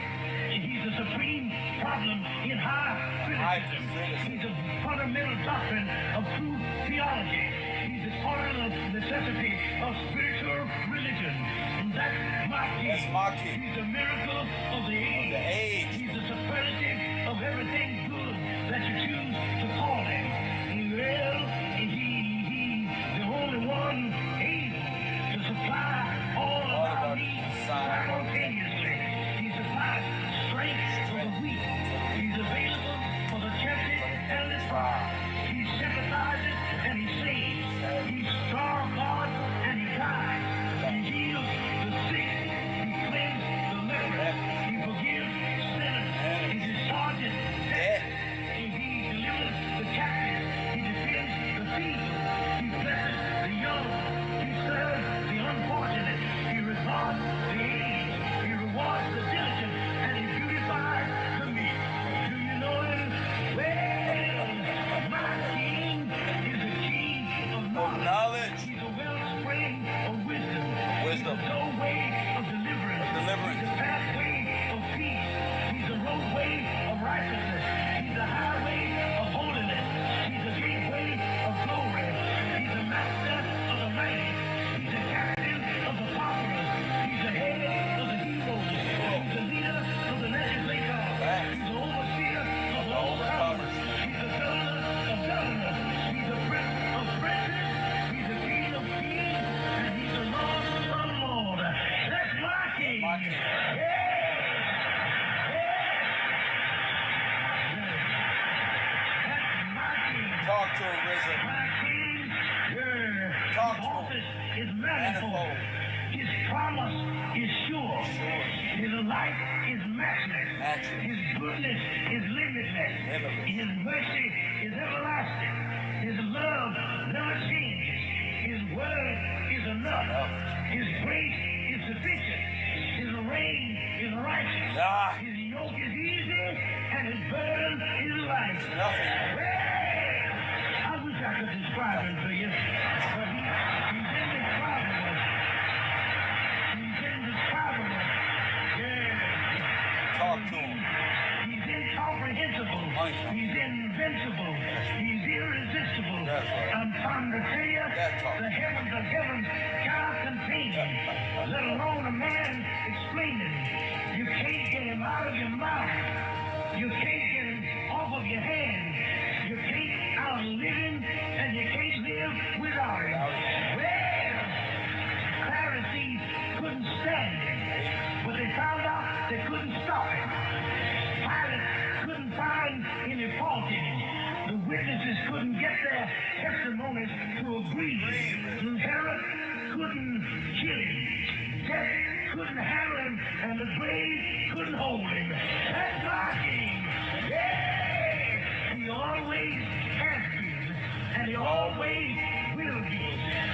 Speaker 10: He's the supreme problem in high criticism. He's the fundamental doctrine of true theology. He's the cardinal necessity of spiritual religion. And that's my king. That's my king. He's the miracle of the age. He's the superlative of everything good that you choose to call him. Well, he's the only one able to supply all of our needs simultaneously. He supplies strength for the weak. He's available for the tempted and the tried. He sympathizes and he saves. He's star of God and he guides. He heals the sick. He cleanses the leper. He forgives sinners. He discharges debt. He delivers the captive. He defends the feeble. He blesses the young. He serves the unfortunate. He regards the aged. He rewards the diligent. And he beautifies the meek. Do you know him? Well, my king is a king of knowledge. He's a wellspring of wisdom. He's the doorway of deliverance. He's the pathway of peace. He's the roadway of righteousness. He's the highway of holiness. He's the gateway of glory. He's the master of the mighty. He's the captain of the populace. He's the head of the heroes. He's the leader of the legislators. He's the overseer of the overcomers. He's the governor of governors. He's the prince of princes. He's the king of kings. And he's the lord of lords. That's my king.
Speaker 1: Talk to him, Rizzo.
Speaker 10: My king,
Speaker 1: Talk
Speaker 10: his
Speaker 1: to him.
Speaker 10: office is manifold. His promise is sure. His life is matchless. His goodness is limitless. His mercy is everlasting. His love never changes. His word is enough. His grace is sufficient. His reign is righteous. His yoke is easy and his burden is light. I wish I could describe him to you, but he's indescribable. He's indescribable. Yeah.
Speaker 1: Talk to him.
Speaker 10: He's incomprehensible. He's invincible. He's irresistible. I'm trying to tell you, the heavens of heaven cannot contain him, let alone a man explaining. You can't get him out of your mouth. You can't get him off of your hand. You can't outlive him, and you can't live without him. Well, Pharisees couldn't stand him, but they found out they couldn't stop him. Pilate couldn't find any fault in him. The witnesses couldn't couldn't get their testimonies to agree. Herod couldn't kill him. Death couldn't handle him, and the grave couldn't hold him. That's my king. Yeah! He always has been, and he always will be.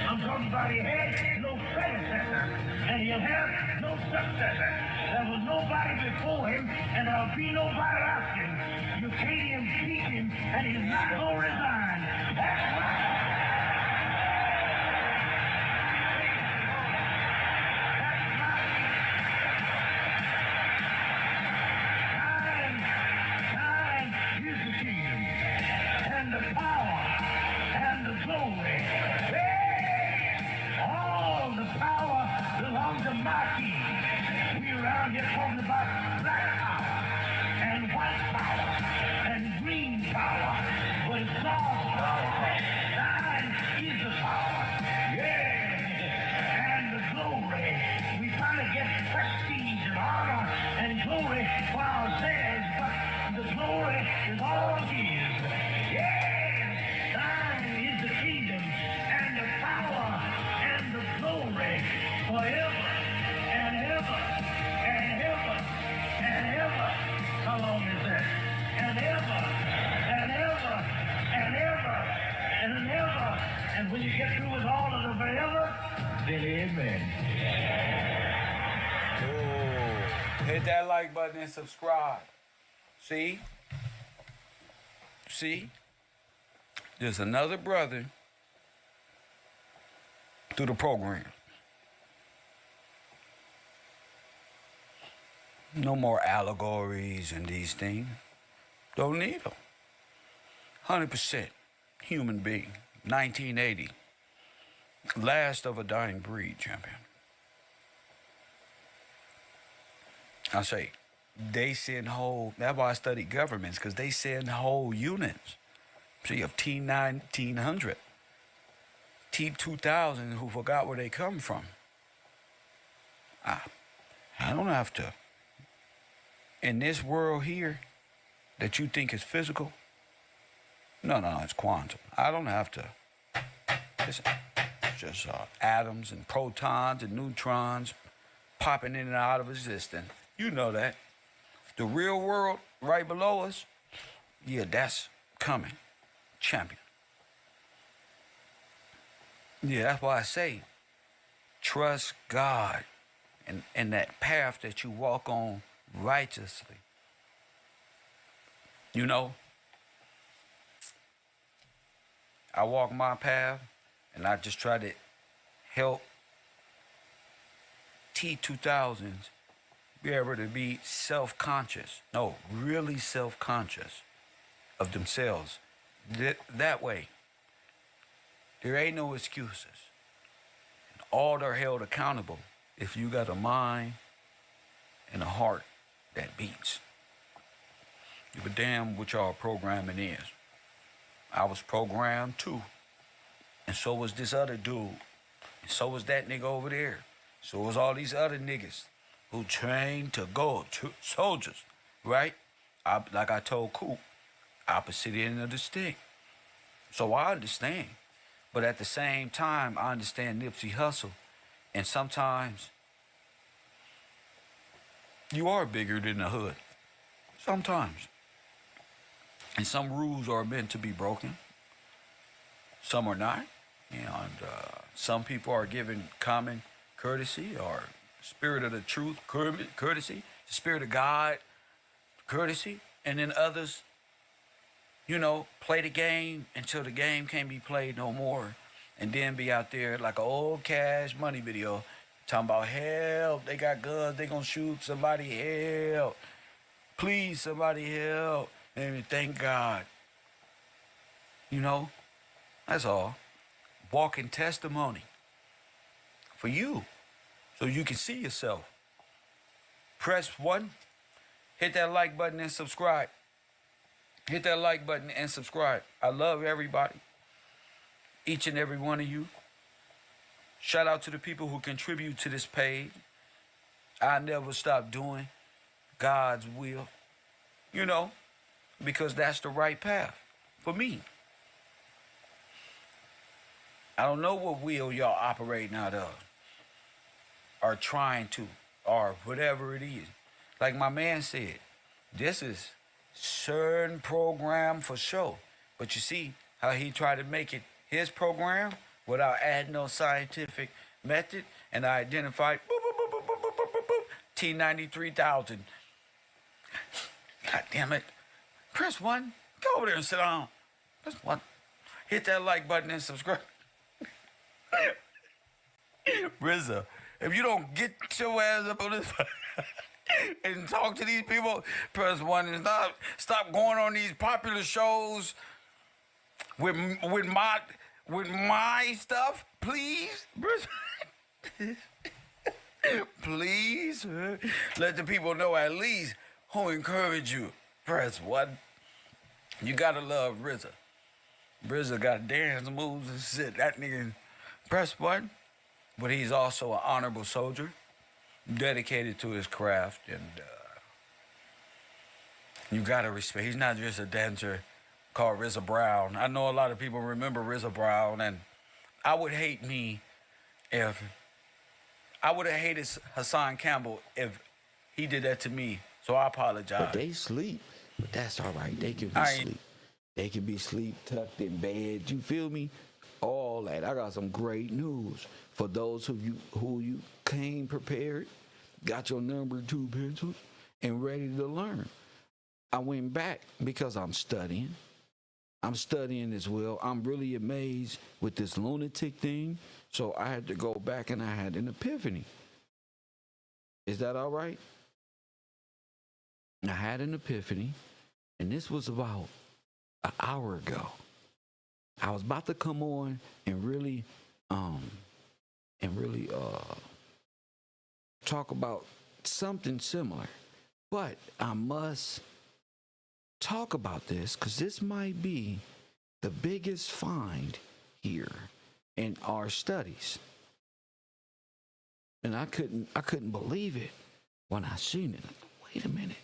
Speaker 10: I'm talking about he had no predecessor, and he'll have no successor. There was nobody before him, and there'll be nobody after him. You can't impeach him, and he's not going to resign. That's right. Time is the kingdom, and the power, and the glory. Yeah! All the power belongs to my king. We around here talking about black power, and white power, and green power, but it's God's power. Thine is the power. Yeah! And the glory. We trying to get prestige and honor and glory for ourselves, but the glory is all his. Yeah! Thine is the kingdom, and the power, and the glory forever and ever and ever and ever. How long is that? And ever and ever and ever and ever. And when you get through with all of the forever, then amen.
Speaker 1: Ooh. Hit that like button and subscribe. See? See? There's another brother through the program. No more allegories and these things. Don't need them. 100% human being. 1980. Last of a dying breed, champion. I say, they send whole, that's why I study governments, because they send whole units. So you have T-1900, T-2000 who forgot where they come from. I don't have to. In this world here that you think is physical, no, it's quantum. I don't have to. It's just atoms and protons and neutrons popping in and out of existence. You know that. The real world right below us, yeah, that's coming. Champion. Yeah, that's why I say, trust God and that path that you walk on righteously. You know, I walk my path and I just try to help T-2000s be able to be self-conscious. No, really self-conscious of themselves. That way, there ain't no excuses. All are held accountable if you got a mind and a heart that beats. Give a damn what y'all programming is. I was programmed too. And so was this other dude. And so was that nigga over there. So was all these other niggas who trained to go, soldiers, right? Like I told Coop, opposite end of the stick. So I understand. But at the same time, I understand Nipsey Hussle. And sometimes you are bigger than the hood. Sometimes. And some rules are meant to be broken. Some are not. And some people are given common courtesy or spirit of the truth, courtesy, the spirit of God, courtesy. And then others, you know, play the game until the game can't be played no more. And then be out there like an old Cash Money video talking about help, they got guns, they gonna shoot somebody, help. Please, somebody help. And thank God. You know, that's all. Walking testimony for you so you can see yourself. Press 1, hit that like button and subscribe. Hit that like button and subscribe. I love everybody. Each and every one of you. Shout out to the people who contribute to this page. I never stop doing God's will. You know, because that's the right path for me. I don't know what wheel y'all operating out of, or trying to, or whatever it is. Like my man said, this is certain program for sure. But you see how he tried to make it his program without adding no scientific method, and I identified T93,000. God damn it. Press 1. Go over there and sit down. Press 1. Hit that like button and subscribe. RZA, if you don't get your ass up on this and talk to these people, press 1 and stop going on these popular shows with my stuff, please. Please let the people know at least who encourage you. Press 1. You gotta love RZA. RZA got dance moves and shit. That nigga, press 1. But he's also an honorable soldier, dedicated to his craft, and you gotta respect. He's not just a dancer called RZA Brown. I know a lot of people remember RZA Brown, and I would hate me if I would have hated Hassan Campbell if he did that to me. So I apologize.
Speaker 11: But they sleep. But that's all right. They can be sleep. They can be sleep tucked in bed. You feel me? All that. I got some great news for those of you who you came prepared, got your number 2 pencils, and ready to learn. I went back because I'm studying. I'm studying as well. I'm really amazed with this lunatic thing. So I had to go back and I had an epiphany. Is that all right? I had an epiphany, and this was about an hour ago. I was about to come on and really talk about something similar. But I must talk about this because this might be the biggest find here in our studies. And I couldn't believe it when I seen it. Wait a minute.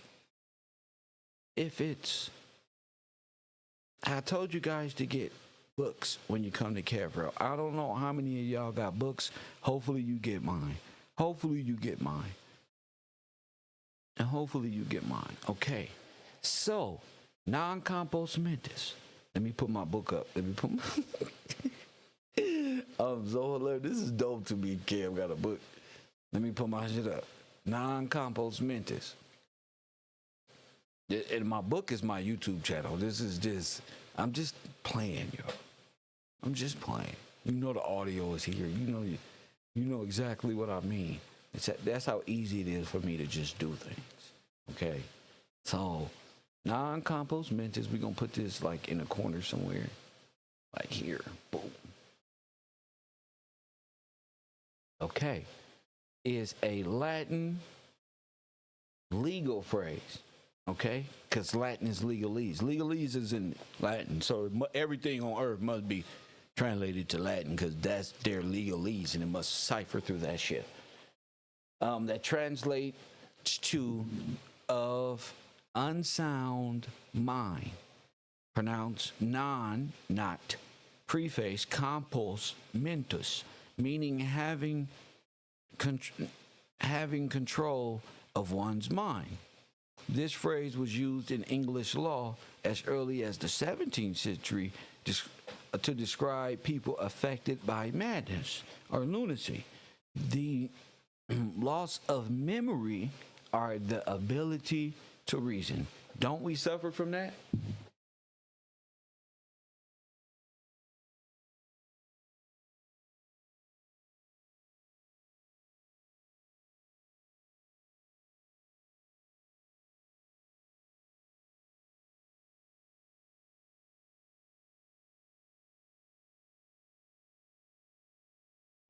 Speaker 11: I told you guys to get books when you come to KevRow. I don't know how many of y'all got books. Hopefully you get mine. Hopefully you get mine. And hopefully you get mine. Okay. So, non-compos mentis. Let me put my book up. Let me put my... I'm so hilarious. This is dope to me. Kev got a book. Let me put my shit up. Non-compos mentis. And my book is my YouTube channel. I'm just playing, yo. I'm just playing. You know the audio is here. You know exactly what I mean. That's how easy it is for me to just do things. Okay? So, non-compos mentis, we're going to put this like in a corner somewhere. Like here. Boom. Okay. Is a Latin legal phrase. Okay? Because Latin is legalese. Legalese is in Latin. So everything on earth must be translated to Latin because that's their legalese and it must cipher through that shit. That translates to of unsound mind. Pronounced non, not, preface, compos, mentis, meaning having control of one's mind. This phrase was used in English law as early as the 17th century to describe people affected by madness or lunacy. The loss of memory or the ability to reason. Don't we suffer from that?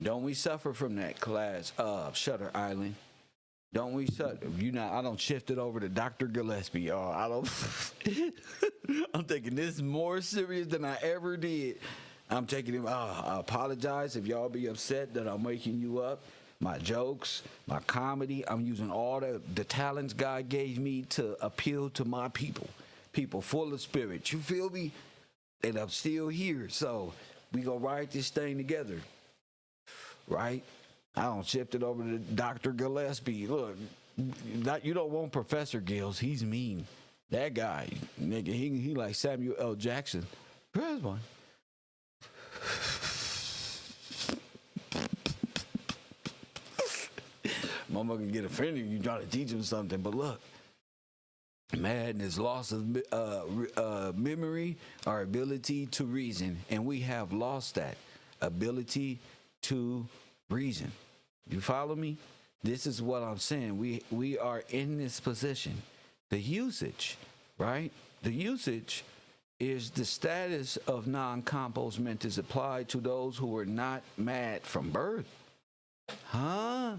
Speaker 11: Don't we suffer from that, class? Shutter Island. Don't we suffer? I don't shift it over to Dr. Gillespie, y'all. I don't. I'm taking this more serious than I ever did. I'm taking it. I apologize if y'all be upset that I'm waking you up. My jokes, my comedy. I'm using all the talents God gave me to appeal to my people. People full of spirit. You feel me? And I'm still here. So We gonna ride this thing together, right? I don't shift it over to Dr. Gillespie. Look, you don't want Professor Gills. He's mean. That guy, nigga, he like Samuel L. Jackson. Press one. Motherfucker get offended. You try to teach him something, but look. Madness, loss of memory, our ability to reason, and we have lost that ability to reason. You follow me? This is what I'm saying. We are in this position. The usage, right? The usage is the status of non-compos mentis applied to those who were not mad from birth. Huh?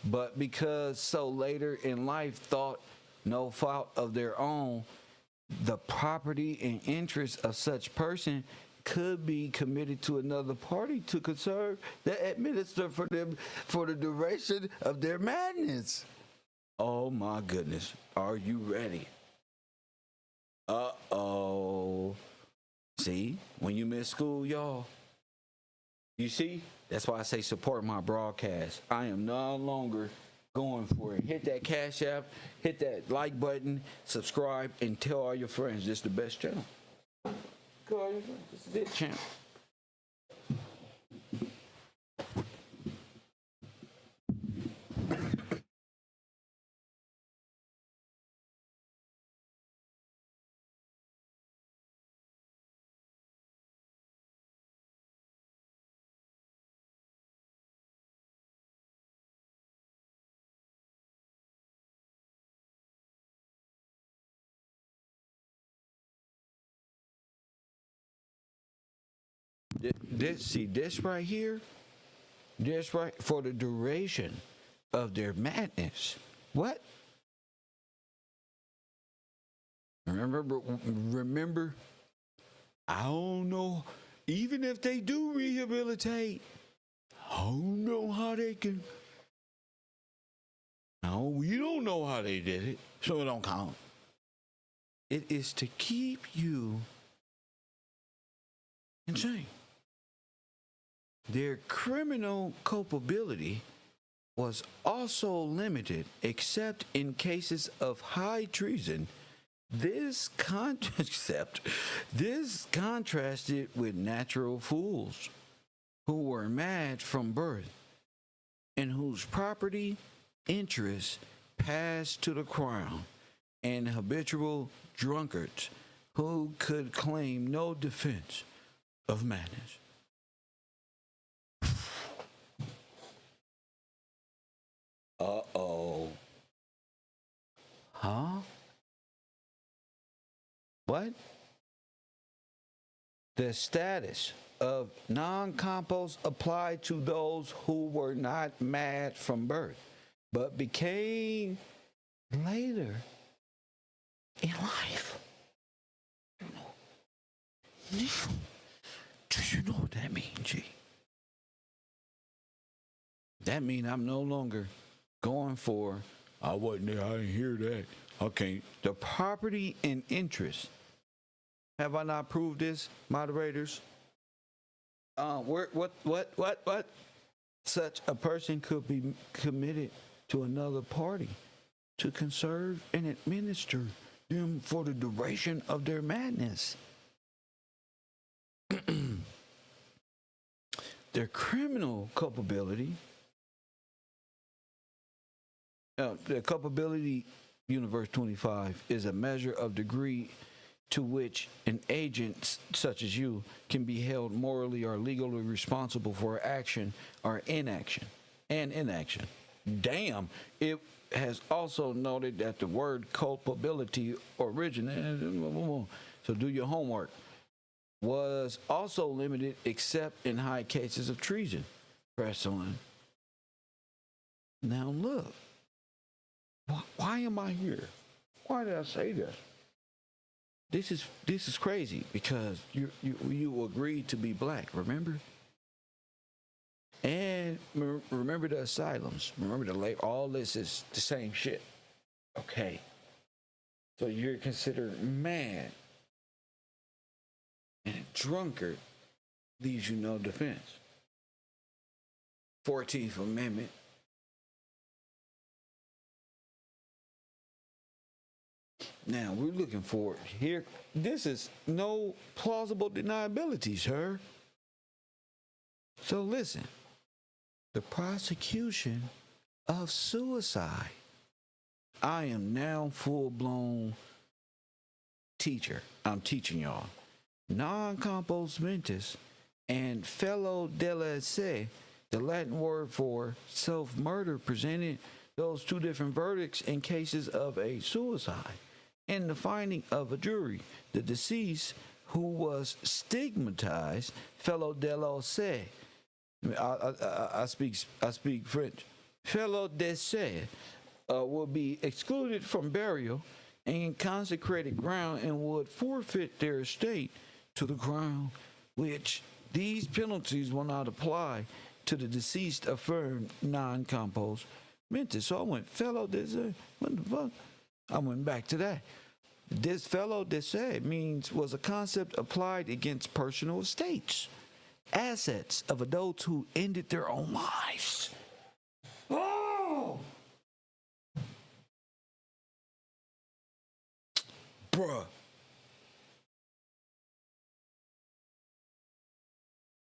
Speaker 11: But because so later in life thought no fault of their own, the property and interest of such person could be committed to another party to conserve that administer for them for the duration of their madness. Oh my goodness. Are you ready? Uh-oh. See, when you miss school, y'all, you see? That's why I say support my broadcast. I am no longer going for it. Hit that Cash App, hit that like button, subscribe, and tell all your friends this is the best channel. Tell all your friends this is it channel. This right here, this right for the duration of their madness. What? Remember, I don't know, even if they do rehabilitate, I don't know how they can. No, we don't know how they did it, so it don't count. It is to keep you insane. Their criminal culpability was also limited, except in cases of high treason. This contrasted with natural fools who were mad from birth and whose property interests passed to the crown, and habitual drunkards who could claim no defense of madness. Uh-oh. Huh? What? The status of non-compos applied to those who were not mad from birth, but became later in life. Do you know what that means, G? That means I'm no longer going for, I wasn't there, I didn't hear that. Okay, the property and interest. Have I not proved this, moderators? What? Such a person could be committed to another party to conserve and administer them for the duration of their madness. Their criminal culpability. The culpability, Universe 25, is a measure of degree to which an agent such as you can be held morally or legally responsible for action or inaction. Damn, it has also noted that the word culpability originated, so do your homework, was also limited except in high cases of treason. Press on. Now look. Why am I here? Why did I say this? This is crazy because you agreed to be black, remember? And remember the asylums. Remember all this is the same shit. Okay. So you're considered mad, and a drunkard leaves you no defense. 14th Amendment. Now we're looking for here. This is no plausible deniability, sir. So listen, the prosecution of suicide. I am now full-blown teacher. I'm teaching y'all. Non compos mentis and fellow della se, the Latin word for self-murder, presented those two different verdicts in cases of a suicide. In the finding of a jury, the deceased, who was stigmatized, fellow della se, I speak French, fellow de se, will be excluded from burial in consecrated ground and would forfeit their estate to the crown, which these penalties will not apply to the deceased affirmed non-compos mentis. So I went, fellow de se, what the fuck? I went back to that. This fellow de se was a concept applied against personal estates, assets of adults who ended their own lives. Oh! Bruh.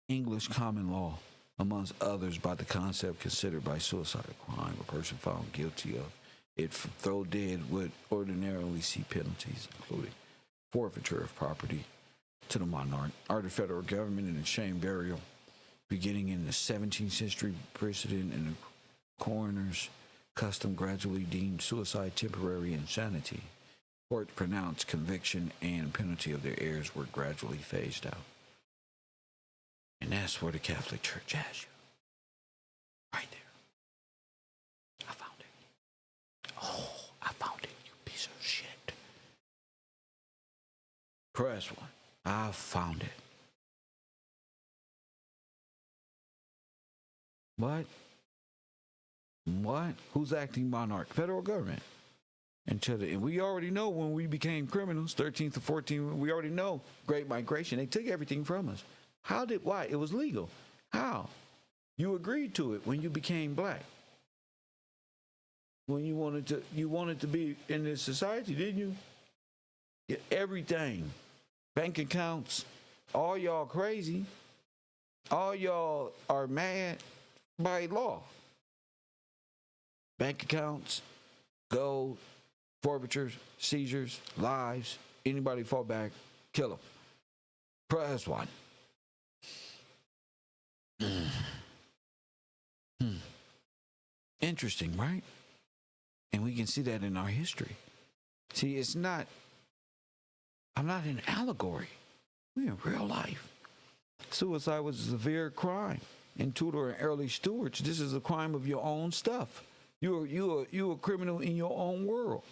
Speaker 11: English common law, amongst others, by the concept considered by suicide a crime, a person found guilty of it, though dead, would ordinarily see penalties, including forfeiture of property to the monarch, or the federal government, and shame burial, beginning in the 17th century. Precedent in the coroner's custom gradually deemed suicide temporary insanity. Court pronounced conviction and penalty of their heirs were gradually phased out. And that's where the Catholic Church has you. Right there. I found it. Oh, I found it, you piece of shit. Press one. I found it. What? What? Who's acting monarch? Federal government. And we already know when we became criminals, 13th to 14th, we already know Great Migration. They took everything from us. Why? It was legal. How? You agreed to it when you became black. When you wanted to be in this society, didn't you? Yeah, everything. Bank accounts. All y'all crazy. All y'all are mad by law. Bank accounts, gold, forfeitures, seizures, lives. Anybody fall back, kill them. Press one. Interesting, right? And we can see that in our history. See, I'm not in allegory. We're in real life. Suicide was a severe crime in Tudor and early Stuarts. This is a crime of your own stuff. You a criminal in your own world.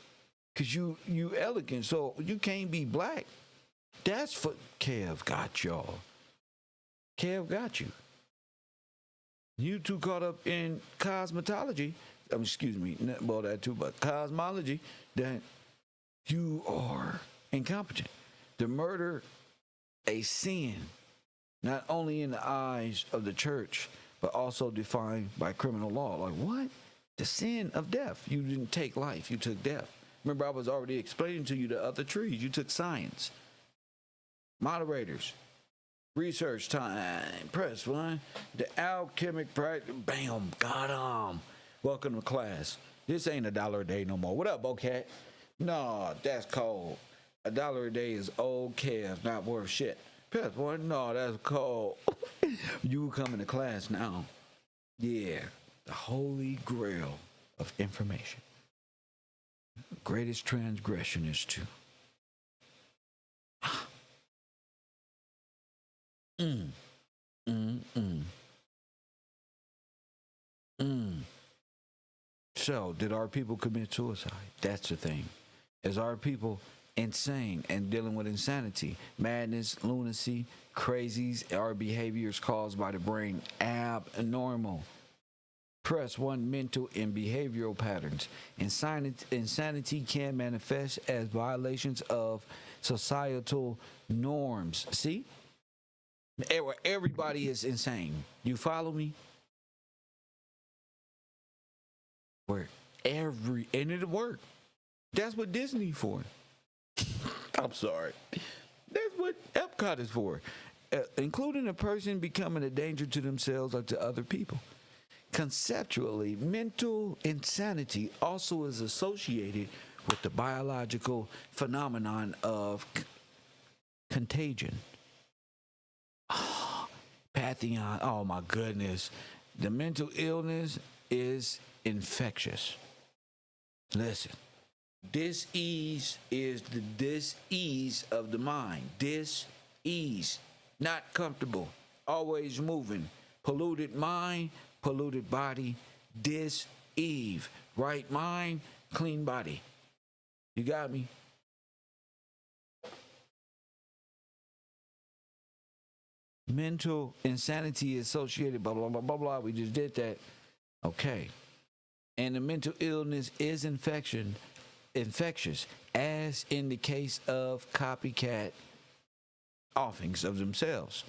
Speaker 11: Because you elegant, so you can't be black. That's what Kev got y'all. Kev got you. You too caught up in cosmetology. Well, that too, but cosmology, that you are incompetent. The murder, a sin, not only in the eyes of the church, but also defined by criminal law. Like what? The sin of death. You didn't take life, you took death. Remember, I was already explaining to you the other trees. You took science. Moderators. Research time. Press one. The alchemic practice. Bam. Got 'em. Welcome to class. This ain't $1 a day no more. What up, Bocat? No, that's cold. $1 a day is okay. It's not worth shit. Press one. No, that's cold. You coming to class now. Yeah. The holy grail of information. The greatest transgression is to So, did our people commit suicide? That's the thing. Is our people insane and dealing with insanity, madness, lunacy, crazies? Our behaviors caused by the brain abnormal? Press 1, mental and behavioral patterns. Insanity can manifest as violations of societal norms. See? Everybody is insane. You follow me? Where and it'll work. That's what Disney for. I'm sorry. That's what Epcot is for. Including a person becoming a danger to themselves or to other people. Conceptually, mental insanity also is associated with the biological phenomenon of contagion. Pantheon, oh my goodness. The mental illness is infectious. Listen, dis-ease is the dis-ease of the mind. Dis-ease, not comfortable, always moving. Polluted mind, polluted body, dis-ease. Right mind, clean body. You got me? Mental insanity is associated, blah, blah, blah, blah, blah. We just did that. Okay. And the mental illness is infectious, as in the case of copycat offings of themselves.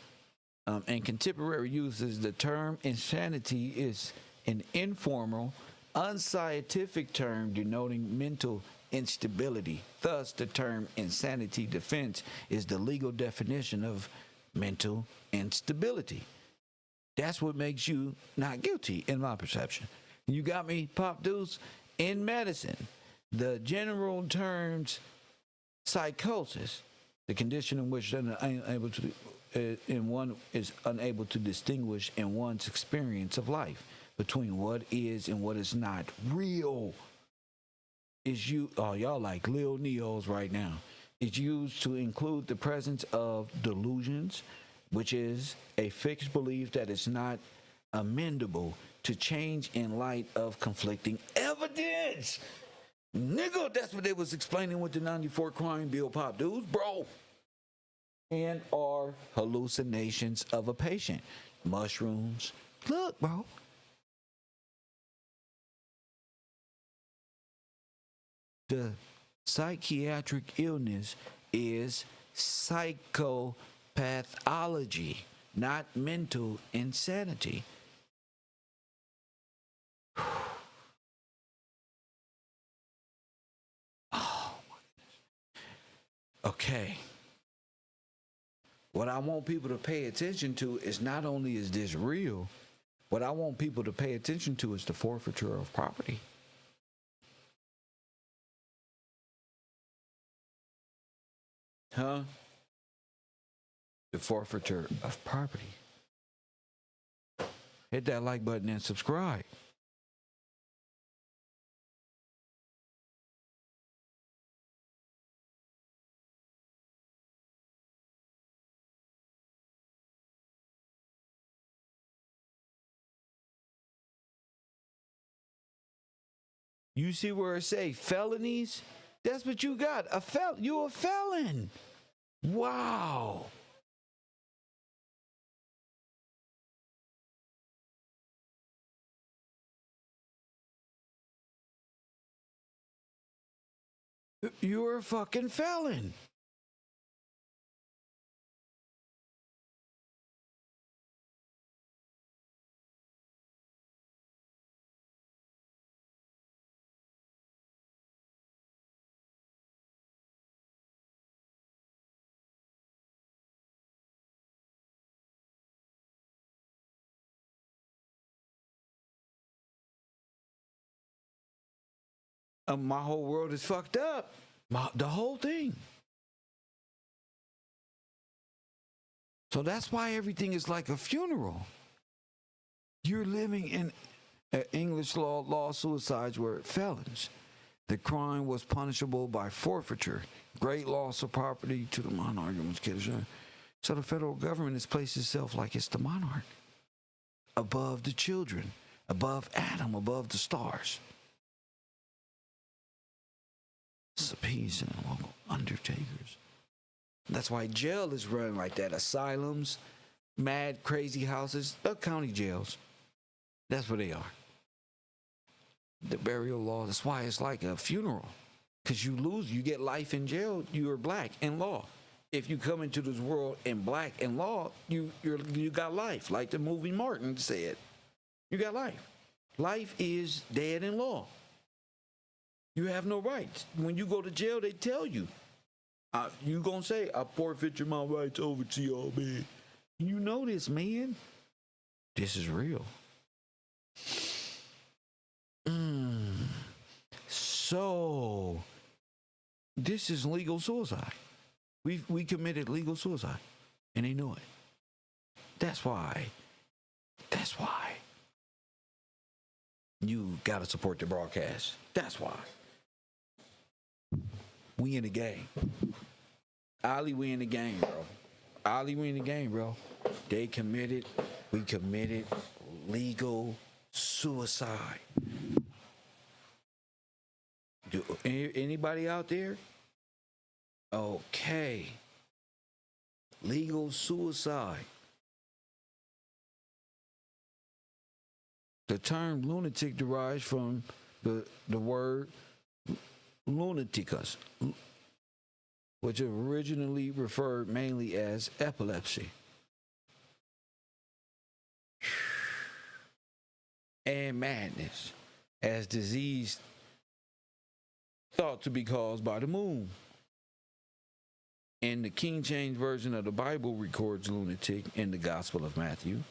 Speaker 11: And contemporary uses the term insanity is an informal, unscientific term denoting mental instability. Thus, the term insanity defense is the legal definition of mental instability. That's what makes you not guilty, in my perception. You got me, Pop Deuce? In medicine, the general terms psychosis, the condition in which one is unable to distinguish in one's experience of life between what is and what is not real. Is you? Oh, y'all like Lil Neos right now. It's used to include the presence of delusions, which is a fixed belief that is not amendable to change in light of conflicting evidence. Nigga, that's what they was explaining with the 94 crime bill, Pop Dudes, bro. And are hallucinations of a patient. Mushrooms. Look, bro. The psychiatric illness is psychopathology, not mental insanity. Oh, my goodness. Okay. What I want people to pay attention to is not only is this real, what I want people to pay attention to is the forfeiture of property. Huh? The forfeiture of property. Hit that like button and subscribe. You see where it say felonies? That's what you got. You a felon. Wow. You're a fucking felon. My whole world is fucked up. The whole thing. So that's why everything is like a funeral. You're living in English law suicides were felons. The crime was punishable by forfeiture, great loss of property to the monarch. So the federal government has placed itself like it's the monarch, above the children, above Adam, above the stars. Subpoenas and local undertakers. That's why jail is run like that. Asylums, mad, crazy houses, county jails. That's what they are. The burial law. That's why it's like a funeral. Because you get life in jail, you are black in law. If you come into this world in black in law, you got life. Like the movie Martin said. You got life. Life is dead in law. You have no rights. When you go to jail, they tell you. You gonna say, I forfeit my rights over to y'all, man. You know this, man. This is real. So, this is legal suicide. We committed legal suicide, and they know it. That's why you gotta support the broadcast. That's why. We in the game. Ali, we in the game, bro. Ali, we in the game, bro. We committed legal suicide. Anybody out there? Okay. Legal suicide. The term lunatic derives from the word lunaticus, which originally referred mainly as epilepsy. And madness, as disease thought to be caused by the moon. And the King James Version of the Bible records lunatic in the Gospel of Matthew.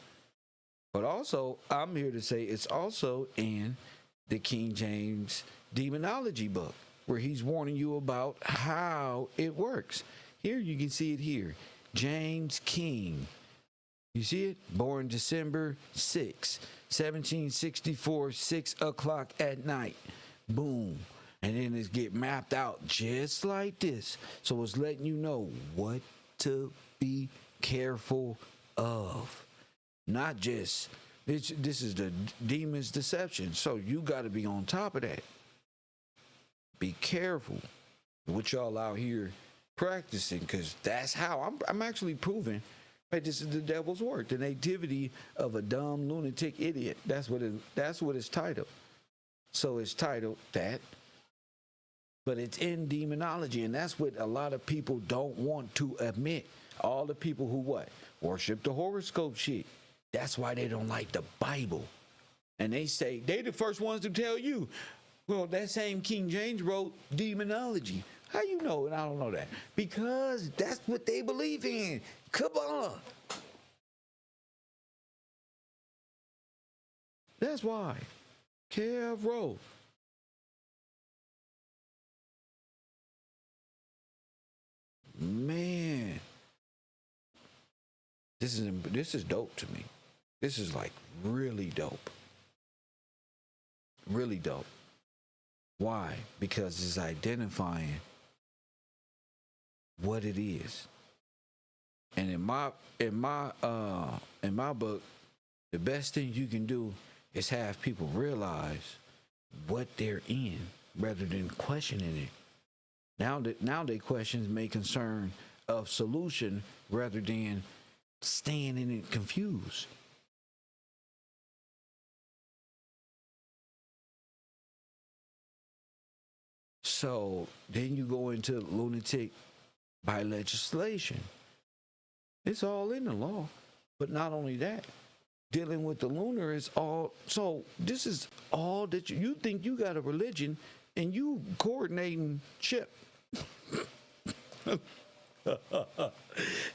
Speaker 11: But also, I'm here to say it's also in the King James demonology book, where he's warning you about how it works. Here, you can see it here. James King. You see it? Born December 6, 1764, 6 o'clock at night. Boom. And then it get mapped out just like this. So it's letting you know what to be careful of. Not just, this is the demon's deception. So you got to be on top of that. Be careful what y'all out here practicing, because that's how I'm actually proving that this is the devil's work. The nativity of a dumb lunatic idiot. That's what it's titled. So it's titled that. But it's in demonology, and that's what a lot of people don't want to admit. All the people who what? Worship the horoscope shit. That's why they don't like the Bible. And they say, they the first ones to tell you, well, that same King James wrote demonology. How you know? And I don't know that. Because that's what they believe in. Come on. That's why. KevRow. Man. This is dope to me. This is like really dope. Really dope. Why? Because it's identifying what it is. And in my book, the best thing you can do is have people realize what they're in rather than questioning it. Now their questions may concern of solution rather than staying in it confused. So then you go into lunatic by legislation. It's all in the law. But not only that, dealing with the lunar is all. So this is all that you think you got a religion and you coordinating ship.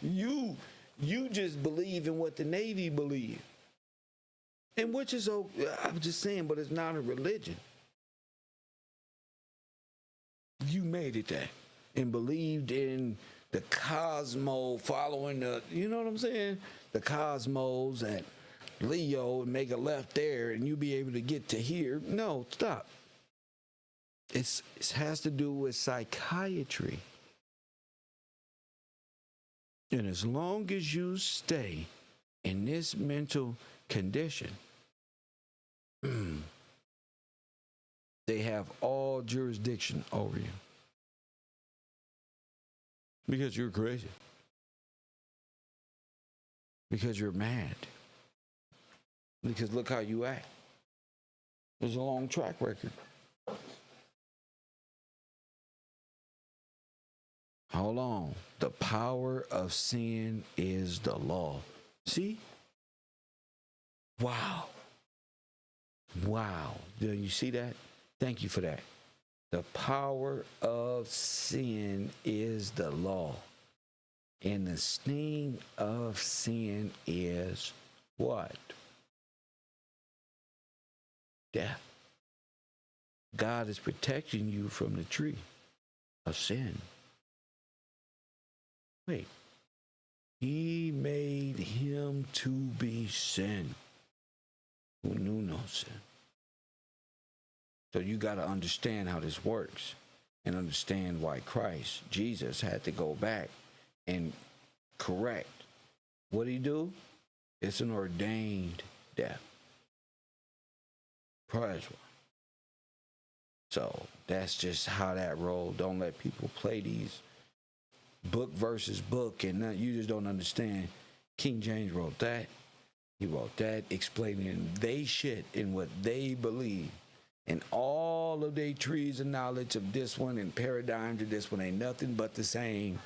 Speaker 11: You just believe in what the Navy believe. And which is, I'm just saying, but it's not a religion. You made it that and believed in the cosmos, following the, you know what I'm saying? The cosmos at Leo and make a left there and you be able to get to here. No, stop. It has to do with psychiatry. And as long as you stay in this mental condition, they have all jurisdiction over you. Because you're crazy. Because you're mad. Because look how you act. There's a long track record. Hold on. The power of sin is the law. See? Wow. Wow. Do you see that? Thank you for that. The power of sin is the law. And the sting of sin is what? Death. God is protecting you from the tree of sin. Wait. He made him to be sin who knew no sin. So you got to understand how this works and understand why Christ, Jesus, had to go back and correct. What did he do? It's an ordained death. Prize one. So that's just how that rolled. Don't let people play these book versus book, and you just don't understand. King James wrote that. He wrote that, explaining they shit in what they believe. And all of their trees of knowledge of this one and paradigms of this one ain't nothing but the same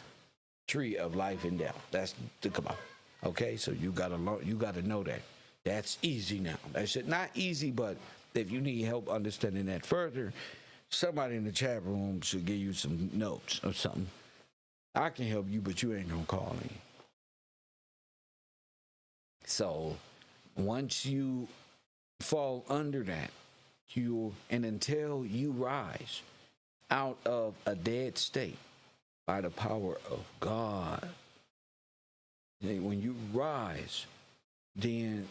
Speaker 11: tree of life and death. That's the come on. Okay, so you gotta know that. That's easy now. That's not easy, but if you need help understanding that further, somebody in the chat room should give you some notes or something. I can help you, but you ain't gonna call me. So once you fall under that, and until you rise out of a dead state by the power of God, when you rise, then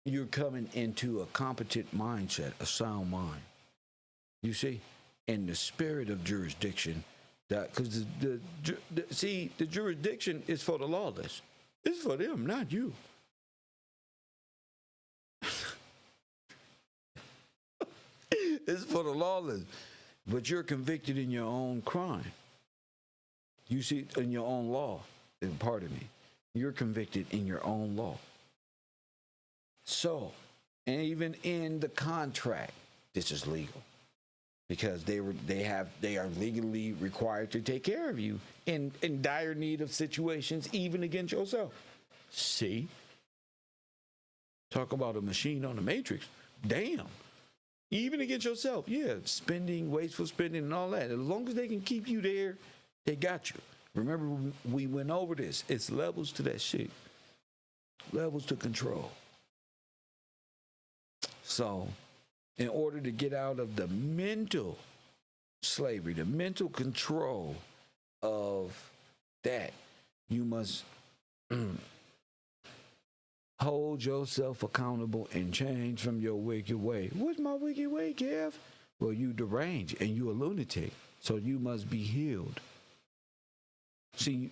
Speaker 11: you're coming into a competent mindset, a sound mind. You see, in the spirit of jurisdiction, that because the jurisdiction is for the lawless. It's for them, not you. It's for the lawless, but you're convicted in your own crime. You see, in your own law, pardon me, you're convicted in your own law. So, and even in the contract, this is legal because they are legally required to take care of you in dire need of situations, even against yourself. See, talk about a machine on the matrix. Damn. Even against yourself, yeah, spending, wasteful spending, and all that. As long as they can keep you there, they got you. Remember, we went over this. It's levels to that shit. Levels to control. So, in order to get out of the mental slavery, the mental control of that, you must hold yourself accountable and change from your wicked way. What's my wicked way, Kev? Well, you deranged and you a lunatic, so you must be healed. See,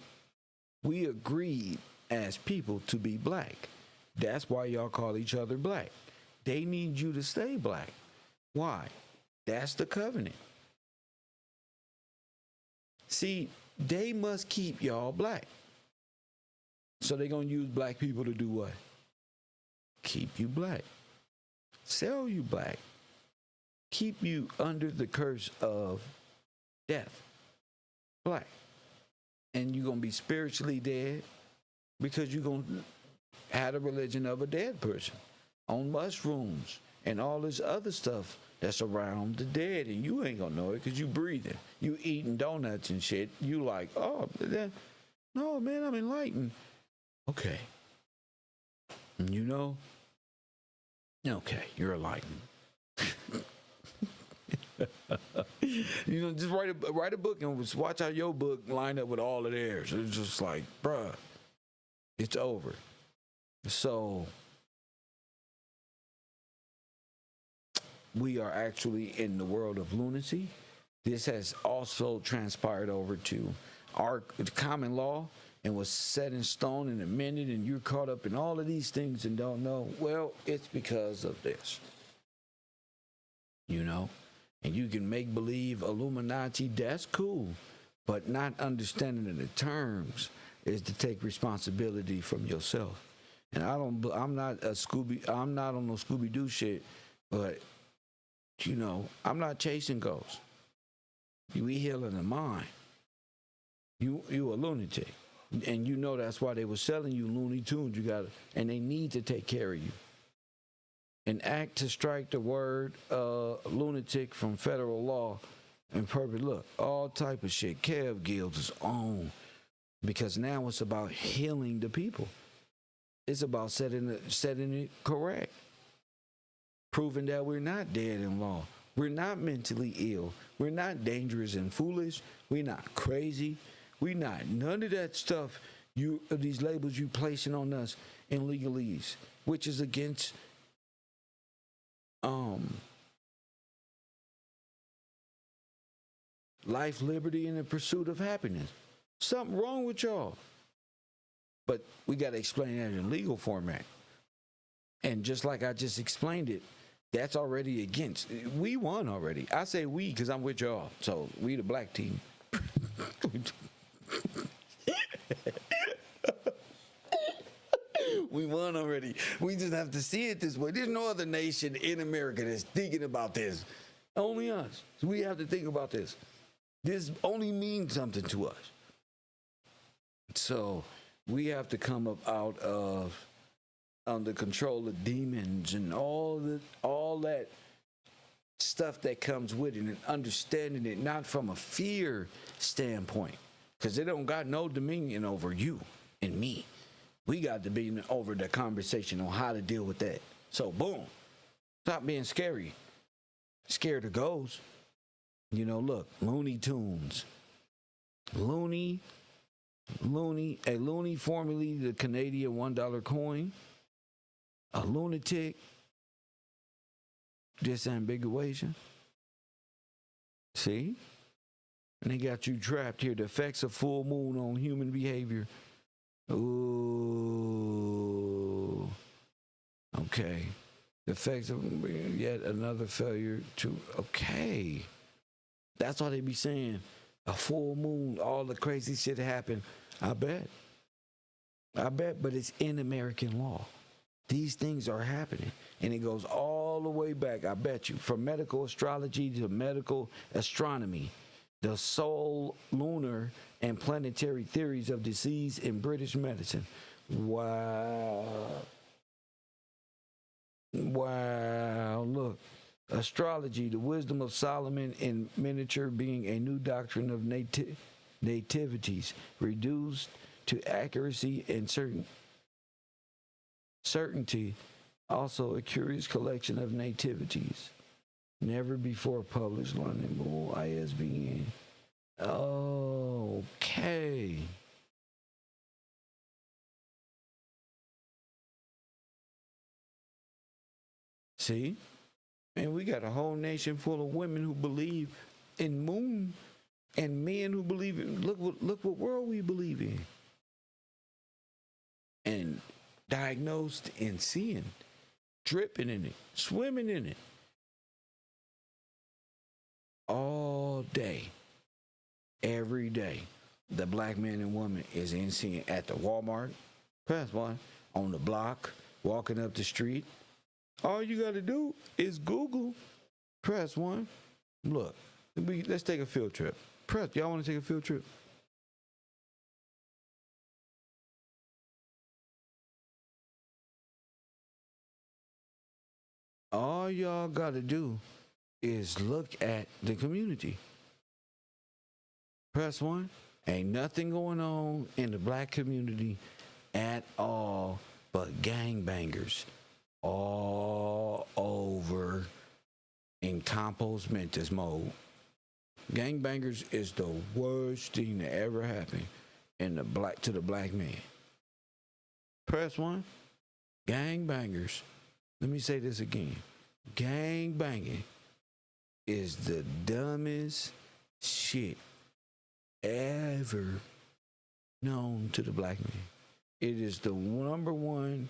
Speaker 11: we agreed as people to be black. That's why y'all call each other black. They need you to stay black. Why? That's the covenant. See, they must keep y'all black. So they're going to use black people to do what? Keep you black. Sell you black. Keep you under the curse of death. Black. And you're going to be spiritually dead because you're going to have a religion of a dead person on mushrooms and all this other stuff that's around the dead. And you ain't going to know it because you breathing. You eating donuts and shit. You like, oh, no, man, I'm enlightened. Okay. You know? Okay, you're enlightened. You know, just write a book and watch how your book line up with all of theirs. It's just like, bruh, it's over. So we are actually in the world of lunacy. This has also transpired over to our common law and was set in stone in a minute, and you're caught up in all of these things and don't know. Well, it's because of this. You know? And you can make believe Illuminati, that's cool. But not understanding the terms is to take responsibility from yourself. And I'm not on no Scooby-Doo shit, but You know, I'm not chasing ghosts. We healing the mind. You a lunatic. And you know that's why they were selling you Looney Tunes. And they need to take care of you. An act to strike the word lunatic from federal law and purpose. Look, all type of shit. Kev Guild is on. Because now it's about healing the people. It's about setting it correct. Proving that we're not dead in law. We're not mentally ill. We're not dangerous and foolish. We're not crazy. We're not none of that stuff these labels you placing on us in legalese, which is against life, liberty, and the pursuit of happiness. Something wrong with y'all. But we got to explain that in legal format. And just like I just explained it, that's already against. We won already. I say we because I'm with y'all. So we the black team. We won already. We just have to see it this way. There's no other nation in America that's thinking about this. Only us. So we have to think about this. This only means something to us. So we have to come up out of under control of demons and all that stuff that comes with it, and understanding it not from a fear standpoint, because they don't got no dominion over you and me. We got dominion over the conversation on how to deal with that. So boom, stop being scary. Scared of ghosts. You know, look, Looney Tunes. A loony, formerly the Canadian $1 coin. A lunatic. Disambiguation. See? And they got you trapped here. The effects of full moon on human behavior. Ooh. Okay. The effects of yet another failure to. Okay. That's why they be saying a full moon, all the crazy shit happened. I bet, but it's in American law. These things are happening, and it goes all the way back, I bet you, from medical astrology to medical astronomy, the solar, lunar, and planetary theories of disease in British medicine. Wow, look. Astrology, the wisdom of Solomon in miniature, being a new doctrine of nativities, reduced to accuracy and certainty, also a curious collection of nativities, never before published. London Bull, ISBN. Okay. See? And we got a whole nation full of women who believe in moon, and men who believe in. Look what world we believe in, and diagnosed and seeing, dripping in it, swimming in it, all day, every day. The black man and woman is in seeing at the Walmart, press one, on the block, walking up the street. All you got to do is Google, press one. Look, let's take a field trip. Y'all want to take a field trip? All y'all got to do is look at the community. Press one. Ain't nothing going on in the black community at all but gangbangers. All over in compos mentis mode. Gangbangers is the worst thing that ever happened to the black man. Press one. Gangbangers. Let me say this again. Gangbanging is the dumbest shit ever known to the black man. It is the number one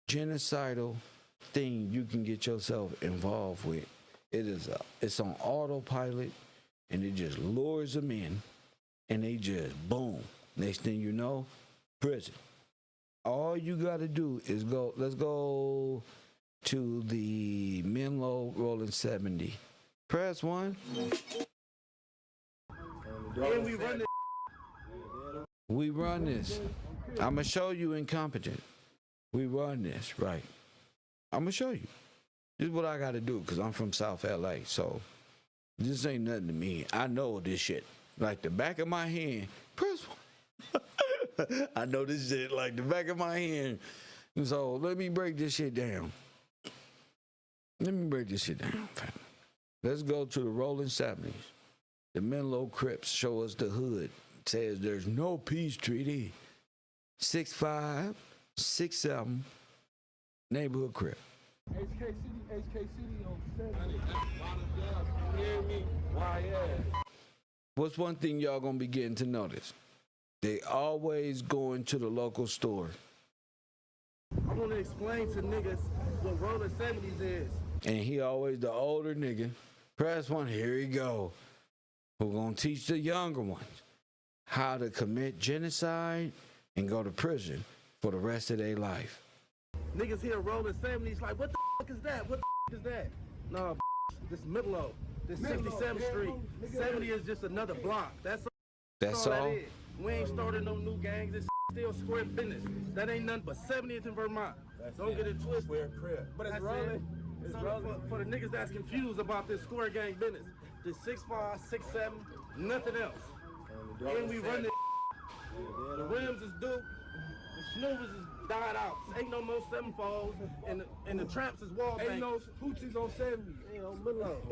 Speaker 11: genocidal thing you can get yourself involved with. It's on autopilot, and it just lures them in, and they just boom. Next thing you know, prison. All you got to do is let's go to the Menlo Rolling 70. Press 1.
Speaker 12: And we run this.
Speaker 11: We run this. I'm going to show you incompetent. We run this, right. I'm going to show you. This is what I got to do because I'm from South LA. So this ain't nothing to me. I know this shit. Like the back of my hand. Press 1. I know this shit like the back of my hand. So let me break this shit down. Fam. Let's go to the Rolling 70s. The Menlo Crips show us the hood. It says there's no peace treaty. 6'5", 6'7", neighborhood Crip.
Speaker 12: HK City on 70. You hear me? Why, yeah.
Speaker 11: What's one thing y'all gonna be getting to notice? They always going to the local store.
Speaker 12: I want to explain to niggas what Rolling 70s is.
Speaker 11: And he always the older nigga. Press 1, here he go. Who gonna teach the younger ones how to commit genocide and go to prison for the rest of their life.
Speaker 12: Niggas here Rolling 70s like, what the fuck is that? What the fuck is that? No, this Menlo. This 67th Street. 70 is just another block. That's all that is. We ain't started no new gangs. It's still square business. That ain't nothing but 70th in Vermont. Don't get it twisted. But it's rolling. It's rolling. For the niggas that's confused about this square gang business. This 6'5", 6'7", nothing else. And we run this. The rims is Duke. The snoovers is died out. Ain't no more 7-4s. And the traps is wall bank.
Speaker 9: Ain't no hoochies on 70.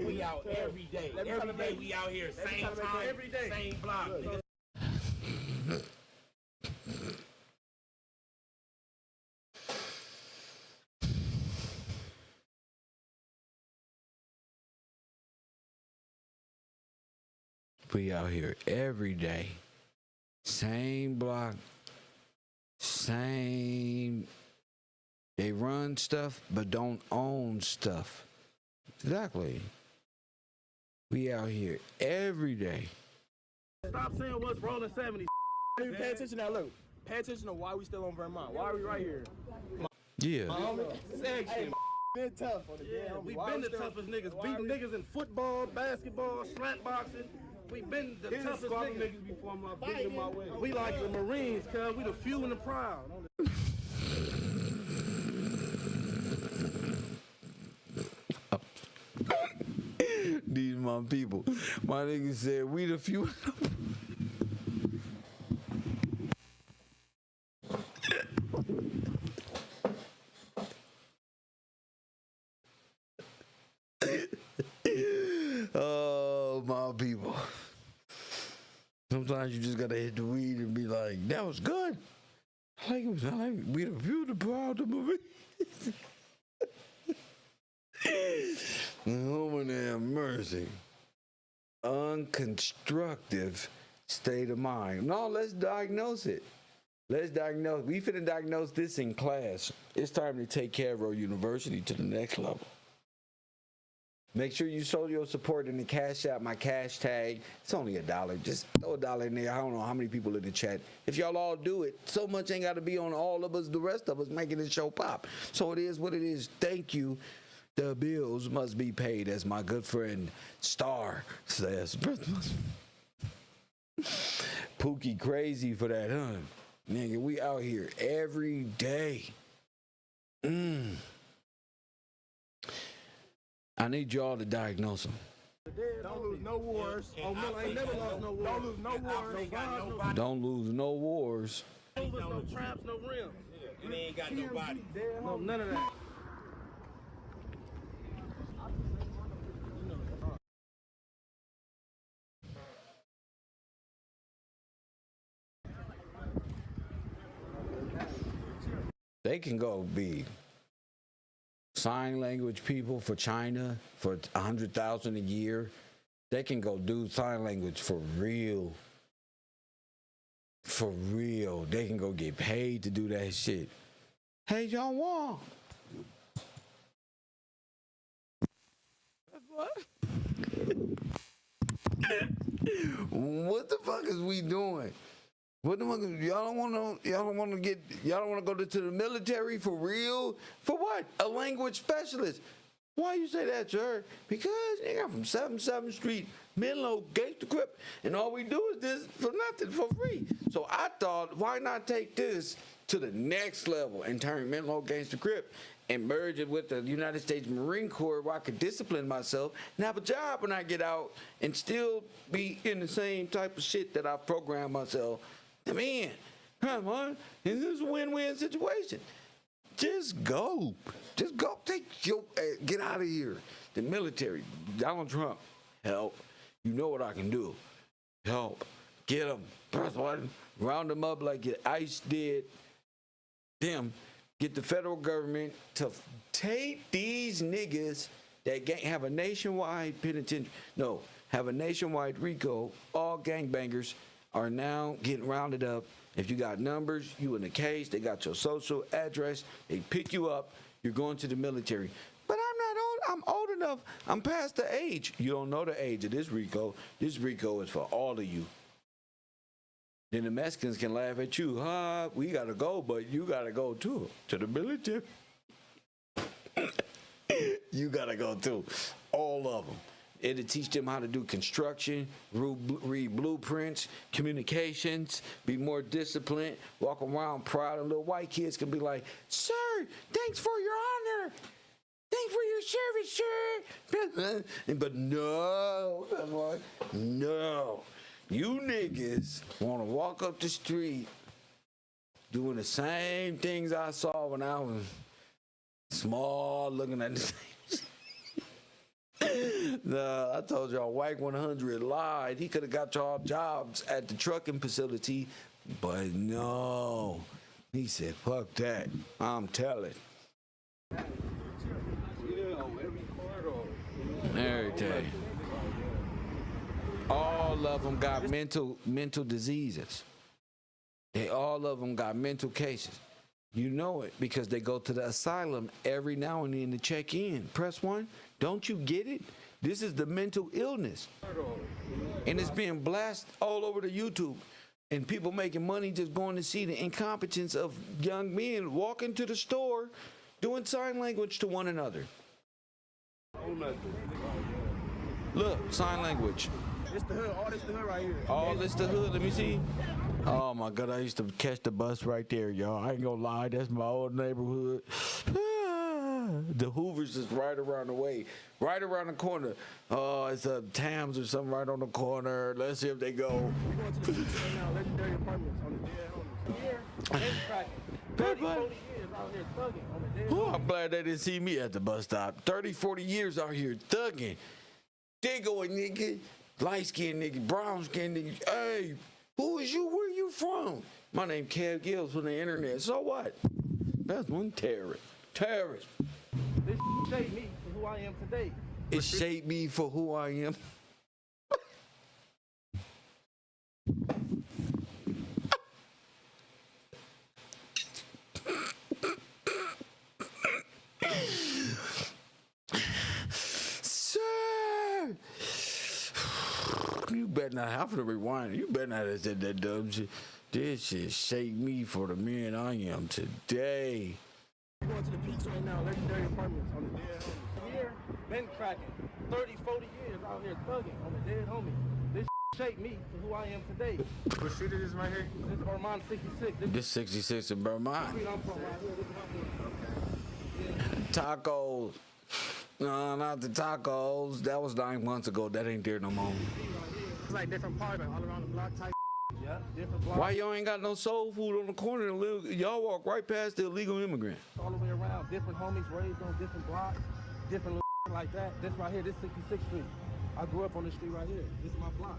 Speaker 12: We out every day. Every day we out here. Same time. Every day. Same block.
Speaker 11: We out here every day. Same block. Same. They run stuff, but don't own stuff. Exactly. We out here every day.
Speaker 12: Stop saying what's Rolling 70s.
Speaker 9: Pay attention now, look. Pay attention to why we still on Vermont. Why are we right here?
Speaker 11: Yeah.
Speaker 12: Section.
Speaker 9: Been tough.
Speaker 12: Yeah, we been the toughest niggas. Beating niggas in football, basketball, slap boxing. We been the toughest niggas before my beating my way. We like the Marines, cuz we the few and the proud.
Speaker 11: These my people. My nigga said we the few. Oh, my people. Sometimes you just gotta hit the weed and be like, that was good. I like we the few, the proud, the Marines. Lord have mercy. Unconstructive state of mind. No, let's diagnose it. Let's diagnose. We finna diagnose this in class. It's time to take KevRow University to the next level. Make sure you show your support in the Cash App, my cash tag. It's only $1. Just throw $1 in there. I don't know how many people in the chat. If y'all all do it, so much ain't got to be on all of us, the rest of us making this show pop. So it is what it is. Thank you. The bills must be paid, as my good friend Star says. Pookie crazy for that, huh? Nigga, we out here every day. I need y'all to diagnose them.
Speaker 12: Don't lose no wars. Oh, Miller ain't never lost no wars. Don't lose no wars.
Speaker 11: Don't lose no wars.
Speaker 12: No traps, no rims.
Speaker 9: And they ain't got nobody.
Speaker 12: No, none of that.
Speaker 11: They can go be sign language people for China for 100,000 a year. They can go do sign language for real. For real. They can go get paid to do that shit. Hey, John Wong. What? What the fuck is we doing? What the fuck? Y'all don't want to go to the military for real? For what? A language specialist. Why you say that, sir? Because nigga, I'm from 77th Street, Menlo, Gangster Crip, and all we do is this for nothing, for free. So I thought, why not take this to the next level and turn Menlo Gangster Crip and merge it with the United States Marine Corps where I could discipline myself and have a job when I get out and still be in the same type of shit that I programmed myself. Man, come on, this is a win-win situation. Just go. Just go. Get out of here. The military. Donald Trump. Help. You know what I can do. Help. Get them. Press button. Round them up like ICE did them. Get the federal government to take these niggas that have a nationwide penitentiary. No, have a nationwide RICO. All gangbangers are now getting rounded up. If you got numbers, you in the case, they got your social address, they pick you up, you're going to the military. But I'm not old, I'm old enough, I'm past the age. You don't know the age of this RICO. This RICO is for all of you. Then the Mexicans can laugh at you. We gotta go, but you gotta go too, to the military. You gotta go too, all of them. It'll teach them how to do construction, read blueprints, communications, be more disciplined, walk around proud. And little white kids can be like, sir, thanks for your honor. Thanks for your service, sir. But no, no. You niggas want to walk up the street doing the same things I saw when I was small, looking at the same. No, I told y'all, White 100 lied. He could have got y'all jobs at the trucking facility, but no. He said, fuck that. I'm telling. Everything. All of them got mental diseases. All of them got mental cases. You know it because they go to the asylum every now and then to check in. Press 1. Don't you get it? This is the mental illness. And it's being blasted all over the YouTube. And people making money just going to see the incompetence of young men walking to the store doing sign language to one another. Look, sign language.
Speaker 12: It's the hood. All this the hood right here.
Speaker 11: All this the hood. Let me see. Oh my God, I used to catch the bus right there, y'all. I ain't gonna lie, that's my old neighborhood. The Hoovers is right around the way, right around the corner. Oh, it's a Tams or something right on the corner. Let's see if they go.
Speaker 12: We're going to the beach right now, legendary apartments on the dead homies. Here, cracking. 30, 40 years out here thugging on the dead homies.
Speaker 11: I'm glad they didn't see me at the bus stop. 30, 40 years out here thugging. They going, nigga, light-skinned nigga, brown-skinned nigga. Hey, who is you? Where you from? My name Kev Gills from the internet. So what? That's one terrorist. Terrorist.
Speaker 12: This shaped me for who I am today.
Speaker 11: It shaped me for who I am. Sir! You better not have to rewind. You better not have said that dumb shit. This shit shaped me for the man I am today.
Speaker 12: We're going to the beach right now, legendary apartments on the dead homies. Here, been cracking. 30, 40 years out here thugging on the dead homies. This shaped me to who I am today.
Speaker 13: What street is this right here?
Speaker 12: This is Vermont 66.
Speaker 11: This 66 in Vermont.
Speaker 12: Street I'm from right here. This is my hood.
Speaker 11: Tacos. No, not the tacos. That was 9 months ago. That ain't there no more.
Speaker 12: It's like different parts all around the block type. Yeah, different blocks.
Speaker 11: Why y'all ain't got no soul food on the corner? Y'all walk right past the illegal immigrant.
Speaker 12: All the way around. Different homies raised on different blocks. Different like that. This right here, this 66th Street. I grew up on this street right here. This is my block.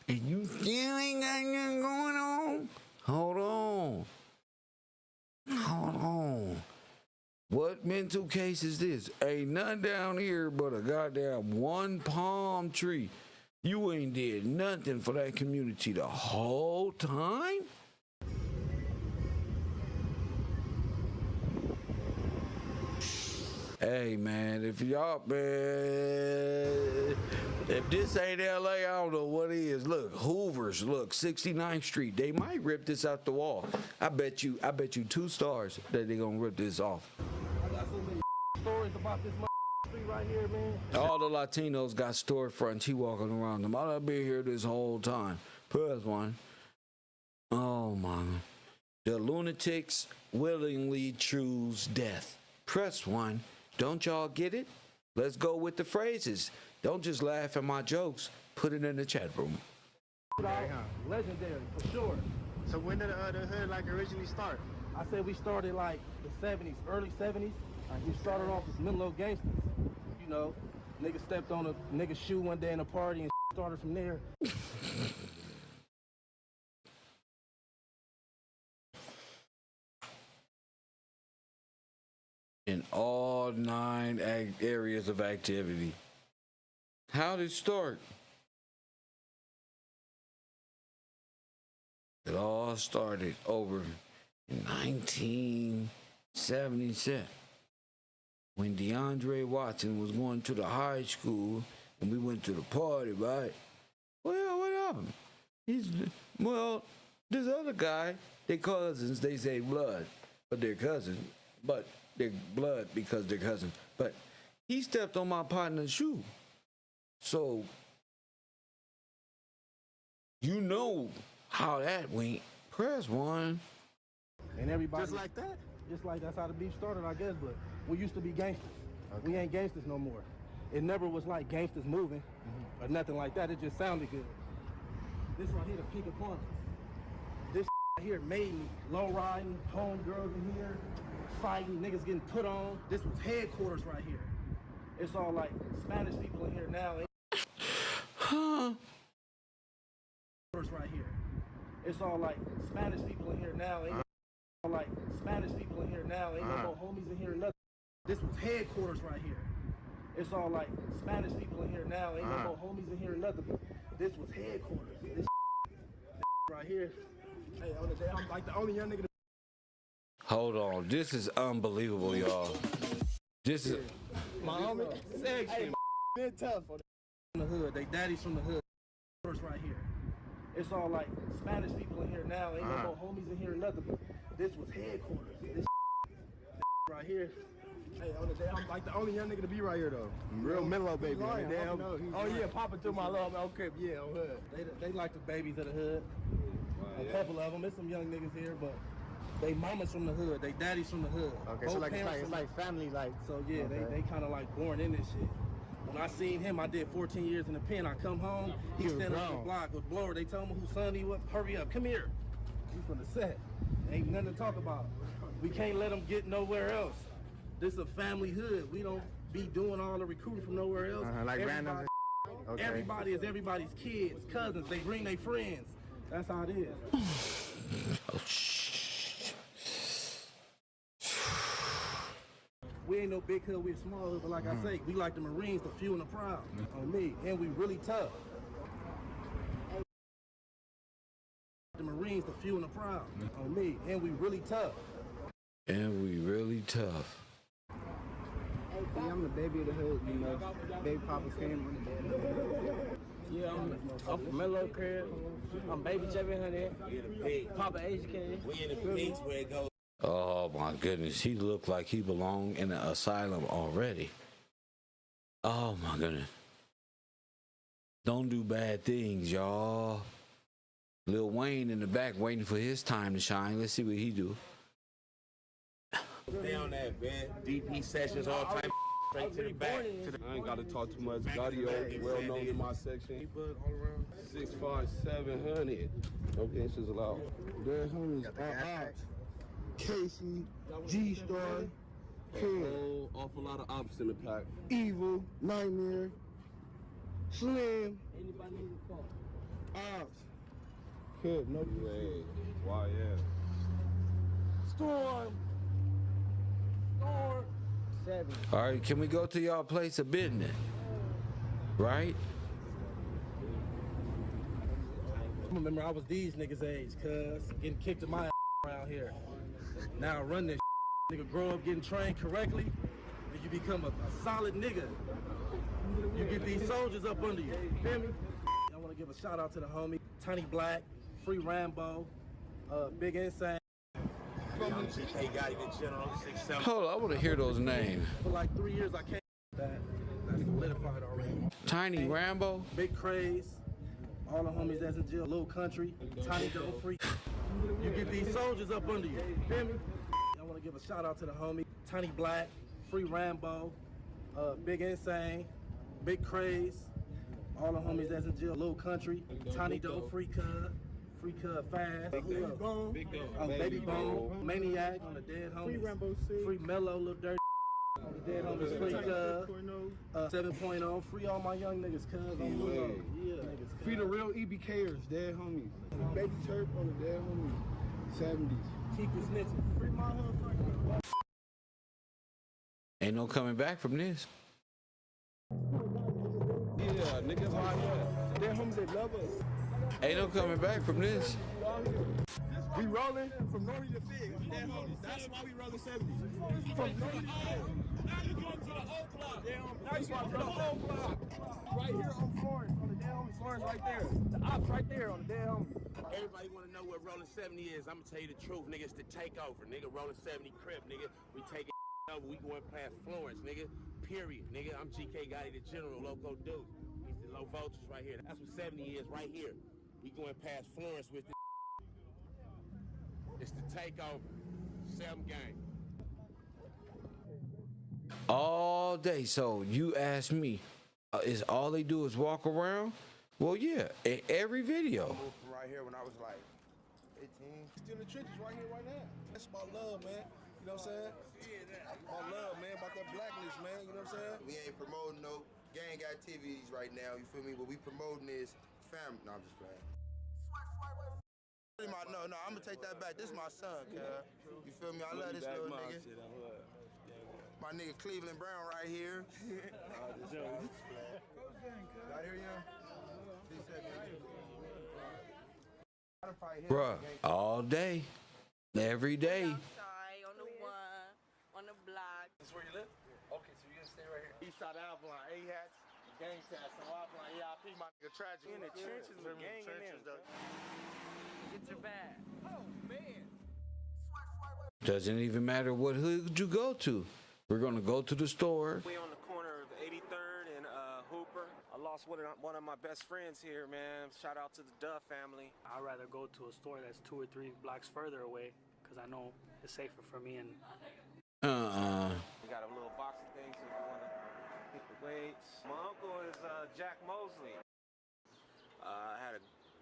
Speaker 11: And you still ain't got nothing going on? Hold on. Hold on. What mental case is this? Ain't nothing down here but a goddamn one palm tree. You ain't did nothing for that community the whole time? Hey, man, if y'all, man, If this ain't LA, I don't know what is. Look, Hoover's, look, 69th Street. They might rip this out the wall. I bet you 2 stars that they gonna rip this off.
Speaker 12: I got so many stories about this street right here, man.
Speaker 11: All the Latinos got storefronts. He walking around them. I've been here this whole time. Press one. Oh my. The lunatics willingly choose death. Press 1. Don't y'all get it? Let's go with the phrases. Don't just laugh at my jokes. Put it in the chat room.
Speaker 12: Legendary, for sure.
Speaker 13: So when did the hood like originally start?
Speaker 12: I said we started like the 70s, early 70s. We started off as middle old gangsters. You know, nigga stepped on a nigga's shoe one day in a party and started from there.
Speaker 11: In all 9 areas of activity. How did it start? It all started over in 1977 when DeAndre Watson was going to the high school and we went to the party, right? Well, what happened? This other guy, they cousins, they say blood, but they're cousins, but they're blood because they're cousins. But he stepped on my partner's shoe. So, you know how that went. Press 1.
Speaker 12: And everybody.
Speaker 13: Just like that?
Speaker 12: Just like that's how the beef started, I guess. But we used to be gangsters. Okay. We ain't gangsters no more. It never was like gangsters moving or nothing like that. It just sounded good. This right here, the pink apartments. This right here made me low riding, home girls in here, fighting, niggas getting put on. This was headquarters right here. It's all like Spanish people in here now. Right here. It's all like Spanish people in here now. Ain't all like Spanish people in here now. Ain't no more homies in here. Nothing. This was headquarters right here. It's all like Spanish people in here now. Ain't no more homies in here. Nothing. This was headquarters. This right here. Hey, on the day I'm like the only young nigga.
Speaker 11: Hold on. This is unbelievable, y'all. This is.
Speaker 12: My homie. Hey, been tough on the hood. They daddies from the hood. Right here. It's all like Spanish people in here now. Ain't no more homies in here. Nothing. This was headquarters. This right here. Hey, on the day I'm like the only young nigga to be right here though. Real mellow baby. Oh yeah, popping through my little crib. Yeah, on hood. They like the babies of the hood. A couple of them. There's some young niggas here, but they mamas from the hood. They daddies from the hood.
Speaker 13: Okay,
Speaker 12: both
Speaker 13: so like
Speaker 12: it's
Speaker 13: like family, like.
Speaker 12: So yeah,
Speaker 13: okay.
Speaker 12: they kind of like born in this shit. When I seen him, I did 14 years in the pen. I come home, he standing on the block with blower. They told me whose son he was. Hurry up, come here. He's from the set. Ain't nothing to talk about. We can't let him get nowhere else. This is a family hood. We don't be doing all the recruiting from nowhere else.
Speaker 13: Like random. Okay.
Speaker 12: Everybody is everybody's kids, cousins. They bring their friends. That's how it is.
Speaker 11: Oh, shh.
Speaker 12: We ain't no big hood, we a small hood, but like I say, we like the Marines, the few and the proud. On me, and we really tough. The Marines, the few and the proud. On me, and we really tough.
Speaker 11: And we really tough.
Speaker 13: Yeah, I'm the baby of the hood, you know. Baby Papa came on the bed.
Speaker 14: Yeah, I'm from Mellow Crib. I'm Baby J100. Papa HK.
Speaker 15: We in the pinks where it goes.
Speaker 11: Oh my goodness, he looked like he belonged in an asylum already. Oh my goodness. Don't do bad things, y'all. Lil Wayne in the back waiting for his time to shine. Let's see what he do.
Speaker 15: Stay on that, man. DP sessions, all type of straight to the back.
Speaker 16: I ain't got to talk too much. Gaudio, well known in my section. All around 6'5", 700. Okay, this is allowed.
Speaker 13: There's homies, Casey, G-Star,
Speaker 16: Kid, awful lot of ops in the pack.
Speaker 13: Evil, Nightmare, Slim, Ops, Kid, no
Speaker 16: way. Why, yeah.
Speaker 13: Storm,
Speaker 14: 7.
Speaker 11: All right, can we go to y'all place of business? Right?
Speaker 12: Remember, I was these niggas' age, cuz getting kicked in my ass around here. Now I run this nigga, grow up getting trained correctly, and you become a solid nigga. You get these soldiers up under you. Feel me? I want to give a shout out to the homie Tiny Black, Free Rambo, Big Insane.
Speaker 15: GK got it, General 6'7".
Speaker 11: Hold on, I want to hear those names.
Speaker 12: For like 3 years, I can't. That's solidified already.
Speaker 11: Tiny Rambo,
Speaker 12: Big Craze, all the homies that's in jail, Little Country, Tiny Double Free. You get these soldiers up under you. Feel me? I want to give a shout out to the homie Tiny Black, Free Rambo, Big Insane, Big Craze, all the homies that's in jail, Little Country, Tiny Double Free Cub Fast,
Speaker 14: Baby Bone,
Speaker 12: Baby Bone, Maniac on the dead homies, Free Rambo 6, Free Mellow, Little Dirty. On the dead homies, Free Cub, 7.0, free all my young niggas, cuz. Yeah, niggas.
Speaker 13: Free the real EBKers, dead homies. Baby Turp on the dead homies. 70s.
Speaker 12: Keep it snitching. Free my hood.
Speaker 11: ain't no coming back from this.
Speaker 13: Yeah, niggas right here. Dead homies, they love us.
Speaker 11: Ain't no coming back from this.
Speaker 13: We rolling from Norty to Fig. Dead homies. That's why we rolling 70s. From Norty to Fig. Now you going to the old block. Now you going to the old block. Right here on Florence, on the dead homies. Florence right there. The ops right there on the dead homies.
Speaker 15: Everybody want to know what Rolling 70 is. I'm going to tell you the truth, nigga. It's the takeover, nigga. Rolling 70 Crip, nigga. We taking over. We going past Florence, nigga. Period, nigga. I'm GK Gotti, the General, Loco Dude. He's the low voltage right here. That's what 70 is right here. We going past Florence with this. It's the takeover. 7 gang.
Speaker 11: All day. So you ask me, is all they do is walk around? Well, yeah, in every video.
Speaker 13: I moved from right here when I was like 18. Still in the trenches right here, right now. That's about love, man. You know what I'm saying? About love, man. About that blackness, man. You know what I'm saying?
Speaker 17: We ain't promoting no gang activities right now, you feel me? What we promoting is family. No, I'm just playing. No, I'm gonna take that back. This is my son, cuz. You feel me? I love this little nigga. My nigga Cleveland Brown right here. Right here, young?
Speaker 11: Bruh, all day, every day.
Speaker 18: Outside, on the one, on the block.
Speaker 14: That's where you live? Okay, so you're gonna stay right here. East side Avalon, A-hats, gang tats, so Avalon, EIP, my nigga, tragic.
Speaker 18: In the trenches with gang in them. Get your bag. Oh, man.
Speaker 11: Doesn't even matter what hood you go to. We're gonna go to the store.
Speaker 19: We on the corner of 83rd and Hooper. I lost one of my best friends here, man. Shout out to the Duff family.
Speaker 20: I'd rather go to a store that's 2 or 3 blocks further away because I know it's safer for me. And
Speaker 19: We got a little boxing thing, so if you want to hit the weights. My uncle is Jack Mosley.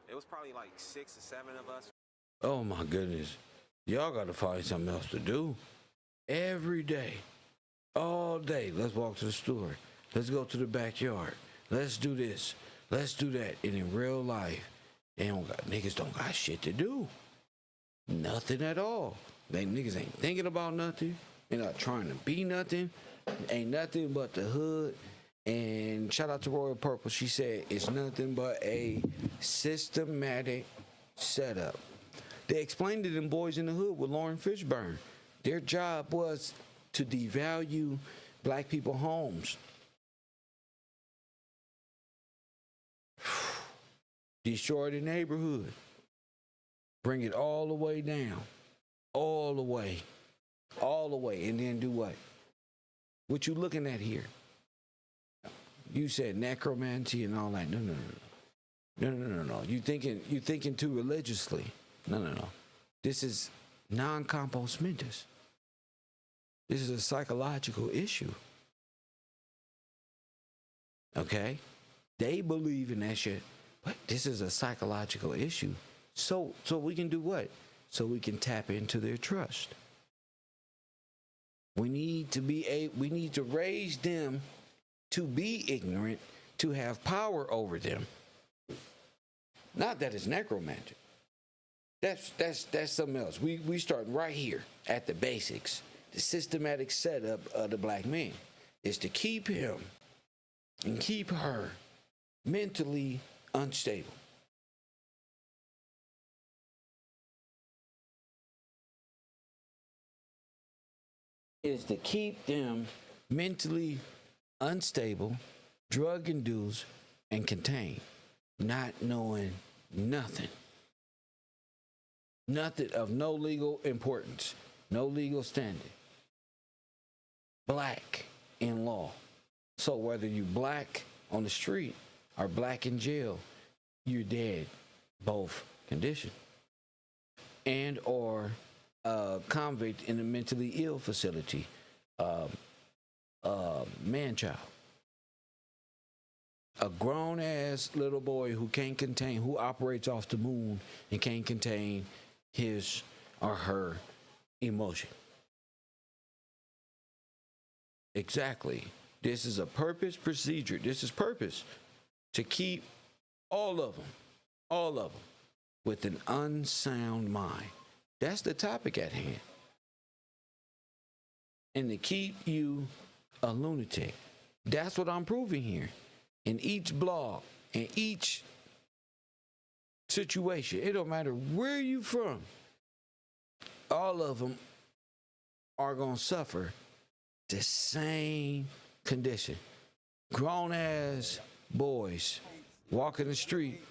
Speaker 19: It was probably like 6 or 7 of us.
Speaker 11: Oh my goodness. Y'all gotta find something else to do. Every day. All day. Let's walk to the store. Let's go to the backyard. Let's do this. Let's do that. And in real life, niggas don't got shit to do. Nothing at all. Niggas ain't thinking about nothing. They're not trying to be nothing. Ain't nothing but the hood. And shout out to Royal Purple. She said it's nothing but a systematic setup. They explained it in Boys in the Hood with Lauren Fishburne. Their job was to devalue black people's homes. Destroy the neighborhood. Bring it all the way down. All the way. All the way. And then do what? What you looking at here? You said necromancy and all that. No. You thinking too religiously. No. This is non-compos mentis. This is a psychological issue. Okay? They believe in that shit, but this is a psychological issue. So we can do what? So we can tap into their trust. We need to raise them to be ignorant, to have power over them. Not that it's necromantic. That's something else. We starting right here at the basics. The systematic setup of the black man is to keep him and keep her mentally unstable. Is to keep them mentally unstable, drug induced and contained, not knowing nothing. Nothing of no legal importance, no legal standing. Black in law. So whether you black on the street or black in jail, you're dead. Both condition. And or convict in a mentally ill facility, man-child. A grown-ass little boy who can't contain, who operates off the moon and can't contain his or her emotion. Exactly. This is a purpose procedure. This is purpose to keep all of them with an unsound mind. That's the topic at hand. And to keep you a lunatic. That's what I'm proving here. In each blog, in each situation, it don't matter where you from, all of them are going to suffer the same condition. Grown-ass boys walking the street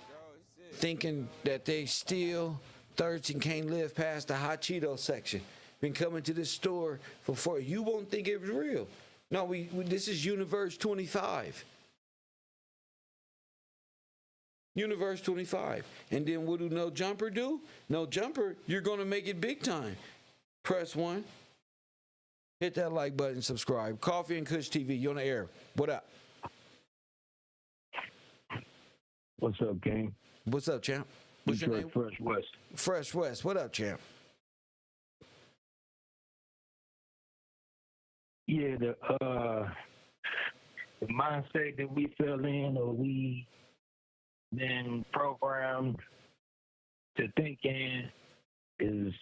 Speaker 11: thinking that they still thirsty and can't live past the hot Cheeto section. Been coming to this store for 4. You won't think it was real. No, we this is Universe 25. Universe 25. And then what do No Jumper do? No Jumper, you're going to make it big time. Press 1. Hit that like button, subscribe. Coffee and Kush TV, you on the air. What up?
Speaker 21: What's up, gang?
Speaker 11: What's up, champ? What's your name?
Speaker 21: Fresh West.
Speaker 11: Fresh West. What up, champ?
Speaker 21: Yeah, the mindset that we fell in, or we been programmed to think in, is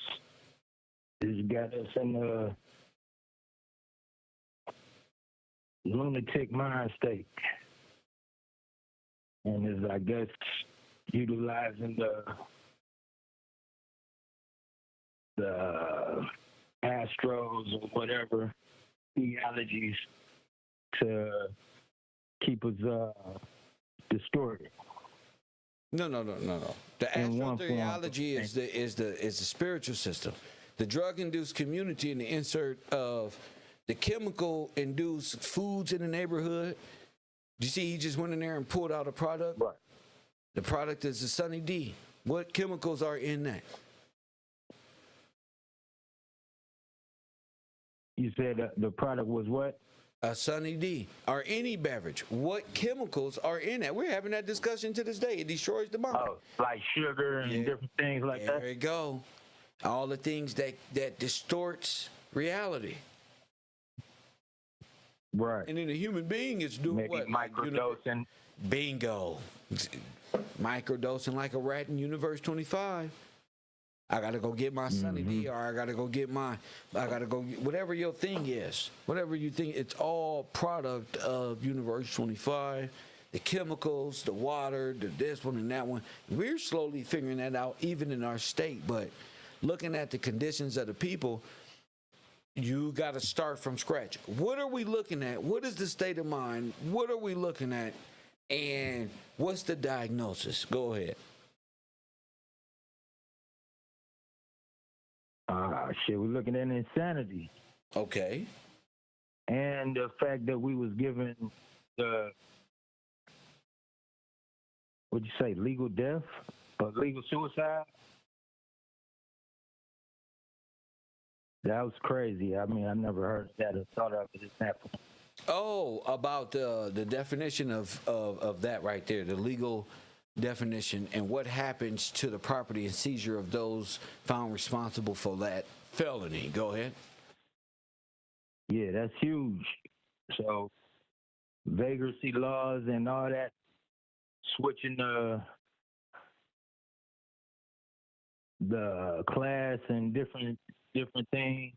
Speaker 21: got us in a lunatic mind state, and is, I guess, utilizing the astros or whatever theologies to keep us distorted.
Speaker 11: No. The astrotheology is the spiritual system. The drug-induced community and the insert of the chemical-induced foods in the neighborhood. You see, he just went in there and pulled out a product.
Speaker 21: Right.
Speaker 11: The product is the Sunny D. What chemicals are in that?
Speaker 21: You said the product was what?
Speaker 11: A Sunny D, or any beverage. What chemicals are in that? We're having that discussion to this day. It destroys the mind.
Speaker 21: Oh, like sugar and different things like that?
Speaker 11: There you go. All the things that distorts reality.
Speaker 21: Right.
Speaker 11: And then the human being is doing
Speaker 21: maybe
Speaker 11: what?
Speaker 21: Microdosing.
Speaker 11: Bingo. Microdosing like a rat in Universe 25. I gotta go get my Sunny D, or I gotta go get whatever your thing is. Whatever you think, it's all product of Universe 25. The chemicals, the water, the this one and that one. We're slowly figuring that out, even in our state. But looking at the conditions of the people, you got to start from scratch. What are we looking at? What is the state of mind? What are we looking at? And what's the diagnosis? Go ahead.
Speaker 21: We're looking at insanity.
Speaker 11: Okay.
Speaker 21: And the fact that we was given the, what'd you say, legal death or legal suicide? That was crazy. I mean, I never heard that or thought of it as happening.
Speaker 11: Oh, about the definition of that right there, the legal definition, and what happens to the property and seizure of those found responsible for that felony. Go ahead.
Speaker 21: Yeah, that's huge. So, vagrancy laws and all that, switching the class and different things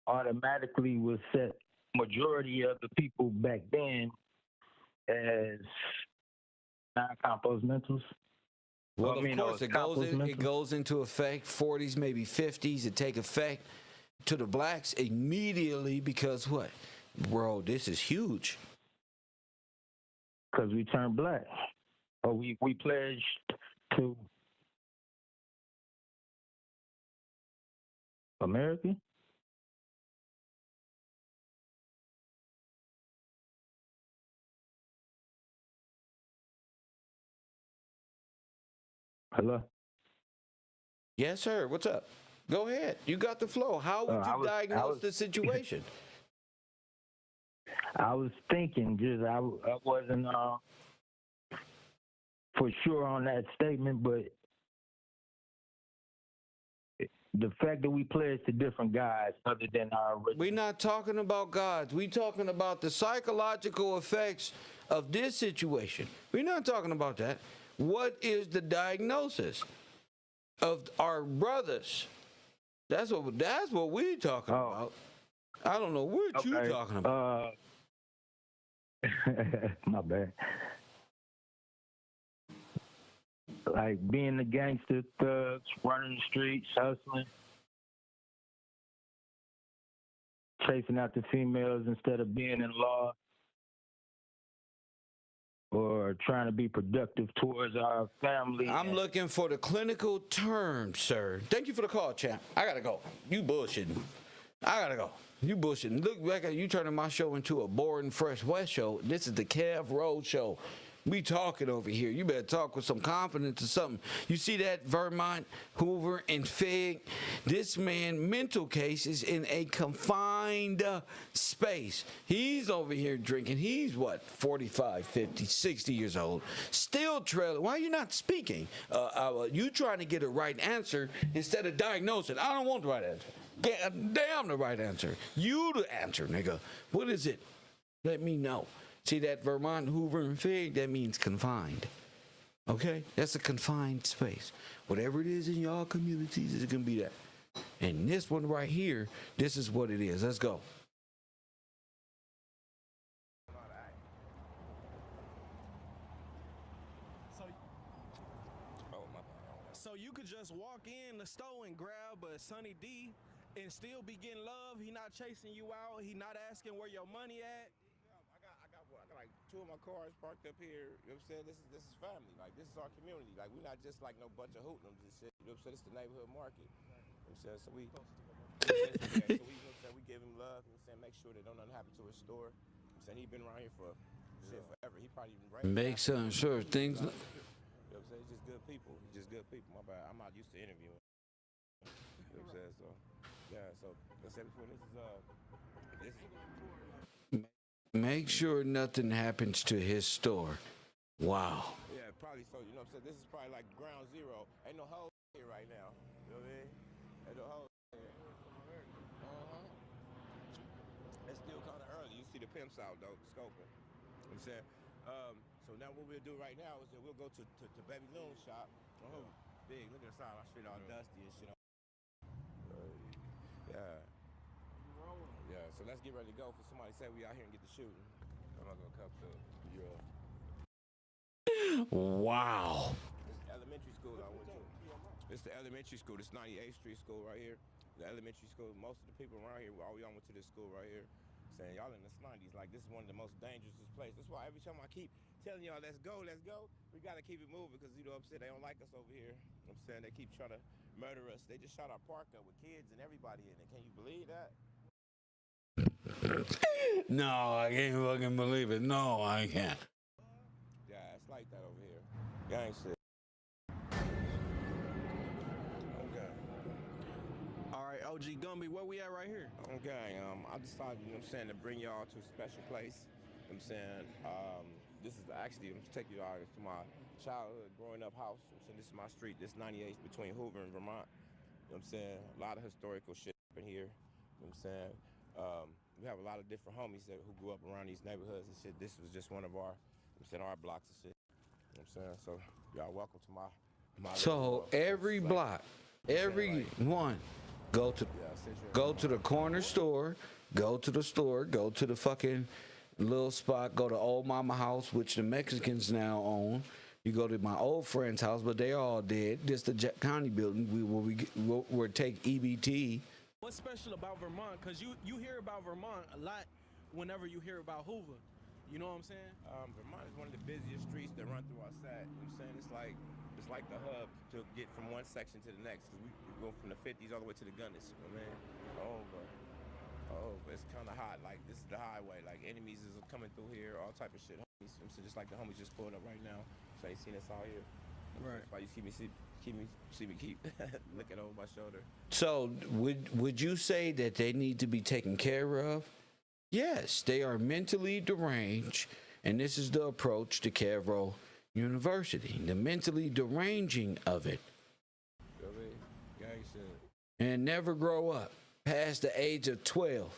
Speaker 21: automatically will set majority of the people back then as non-compost mentals.
Speaker 11: Well, of course, it goes into effect 40s, maybe 50s. It take effect to the blacks immediately because what? Bro, this is huge.
Speaker 21: Because we turned black. Or we pledged to America. Hello?
Speaker 11: Yes, sir. What's up? Go ahead. You got the flow. How would you diagnose the situation?
Speaker 21: I was thinking, just I wasn't for sure on that statement, but the fact that we pledged to different guys other than our original.
Speaker 11: We're not talking about gods. We're talking about the psychological effects of this situation. We're not talking about that. What is the diagnosis of our brothers? That's what we're talking about. I don't know what you're talking about.
Speaker 21: My bad. Like being the gangster thugs, running the streets, hustling, chasing after females instead of being in law, or trying to be productive towards our family.
Speaker 11: I'm looking for the clinical term, sir. Thank you for the call, champ. I gotta go. You bullshitting. I gotta go. You bullshitting. Look back at you turning my show into a boring Fresh West show. This is the KevRow show. We talking over here. You better talk with some confidence or something. You see that Vermont, Hoover, and Fig? This man mental case is in a confined space. He's over here drinking. He's what, 45, 50, 60 years old. Still trailing. Why are you not speaking? You trying to get a right answer instead of diagnosing. I don't want the right answer. Damn the right answer. You the answer, nigga. What is it? Let me know. See that Vermont, Hoover, and Fig? That means confined. Okay? That's a confined space. Whatever it is in y'all communities, it's going to be that. And this one right here, this is what it is. Let's go.
Speaker 13: So you could just walk in the store and grab a Sunny D and still be getting love. He not chasing you out. He not asking where your money at.
Speaker 15: I got like 2 of my cars parked up here. You know what I'm saying? This is family. Like, this is our community. Like, we're not just like no bunch of hoodlums and shit. You know what I'm saying? It's the neighborhood market. You know what I'm saying? So we give him love. You know what I'm saying? Make sure that don't nothing happen to his store. You know what I'm saying? He's been around here for shit forever. He probably even raised.
Speaker 11: Make some sure things.
Speaker 15: You know what I'm saying? It's just good people. It's just good people. My bad. I'm not used to interviewing. You know what I'm saying? So, yeah. So, let's say between this is
Speaker 11: Make sure nothing happens to his store. Wow.
Speaker 15: Yeah, probably so. You know what I'm saying? This is probably like ground zero. Ain't no hoes here right now. You know what I mean? Ain't no hoes here. It's still kind of early. You see the pimps out, though, scoping. You know what I'm saying? So now what we'll do right now is that we'll go to Baby Loon's shop. Oh, big. Look at the side. My shit all dusty and shit. Yeah. Yeah, so let's get ready to go. For somebody say we out here and get the shooting. I'm not gonna come to Europe.
Speaker 11: Wow.
Speaker 15: This is the elementary school I went to. This is the elementary school. This 98th Street school right here. The elementary school. Most of the people around here, all we all went to this school right here. Saying y'all in the 90s, like this is one of the most dangerous places. That's why every time I keep telling y'all, let's go, we gotta keep it moving because you know what I'm saying, they don't like us over here. You know what I'm saying, they keep trying to murder us. They just shot our park up with kids and everybody in it. Can you believe that?
Speaker 11: No, I can't fucking believe it. No, I can't.
Speaker 15: Yeah, it's like that over here. Gang shit. Okay.
Speaker 13: All right, OG Gumby, where we at right here?
Speaker 15: Okay, I decided, you know what I'm saying, to bring y'all to a special place. You know what I'm saying, this is actually, I'm take you all to my childhood growing up house. You know what I'm saying, this is my street, this 98 between Hoover and Vermont. You know what I'm saying, a lot of historical shit up in here. You know what I'm saying. We have a lot of different homies who grew up around these neighborhoods and shit. This was just one of our, you know what I'm saying, our blocks and shit. You know what I'm saying? So y'all welcome to my
Speaker 11: So every block, every one, go to the corner store, go to the store, go to the fucking little spot, go to Old Mama House, which the Mexicans now own. You go to my old friend's house, but they all dead. This the county building where take EBT.
Speaker 13: What's special about Vermont? Because you hear about Vermont a lot whenever you hear about Hoover.
Speaker 16: You know what I'm saying?
Speaker 15: Vermont is one of the busiest streets that run through our side. You know what I'm saying? It's like the hub to get from one section to the next. We go from the 50s all the way to the Gunners. You know what I mean? But it's kind of hot. Like, this is the highway. Like, enemies is coming through here, all type of shit. Homies, so just like the homies just pulled up right now. So they seen us all here.
Speaker 11: Right.
Speaker 15: That's why you see me keep looking over my shoulder.
Speaker 11: So would you say that they need to be taken care of? Yes, they are mentally deranged, and this is the approach to KevRow University, the mentally deranging of it. And never grow up past the age of 12.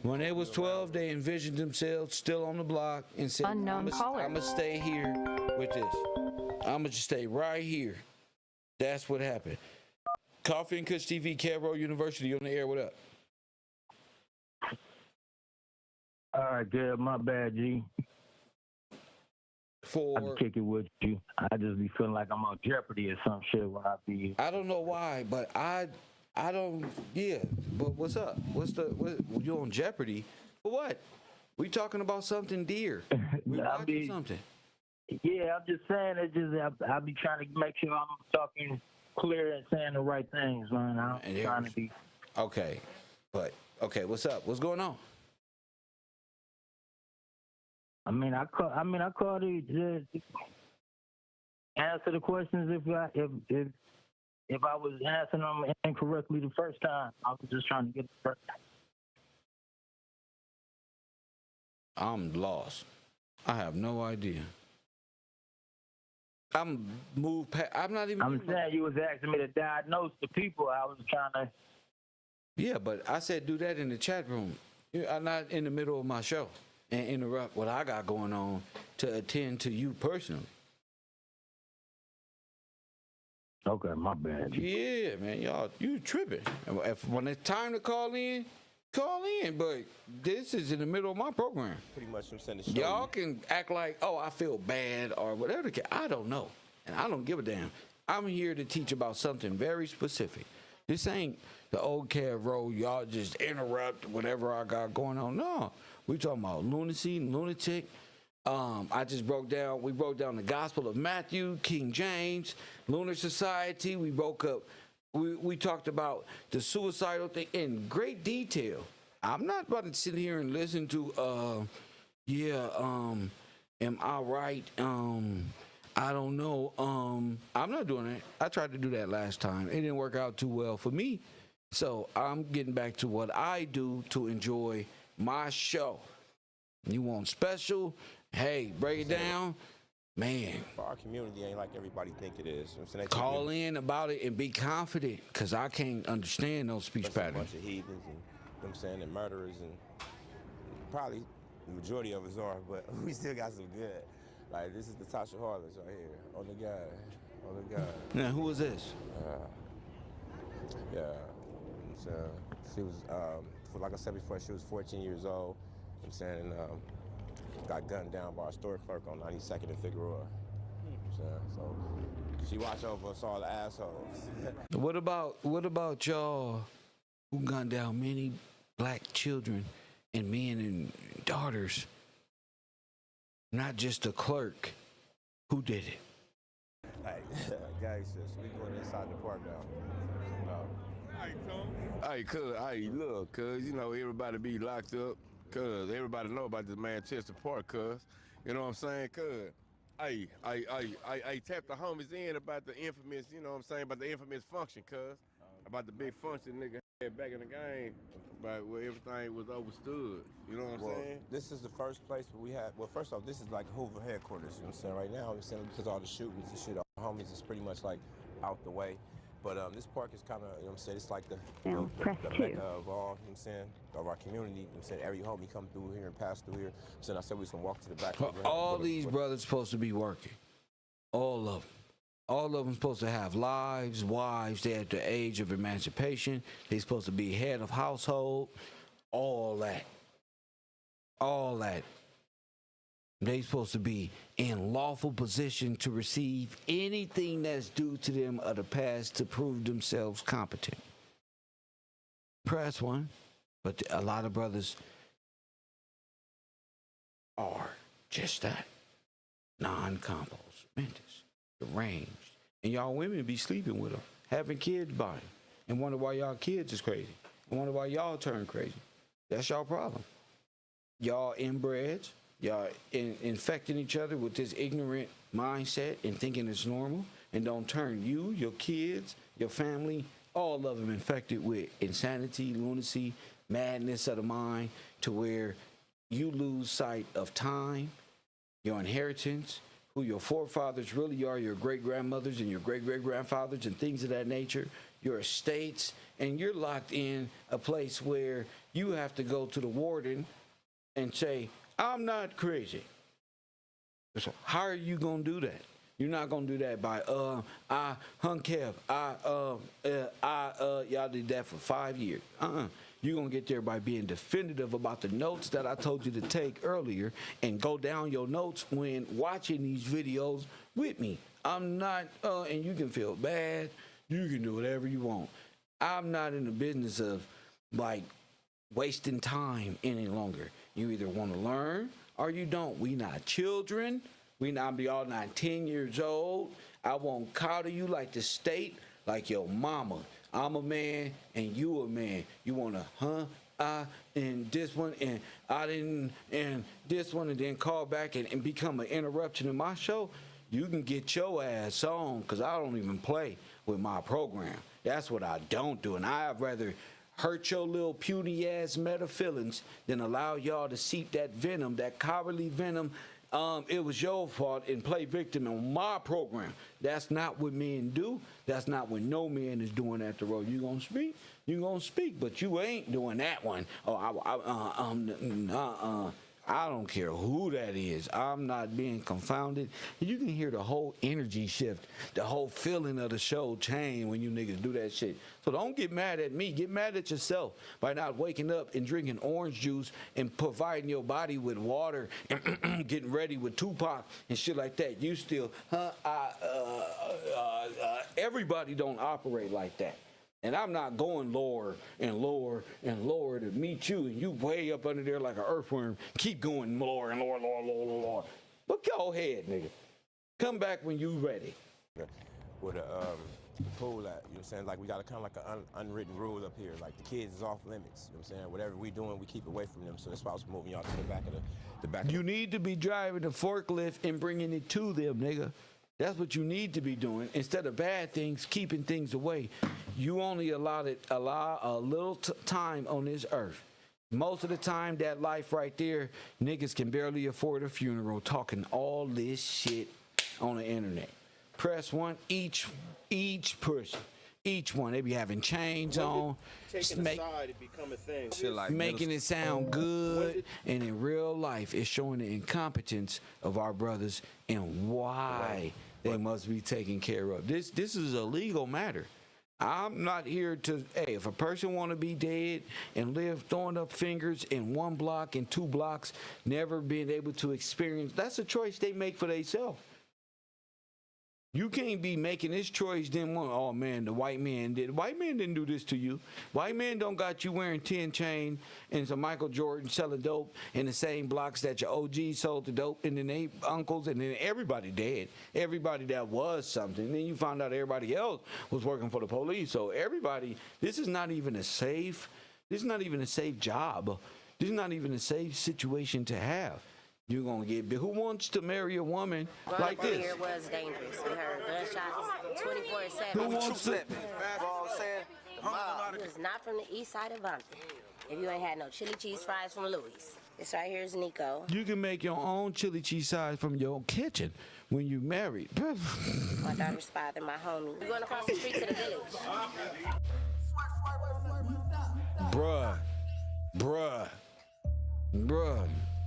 Speaker 11: When they was 12, they envisioned themselves still on the block and said, I'm going to stay here with this. I'm going to stay right here. That's what happened. Coffee and Kush TV, KevRow University, on the air. What up?
Speaker 21: All right, good. My bad, G. I can kick it with you. I just be feeling like I'm on Jeopardy or some shit when I be.
Speaker 11: I don't know why, but I don't. Yeah, but what's up? You on Jeopardy? For what? We talking about something dear. We watching something.
Speaker 21: Yeah, I'm just saying. It's just I be trying to make sure I'm talking clear and saying the right things, man. I'm trying to be.
Speaker 11: Okay, what's up? What's going on?
Speaker 21: I called to answer the questions if I was answering them incorrectly the first time. I was just trying to get the first time.
Speaker 11: I'm lost. I have no idea. I'm moved past. I'm not even.
Speaker 21: I'm saying you was asking me to diagnose the people. I was trying to.
Speaker 11: Yeah, but I said do that in the chat room. I'm not in the middle of my show and interrupt what I got going on to attend to you personally.
Speaker 21: Okay, my bad.
Speaker 11: Yeah, man, y'all, you tripping. When it's time to call in, but this is in the middle of my program.
Speaker 15: Pretty much I'm sending
Speaker 11: y'all can act like, oh, I feel bad or whatever. I don't know, and I don't give a damn. I'm here to teach about something very specific. This ain't the old KevRow, y'all just interrupt whatever I got going on. No, we talking about lunacy, lunatic. We broke down the Gospel of Matthew, King James, Lunar Society. We talked about the suicidal thing in great detail. I'm not about to sit here and listen to, am I right? I don't know. I'm not doing it. I tried to do that last time. It didn't work out too well for me. So I'm getting back to what I do to enjoy my show. You want special? Hey, break it down. Man.
Speaker 15: Our community ain't like everybody think it is. You know
Speaker 11: call in about it and be confident, because I can't understand those speech patterns.
Speaker 15: A bunch of heathens and, you know what I'm saying, and murderers, and probably the majority of us are, but we still got some good. Like, this is the Tasha Harless right here. On the guy.
Speaker 11: Now, who is this?
Speaker 15: So she was, like I said before, she was 14 years old. You know what I'm saying, got gunned down by a store clerk on 92nd and Figueroa. So she watched over us all the assholes.
Speaker 11: What about y'all who gunned down many black children and men and daughters? Not just a clerk. Who did it?
Speaker 15: Hey, gangsters, we going inside the park now.
Speaker 16: Hey, look, cuz, you know, everybody be locked up, cuz, everybody know about this Manchester Park, cuz, you know what I'm saying, cuz. I tapped the homies in about the infamous, you know what I'm saying, about the infamous function, cuz, about the big function nigga had back in the game, about where everything was overstood, you know what I'm saying?
Speaker 15: This is the first place where we had, well, first off, this is like Hoover headquarters, you know what I'm saying, right now, I'm saying, because all the shootings and shit, our homies is pretty much like out the way. But this park is kind of, you know what I'm saying, it's like the mecca of all, you know what I'm saying, of our community. You know what I'm saying, every homie come through here and pass through here. So I said we was going to walk to the back.
Speaker 11: All these brothers supposed to be working. All of them. All of them supposed to have lives, wives. They're at the age of emancipation. They're supposed to be head of household. All that. All that. They supposed to be in lawful position to receive anything that's due to them of the past to prove themselves competent. Press one. But a lot of brothers Just that. Non-compos, mentis, deranged. And y'all women be sleeping with them, having kids by them, and wonder why y'all kids is crazy, and wonder why y'all turn crazy. That's y'all problem. Y'all inbreds, y'all infecting each other with this ignorant mindset and thinking it's normal, and don't turn you, your kids, your family, all of them infected with insanity, lunacy, madness of the mind, to where you lose sight of time, your inheritance, who your forefathers really are, your great-grandmothers and your great-great-grandfathers and things of that nature, your estates, and you're locked in a place where you have to go to the warden and say, I'm not crazy. So how are you going to do that? You're not going to do that by, Kev, y'all did that for 5 years. You're going to get there by being definitive about the notes that I told you to take earlier and go down your notes when watching these videos with me. I'm not, and you can feel bad. You can do whatever you want. I'm not in the business of, like, wasting time any longer. You either want to learn or you don't. We not children. We not be all not 10 years old. I won't coddle you like the state, like your mama. I'm a man and you a man. You want to, and this one, and I didn't, and this one, and then call back and become an interruption in my show? You can get your ass on, because I don't even play with my program. That's what I don't do. And I'd rather hurt your little puny ass meta feelings than allow y'all to seep that venom, that cowardly venom. It was your fault, and play victim on my program. That's not what men do. That's not what no man is doing at the road. You gonna speak? You gonna speak, but you ain't doing that one. I don't care who that is. I'm not being confounded. You can hear the whole energy shift, the whole feeling of the show change when you niggas do that shit. So don't get mad at me. Get mad at yourself by not waking up and drinking orange juice and providing your body with water and getting ready with Tupac and shit like that. You still, everybody don't operate like that. And I'm not going lower and lower and lower to meet you, and you way up under there like an earthworm. Keep going lower and lower, lower, lower, lower. Look your head, nigga. Come back when you ready.
Speaker 2: With the pool at, you know what I'm saying? Like, we got a kind of like an unwritten rule up here. Like, the kids is off limits, you know what I'm saying? Whatever we doing, we keep away from them. So that's why I was moving y'all to the back of the back.
Speaker 11: You need to be driving the forklift and bringing it to them, nigga. That's what you need to be doing. Instead of bad things, keeping things away. You only allow a little time on this earth. Most of the time, that life right there, niggas can barely afford a funeral talking all this shit on the internet. Press one, each person. Each one, they be having chains on,
Speaker 22: taking a side, it become a thing.
Speaker 11: Shit like making it sound good, and in real life, it's showing the incompetence of our brothers and why they must be taken care of. This is a legal matter. I'm not here to, hey, if a person want to be dead and live throwing up fingers in 1 block and 2 blocks, never being able to experience, that's a choice they make for themselves. You can't be making this choice then, oh man, the white man did. White man didn't do this to you. White man don't got you wearing 10 chain and some Michael Jordan selling dope in the same blocks that your OG sold the dope, and then they uncles, and then everybody dead. Everybody that was something. And then you found out everybody else was working for the police. So everybody, this is not even a safe job. This is not even a safe situation to have. You're going to get big. Who wants to marry a woman like this?
Speaker 23: Here was dangerous. We heard gunshots 24/7.
Speaker 11: Who wants to?
Speaker 23: He was not from the east side of Bumpton. If you ain't had no chili cheese fries from Louis. This right here is Nico.
Speaker 11: You can make your own chili cheese size from your kitchen when you married.
Speaker 23: My daughter's father, my homie. We're going across the street to the village.
Speaker 11: Bruh.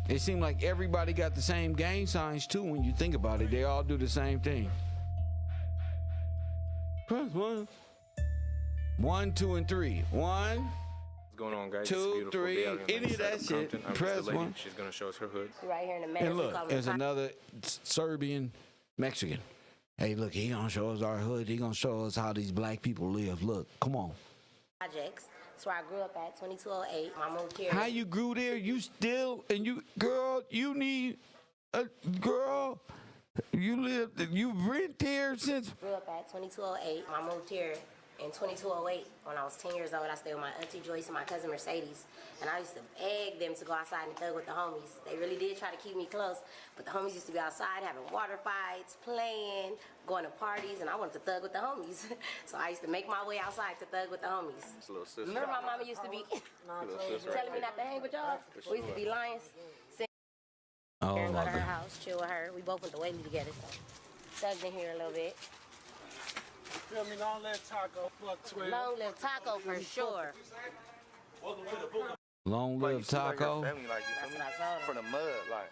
Speaker 11: It seemed like everybody got the same gang signs, too, when you think about it. They all do the same thing. Press 1. 1, 2, and 3. 1.
Speaker 24: What's going on, guys?
Speaker 11: 2, 3. Any of that shit. Press 1.
Speaker 24: She's going to show us her hood.
Speaker 23: Right here in the middle.
Speaker 11: And look, there's another Serbian Mexican. Hey, look, he going to show us our hood. He going to show us how these black people live. Look, come on.
Speaker 23: Projects. That's where I grew up at, 2208. I moved here.
Speaker 11: How you grew there? You still, and you, girl, you need girl, you rent here since.
Speaker 23: Grew up at 2208. I moved here in 2208 when I was 10 years old. I stayed with my auntie Joyce and my cousin Mercedes, and I used to beg them to go outside and thug with the homies. They really did try to keep me close, but the homies used to be outside having water fights, playing, going to parties, and I wanted to thug with the homies. So I used to make my way outside to thug with the homies.
Speaker 24: It's a little sister.
Speaker 23: Remember my mama used to be telling me not to hang with y'all? We used to be lions.
Speaker 11: Oh,
Speaker 23: Go to
Speaker 11: my
Speaker 23: her
Speaker 11: God.
Speaker 23: house, chill with her. We both went to Whaley together, so thugged in here a little bit.
Speaker 14: Feel me? Long live Taco. Fuck 12.
Speaker 23: Long live Taco for sure.
Speaker 14: Welcome to the book.
Speaker 11: Long
Speaker 24: Like, you
Speaker 11: live
Speaker 24: see, like, your
Speaker 11: Taco.
Speaker 24: family, like, you
Speaker 23: That's
Speaker 24: feel
Speaker 23: what
Speaker 24: me?
Speaker 23: I told him.
Speaker 24: From the mud, like,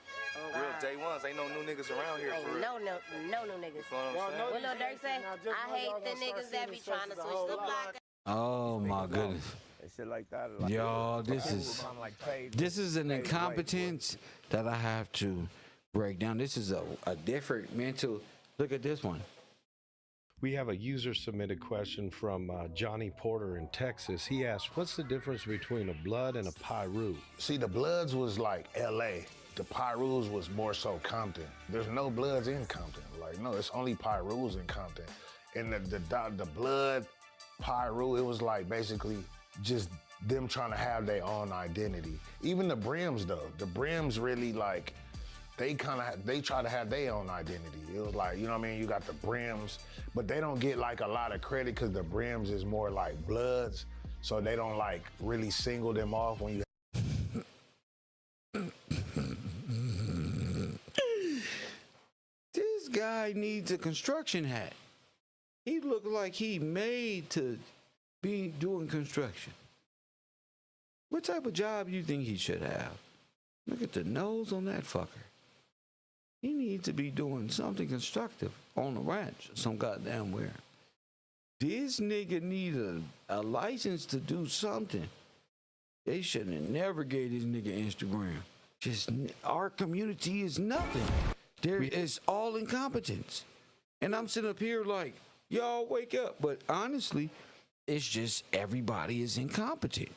Speaker 24: real
Speaker 23: God.
Speaker 24: day ones. Ain't no new niggas around here
Speaker 23: Ain't
Speaker 24: for real.
Speaker 23: no new niggas.
Speaker 24: You feel what I'm saying?
Speaker 23: What Lil Durk say? I hate the niggas that be trying to switch the block.
Speaker 11: Oh my goodness.
Speaker 2: And shit like that.
Speaker 11: Y'all, this is an incompetence that I have to break down. This is a different mental. Look at this one.
Speaker 3: We have a user submitted question from Johnny Porter in Texas. He asked, what's the difference between a blood and a Pyru?
Speaker 4: See, the Bloods was like LA. The Pyrus was more so Compton. There's no Bloods in Compton. Like, no, it's only Pyrus in Compton. And the Blood, Pyru, it was like basically just them trying to have their own identity. Even the Brims, though. The Brims really like, they try to have their own identity. It was like, you know what I mean? You got the Brims, but they don't get like a lot of credit because the Brims is more like Bloods, so they don't like really single them off when you.
Speaker 11: This guy needs a construction hat. He looked like he made to be doing construction. What type of job you think he should have? Look at the nose on that fucker. He needs to be doing something constructive on the ranch, some goddamn where. This nigga need a license to do something. They should have never gave this nigga Instagram. Just our community is nothing. There is all incompetence. And I'm sitting up here like, y'all wake up. But honestly, it's just everybody is incompetent.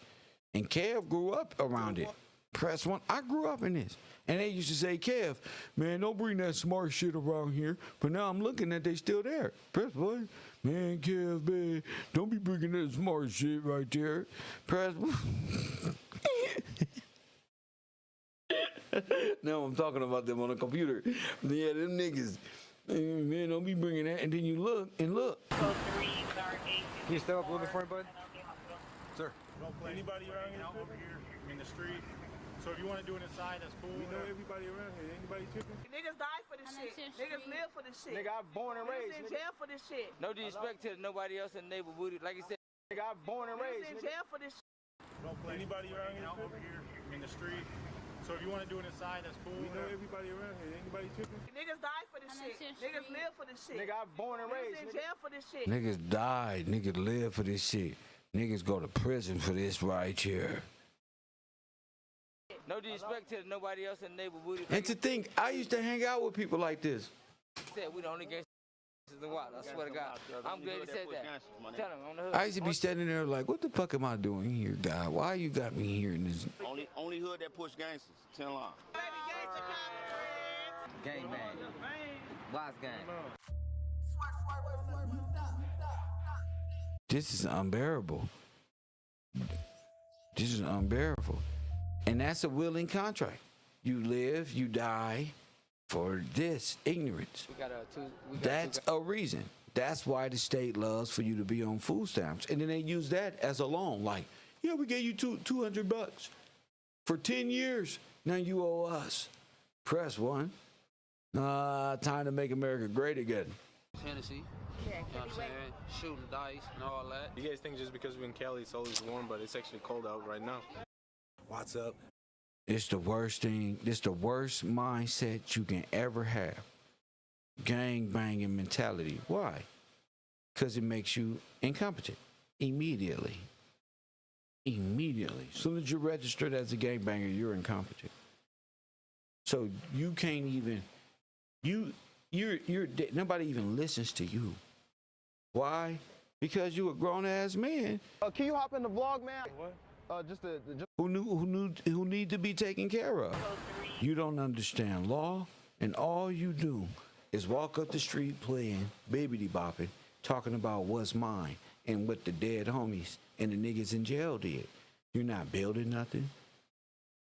Speaker 11: And Kev grew up around it. Press one. I grew up in this. And they used to say, Kev, man, don't bring that smart shit around here. But now I'm looking at they still there. Press one. Man, Kev, man, don't be bringing that smart shit right there. Press one. Now I'm talking about them on the computer. Yeah, them niggas. Man, don't be bringing that. And then you look and look.
Speaker 5: Can you step up a little bit for me, bud? Sir.
Speaker 6: Anybody around here over here in the street? So if you want to do it inside, that's cool. We know everybody around here. Anybody tripping?
Speaker 25: Niggas die for this shit. Niggas live for this shit.
Speaker 14: Nigga, I'm born and raised.
Speaker 25: Niggas in jail for this shit.
Speaker 14: No disrespect to nobody else in the neighborhood. Like you said, nigga, I'm born and raised.
Speaker 25: Niggas in jail for this shit.
Speaker 6: Anybody around here over here in the street? So if you want to do it inside, that's cool. We know everybody around here. Anybody tripping?
Speaker 25: Niggas die for this shit. Niggas live for this shit.
Speaker 14: Nigga, I'm born and raised.
Speaker 25: Niggas in jail for this shit.
Speaker 11: Niggas died. Niggas live for this shit. Niggas go to prison for this right here.
Speaker 14: No disrespect to nobody else in the neighborhood.
Speaker 11: And to think, I used to hang out with people like this.
Speaker 14: Said we the only gangsters in the wild. I swear to God. I'm glad you said that. Tell him on the hood.
Speaker 11: I used to be standing there like, what the fuck am I doing here, God? Why you got me here in this?
Speaker 26: Only hood that push gangsters. 10 line.
Speaker 19: Gang bang. Wise gang.
Speaker 11: This is unbearable. This is unbearable. And that's a willing contract. You live, you die for this ignorance. That's a reason. That's why the state loves for you to be on food stamps. And then they use that as a loan. Like, yeah, we gave you $200 for 10 years. Now you owe us. Press one. Time to make America great again.
Speaker 27: Hennessy. You know what I'm saying? Shooting dice and all that.
Speaker 24: You guys think just because we're in Cali it's always warm, but it's actually cold out right now.
Speaker 26: What's up?
Speaker 11: It's the worst thing. It's the worst mindset you can ever have. Gang banging mentality. Why? Because it makes you incompetent immediately. Immediately. As soon as you're registered as a gangbanger, you're incompetent. So you can't even. Nobody even listens to you. Why? Because you a grown ass man.
Speaker 28: Can you hop in the vlog, man? What?
Speaker 11: Who need to be taken care of. You don't understand law. and all you do is walk up the street playing bibbity bopping, talking about what's mine and what the dead homies and the niggas in jail did. You're not building nothing.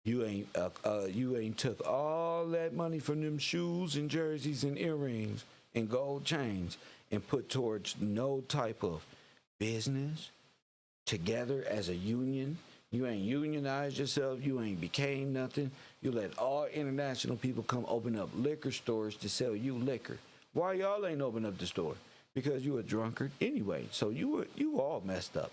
Speaker 11: You ain't took all that money from them shoes and jerseys and earrings and gold chains and put towards no type of business together as a union. You ain't unionized yourself. You ain't became nothing. You let all international people come open up liquor stores to sell you liquor. Why y'all ain't open up the store? Because you a drunkard anyway. So you all messed up.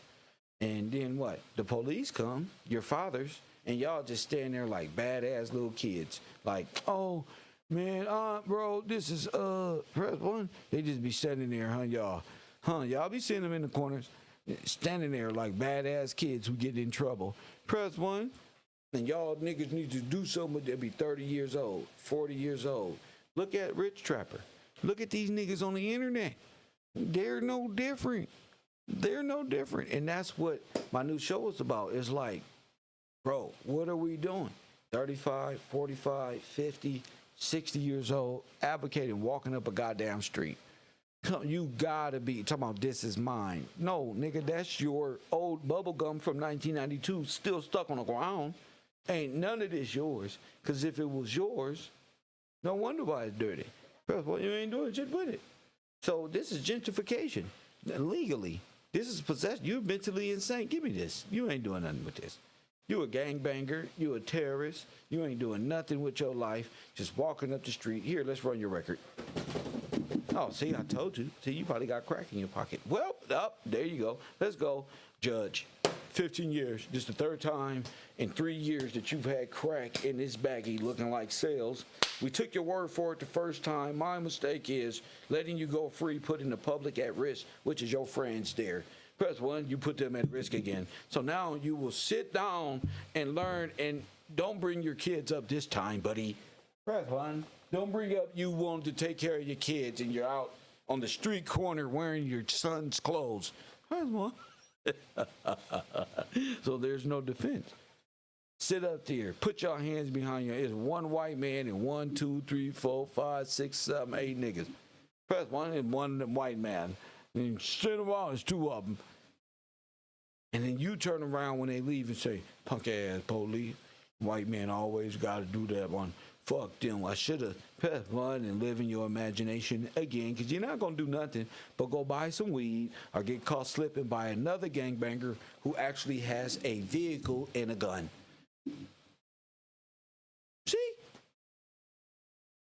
Speaker 11: And then what? The police come, your fathers, and y'all just stand there like badass little kids. Like, oh, man, bro, this is, press one. They just be standing there, y'all? Y'all be seeing them in the corners, standing there like badass kids who get in trouble. Press one. And y'all niggas need to do something. They'll be 30 years old, 40 years old. Look at Rich Trapper. Look at these niggas on the internet. They're no different. They're no different. And that's what my new show is about. It's like, bro, what are we doing? 35, 45, 50, 60 years old, advocating, walking up a goddamn street. You gotta be talking about this is mine. No, nigga, that's your old bubble gum from 1992 still stuck on the ground. Ain't none of this yours. Because if it was yours, no wonder why it's dirty. First of all, you ain't doing shit with it. So this is gentrification. Legally, this is possession. You're mentally insane. Give me this. You ain't doing nothing with this. You a gangbanger. You a terrorist. You ain't doing nothing with your life. Just walking up the street. Here, let's run your record. Oh, see, I told you. See, you probably got crack in your pocket. Well, there you go. Let's go. Judge, 15 years. This is the third time in 3 years that you've had crack in this baggie looking like sales. We took your word for it the first time. My mistake is letting you go free, putting the public at risk, which is your friends there. Press one, you put them at risk again. So now you will sit down and learn, and don't bring your kids up this time, buddy. Press one. Don't bring up you wanting to take care of your kids and you're out on the street corner wearing your son's clothes. Press one. So there's no defense. Sit up there. Put your hands behind you. It's one white man and 1, 2, 3, 4, 5, 6, 7, 8 niggas. Press one and one white man. And sit around, it's two of them. And then you turn around when they leave and say, punk ass police. White man always got to do that one. Fuck them. I should have pressed one and live in your imagination again, because you're not going to do nothing but go buy some weed or get caught slipping by another gangbanger who actually has a vehicle and a gun. See?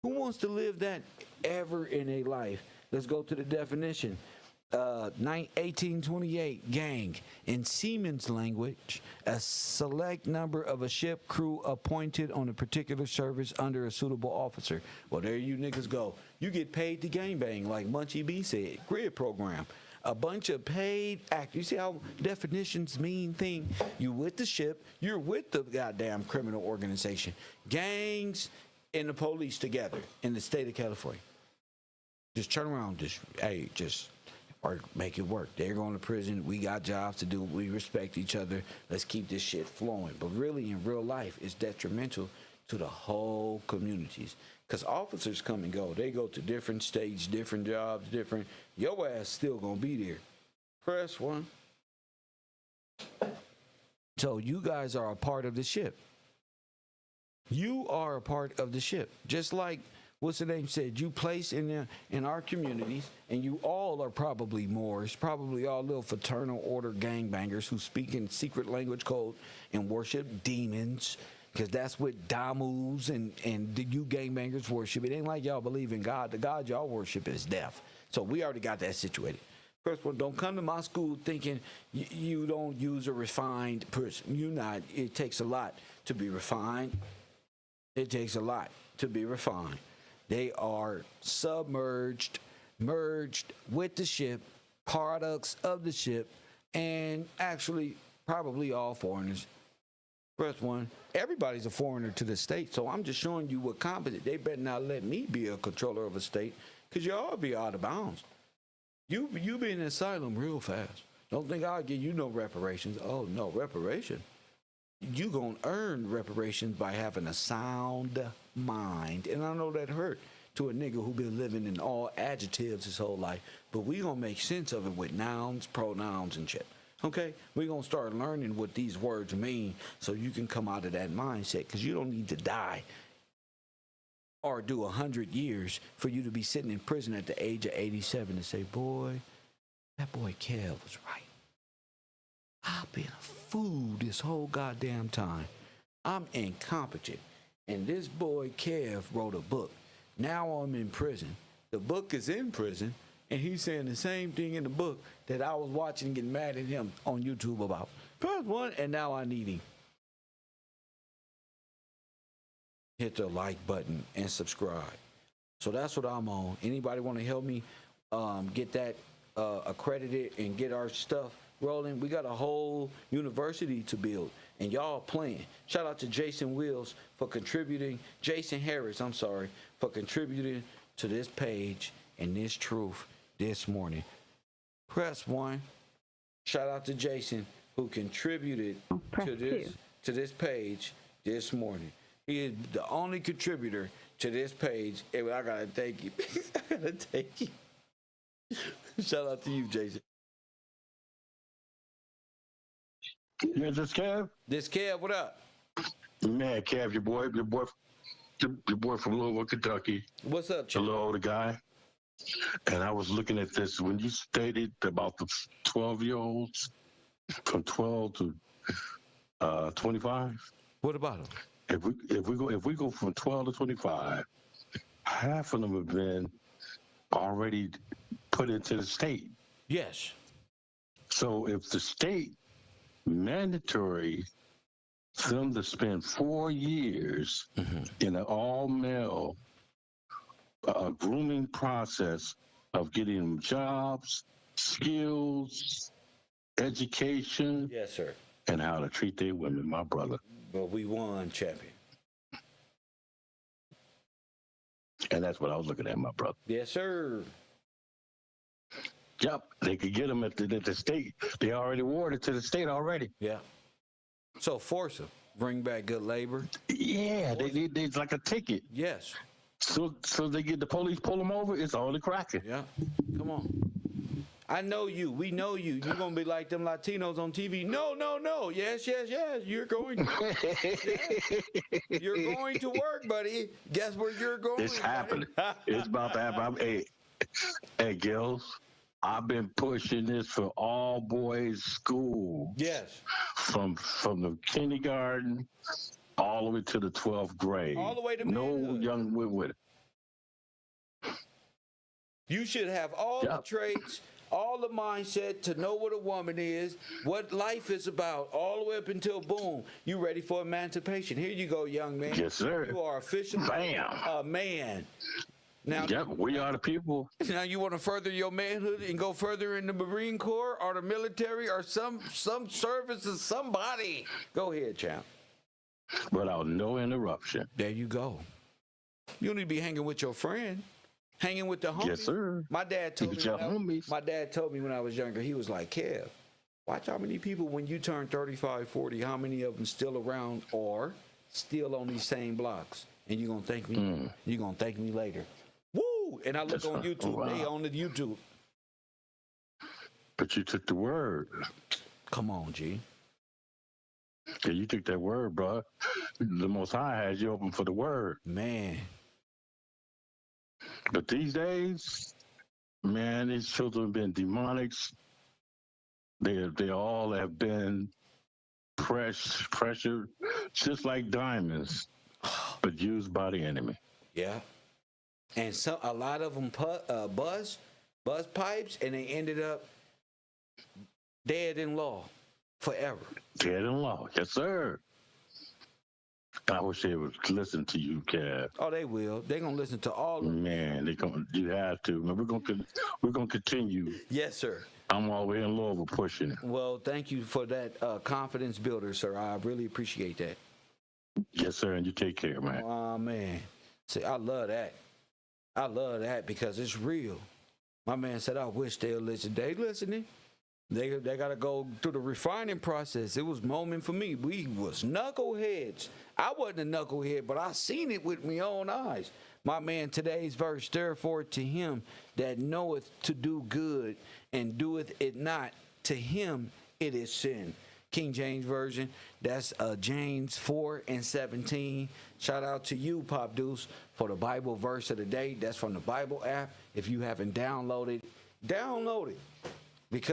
Speaker 11: Who wants to live that ever in a life? Let's go to the definition. 1828, gang. In seaman's language, a select number of a ship crew appointed on a particular service under a suitable officer. Well, there you niggas go. You get paid to gangbang, like Munchie B said. Grid program. A bunch of paid actors. You see how definitions mean thing? You with the ship, you're with the goddamn criminal organization. Gangs and the police together in the state of California. Just turn around, just or make it work. They're going to prison. We got jobs to do. We respect each other. Let's keep this shit flowing. But really, in real life, it's detrimental to the whole communities. Because officers come and go. They go to different states, different jobs, different. Your ass still going to be there. Press one. So you guys are a part of the ship. You are a part of the ship. Just like what's the name said, you place in our communities, and you all are probably Moors, probably all little fraternal order gangbangers who speak in secret language code and worship demons, because that's what Damus and you gangbangers worship. It ain't like y'all believe in God. The God y'all worship is death. So we already got that situated. First one, don't come to my school thinking you don't use a refined person. You not. It takes a lot to be refined. It takes a lot to be refined. They are submerged, merged with the ship, products of the ship, and actually probably all foreigners. First one, everybody's a foreigner to the state, so I'm just showing you what competent. They better not let me be a controller of a state, because y'all be out of bounds. You be in an asylum real fast. Don't think I'll give you no reparations. Oh, no, reparation. You gonna earn reparations by having a sound mind, and I know that hurt to a nigga who been living in all adjectives his whole life, but we gonna make sense of it with nouns, pronouns, and shit. Okay? We gonna start learning what these words mean so you can come out of that mindset, because you don't need to die or do 100 years for you to be sitting in prison at the age of 87 and say, boy, that boy Kev was right. I've been a fool this whole goddamn time. I'm incompetent. And this boy Kev wrote a book. Now I'm in prison. The book is in prison, and he's saying the same thing in the book that I was watching, getting mad at him on YouTube about. Press one, and now I need him. Hit the like button and subscribe. So that's what I'm on. Anybody want to help me get that accredited and get our stuff rolling? We got a whole university to build, and y'all playing. Shout out to Jason Wills for contributing. Jason Harris, I'm sorry, for contributing to this page and this truth this morning. Press one. Shout out to Jason who contributed to this page this morning. He is the only contributor to this page, and I gotta thank you. I gotta thank you. Shout out to you, Jason.
Speaker 1: Yeah, this Kev?
Speaker 11: This Kev, what up?
Speaker 1: Man, Kev, your boy from Louisville, Kentucky.
Speaker 11: What's up,
Speaker 1: the little older guy? And I was looking at this when you stated about the 12-year-olds from 12 to 25.
Speaker 11: What about them?
Speaker 1: If we go from 12 to 25, half of them have been already put into the state.
Speaker 11: Yes.
Speaker 1: So if the state mandatory for them to spend 4 years in an all-male grooming process of getting them jobs, skills, education.
Speaker 11: Yes, sir.
Speaker 1: And how to treat their women, my brother.
Speaker 11: Well, we won, champion.
Speaker 1: And that's what I was looking at, my brother.
Speaker 11: Yes, sir.
Speaker 1: Yep, they could get them at the state. They already awarded to the state already.
Speaker 11: Yeah. So force them. Bring back good labor.
Speaker 1: Yeah, they like a ticket.
Speaker 11: Yes.
Speaker 1: So they get the police pull them over. It's all the cracking.
Speaker 11: Yeah. Come on. I know you. We know you. You're going to be like them Latinos on TV. No. Yes. You're going to. You're going to work, buddy. Guess where you're going?
Speaker 1: It's happening. It's about to happen. Hey, Gills, I've been pushing this for all boys school.
Speaker 11: Yes.
Speaker 1: From the kindergarten all the way to the 12th grade.
Speaker 11: All the way to
Speaker 1: no
Speaker 11: manhood.
Speaker 1: Young with it.
Speaker 11: You should have all the traits, all the mindset to know what a woman is, what life is about, all the way up until boom, you ready for emancipation. Here you go, young man.
Speaker 1: Yes, sir.
Speaker 11: You are officially a man. Now,
Speaker 1: we are the people.
Speaker 11: Now you want to further your manhood and go further in the Marine Corps or the military or some service to somebody. Go ahead, champ.
Speaker 1: Without no interruption.
Speaker 11: There you go. You need to be hanging with your friend. Hanging with the homies.
Speaker 1: Yes, sir.
Speaker 11: My dad told me when I was younger, he was like, Kev, watch how many people when you turn 35, 40, how many of them still around or still on these same blocks. And you're going to thank me. You're going to thank me later. Woo! And I look on YouTube. Wow. They on the YouTube.
Speaker 1: But you took the word.
Speaker 11: Come on, G.
Speaker 1: Yeah, you took that word, bro. The Most High has you open for the word.
Speaker 11: Man.
Speaker 1: But these days, man, these children have been demonics. They all have been pressured, just like diamonds, but used by the enemy.
Speaker 11: Yeah. And a lot of them buzz pipes, and they ended up dead in law forever.
Speaker 1: Dead in law, yes, sir. I wish they would listen to you, Kev.
Speaker 11: Oh, they will. They're gonna listen to all of them.
Speaker 1: Man, you have to. Man, we're gonna continue.
Speaker 11: Yes, sir.
Speaker 1: I'm all the way in Louisville pushing it.
Speaker 11: Well, thank you for that confidence builder, sir. I really appreciate that.
Speaker 1: Yes, sir, and you take care, man.
Speaker 11: Oh, man. See, I love that. I love that because it's real. My man said, I wish they'll listen. They listening. They got to go through the refining process. It was moment for me. We was knuckleheads. I wasn't a knucklehead, but I seen it with my own eyes. My man, today's verse, therefore to him that knoweth to do good and doeth it not, to him it is sin. King James Version, that's James 4:17. Shout out to you, Pop Deuce, for the Bible verse of the day. That's from the Bible app. If you haven't downloaded, download it.